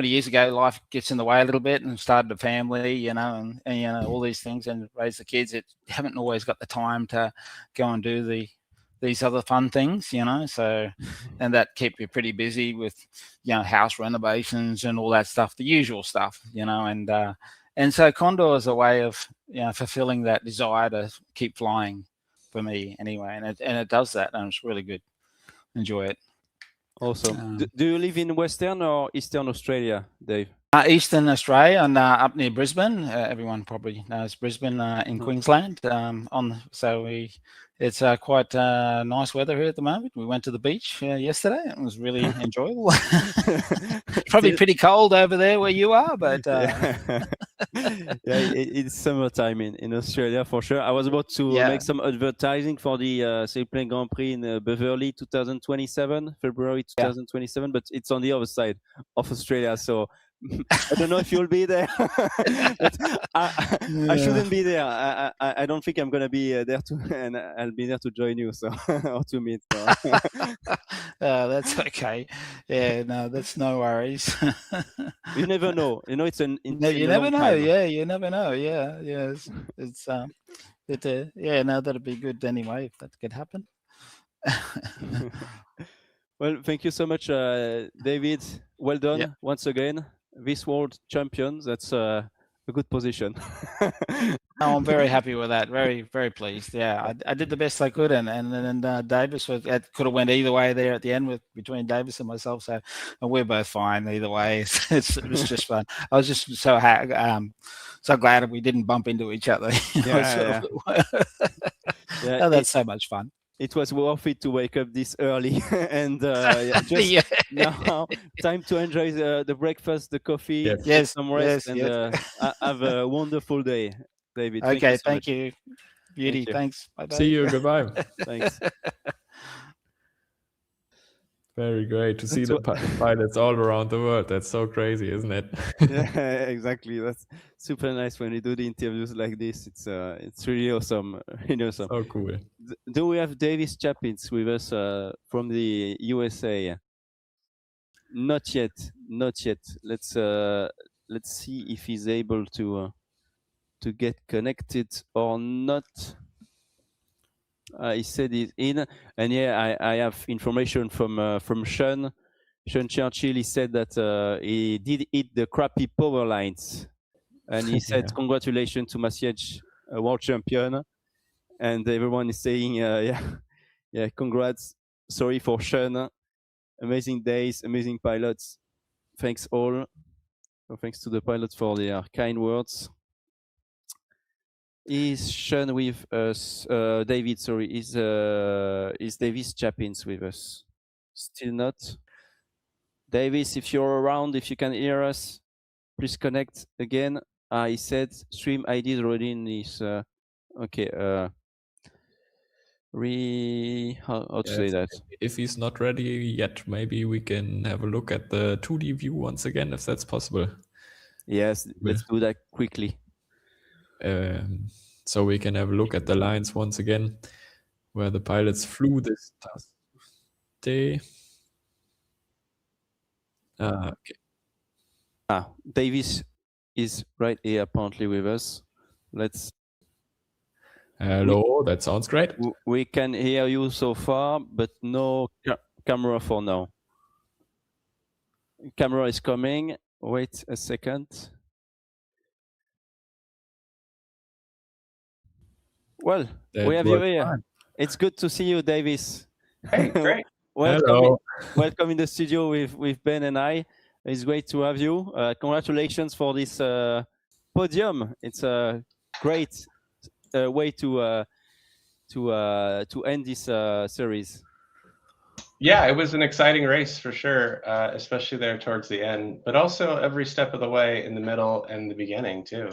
years ago, life gets in the way a little bit, and started a family, you know, and you know, all these things, and raise the kids. It haven't always got the time to go and do these other fun things, you know. So, and that kept you pretty busy with, you know, house renovations and all that stuff, the usual stuff, you know. And so Condor is a way of, you know, fulfilling that desire to keep flying for me anyway, and it does that, and it's really good. Enjoy it. Awesome. Do you live in Western or Eastern Australia, Dave? Eastern Australia, and up near Brisbane. Everyone probably knows Brisbane in Queensland. It's quite nice weather here at the moment. We went to the beach yesterday. It was really enjoyable. Probably pretty cold over there where you are, but yeah, it's summertime in Australia for sure. I was about to make some advertising for the Sailplane Grand Prix in Beverly 2027, February 2027, but it's on the other side of Australia, so I don't know if you'll be there. But I shouldn't be there. I don't think I'm gonna be there and I'll be there to join you, so or to meet. So. That's okay. Yeah, no, that's no worries. You never know. You know, it's you never know. Time. Yeah, you never know. Yeah, it's yeah. No, that'd be good anyway if that could happen. Well, thank you so much, David. Well done once again. This world champion, that's a good position. No, I'm very happy with that. Very, very pleased. Yeah, I did the best I could, and then Davis could have went either way there at the end between Davis and myself. So, and we're both fine either way. It was just fun. I was just so glad we didn't bump into each other. Oh, that's so much fun. It was worth it to wake up this early and now time to enjoy the breakfast, the coffee, get some rest, and have a wonderful day, David. Okay, thank you. Beauty, thanks. Bye-bye. See you, goodbye. Thanks. Very great to see the pilots all around the world. That's so crazy, isn't it? Yeah, exactly. That's super nice when you do the interviews like this. It's really awesome. Really awesome. So cool. Do we have Davis Chapins with us from the USA? Not yet. Let's see if he's able to get connected or not. He said he's in, and yeah, I have information from Sean Churchill. He said that he did eat the crappy power lines, and he said congratulations to Masiej, world champion, and everyone is saying yeah, congrats. Sorry for Sean. Amazing days, amazing pilots. Thanks all. Thanks to the pilots for their kind words. Is Sean with us? David, sorry. Is Davis Chapins with us? Still not. Davis, if you're around, if you can hear us, please connect again. He said stream ID is already in this. Okay. how to say that? If he's not ready yet, maybe we can have a look at the 2D view once again, if that's possible. Yes, let's do that quickly. So we can have a look at the lines once again, where the pilots flew this day. Okay. Davis is right here apparently with us. Let's. Hello, that sounds great. We can hear you so far, but no camera for now. Camera is coming. Wait a second. Well, we have you here. Fun. It's good to see you, Davis. Hey, great. Welcome in the studio with Ben and I. It's great to have you. Congratulations for this podium. It's a great way to end this series. Yeah, it was an exciting race for sure, especially there towards the end, but also every step of the way in the middle and the beginning too.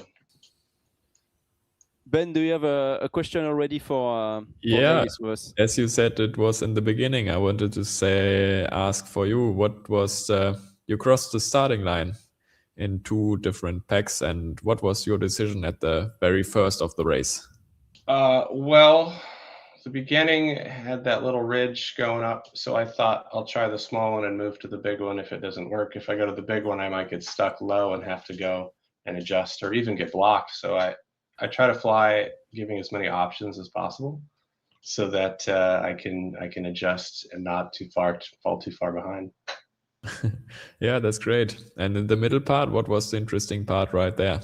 Ben, do you have a question already for Davis? As you said, it was in the beginning. I wanted to ask for you, what was you crossed the starting line in 2 different packs, and what was your decision at the very first of the race? Well, the beginning had that little ridge going up, so I thought I'll try the small one and move to the big one if it doesn't work. If I go to the big one, I might get stuck low and have to go and adjust or even get blocked. So I try to fly giving as many options as possible so that I can adjust and not fall too far behind. Yeah, that's great. And in the middle part, what was the interesting part right there?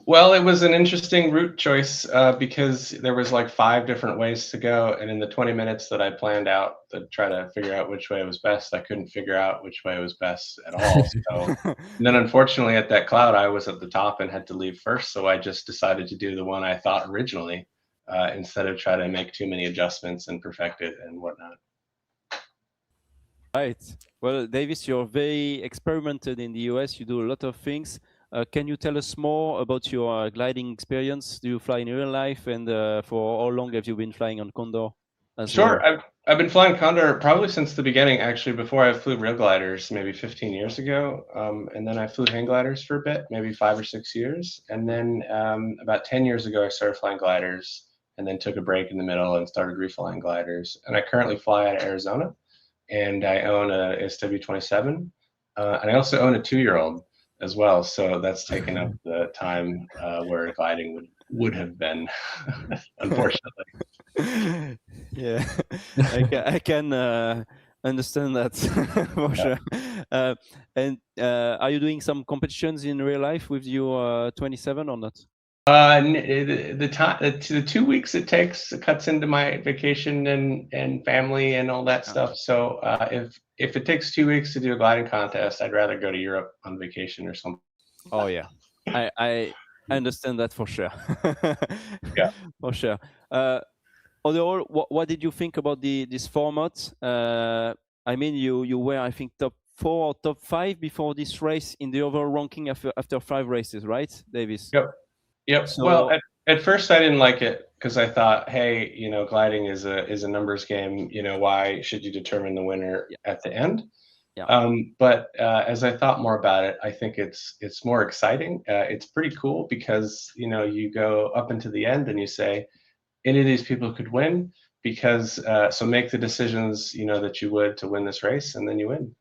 Well, it was an interesting route choice because there was like 5 different ways to go. And in the 20 minutes that I planned out to try to figure out which way was best, I couldn't figure out which way was best at all. So and then unfortunately at that cloud, I was at the top and had to leave first. So I just decided to do the one I thought originally instead of try to make too many adjustments and perfect it and whatnot. Right. Well, Davis, you're very experimented in the US. You do a lot of things. Can you tell us more about your gliding experience? Do you fly in real life, and for how long have you been flying on Condor? Sure, I've been flying Condor probably since the beginning. Actually, before I flew real gliders, maybe 15 years ago, and then I flew hang gliders for a bit, maybe 5 or 6 years, and then about 10 years ago, I started flying gliders, and then took a break in the middle and started reflying gliders. And I currently fly out of Arizona, and I own a SW27, and I also own a 2-year-old. As well, so that's taken up the time where gliding would have been, unfortunately. Yeah, I can understand that for sure. And are you doing some competitions in real life with your 27 or not? The 2 weeks it takes cuts into my vacation and family and all that stuff. So if it takes 2 weeks to do a gliding contest, I'd rather go to Europe on vacation or something. Oh yeah, I understand that for sure. Yeah, for sure. Overall, what did you think about this format? I mean, you were, I think, top 4 or top 5 before this race in the overall ranking after 5 races, right, Davis? Yep. So, well, at first I didn't like it because I thought, hey, gliding is a numbers game. Why should you determine the winner at the end? Yeah. But as I thought more about it, I think it's more exciting. It's pretty cool because you go up into the end and you say, any of these people could win because so make the decisions that you would to win this race, and then you win.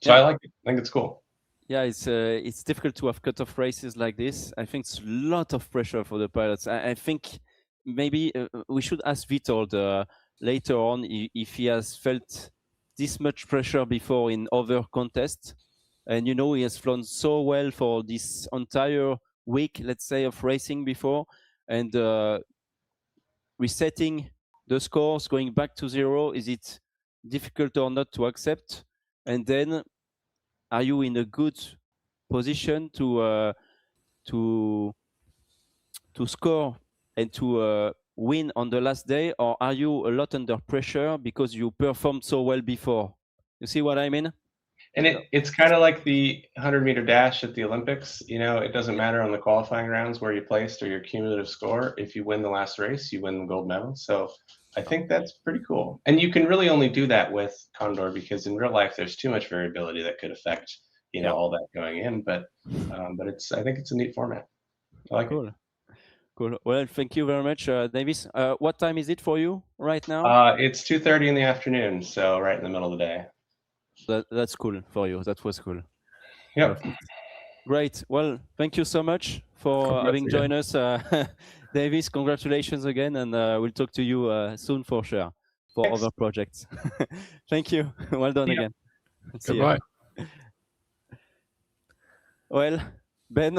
So I like it. I think it's cool. Yeah, it's difficult to have cut-off races like this. I think it's a lot of pressure for the pilots. I think maybe we should ask Witold later on if he has felt this much pressure before in other contests. And he has flown so well for this entire week, let's say, of racing before, and resetting the scores, going back to 0. Is it difficult or not to accept? And then, are you in a good position to score and to win on the last day, or are you a lot under pressure because you performed so well before? You see what I mean? And it's kind of like the 100-meter dash at the Olympics. It doesn't matter on the qualifying rounds where you placed or your cumulative score. If you win the last race, you win the gold medal. So I think that's pretty cool. And you can really only do that with Condor because in real life there's too much variability that could affect all that going in. But I think it's a neat format. I like it. Cool. Well, thank you very much, Davis. What time is it for you right now? It's 2:30 in the afternoon, so right in the middle of the day. That's cool for you. That was cool. Yep. Perfect. Great. Well, thank you so much for having joined us, Davis. Congratulations again, and we'll talk to you soon for sure for other projects. Thank you. Well done again. See Goodbye. you. Well, Ben.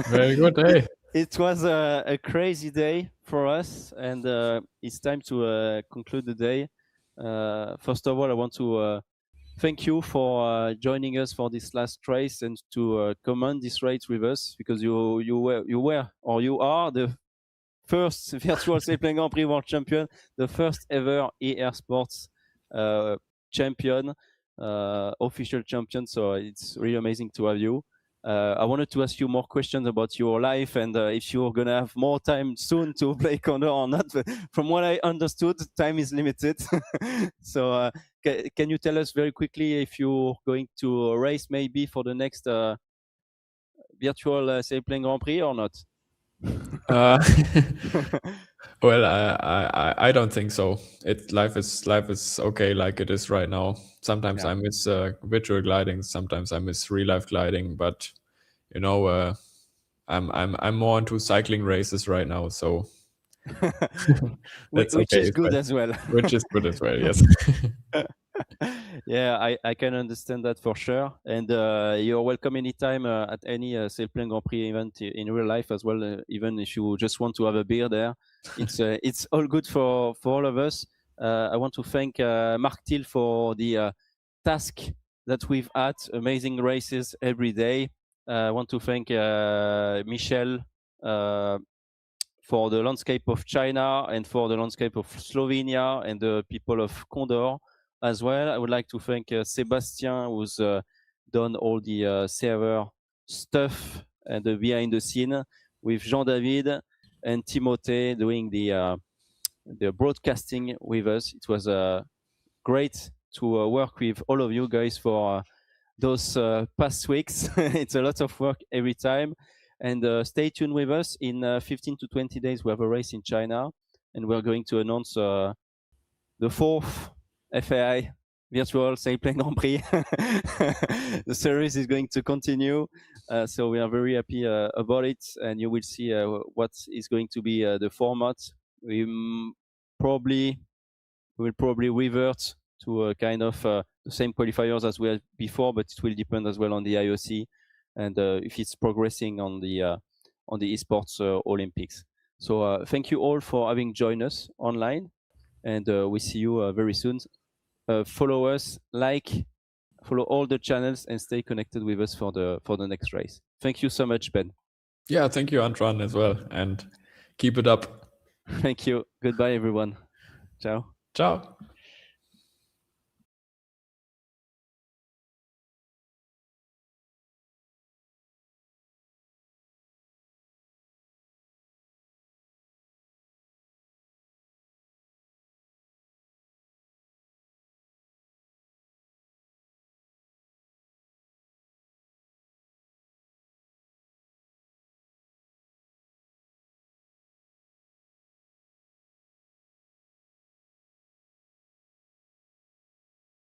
Very good day. It was a crazy day for us, and it's time to conclude the day. First of all, I want to thank you for joining us for this last race and to comment this race with us, because you are the first virtual Sailplane Grand Prix World Champion, the first ever ER Sports champion, official champion. So it's really amazing to have you. I wanted to ask you more questions about your life and if you're going to have more time soon to play Condor or not. From what I understood, time is limited. So can you tell us very quickly if you're going to race maybe for the next virtual Sailplane Grand Prix or not? Well, I don't think so. Life is okay like it is right now. Sometimes I miss virtual gliding. Sometimes I miss real life gliding. But I'm more into cycling races right now. So which okay is good as well. Which is good as well. Yes. Yeah, I can understand that for sure. And you're welcome anytime at any Sailplane Grand Prix event in real life as well. Even if you just want to have a beer there, it's all good for all of us. I want to thank Mark Thiel for the task that we've had. Amazing races every day. I want to thank Michel for the landscape of China and for the landscape of Slovenia and the people of Condor as well. I would like to thank Sébastien, who's done all the server stuff and the behind the scene, with Jean-David and Timothée doing the broadcasting with us. It was great to work with all of you guys for those past weeks. It's a lot of work every time. And stay tuned with us. In 15 to 20 days, we have a race in China, and we're going to announce the 4th FAI Virtual Sailplane Grand Prix. The series is going to continue, so we are very happy about it, and you will see what is going to be the format. We will probably revert to a kind of the same qualifiers as we had before, but it will depend as well on the IOC and if it's progressing on the esports Olympics. So thank you all for having joined us online, and we see you very soon. Follow us, follow all the channels, and stay connected with us for the next race. Thank you so much, Ben. Yeah, thank you, Antoine, as well, and keep it up. Thank you. Goodbye, everyone. Ciao. Ciao.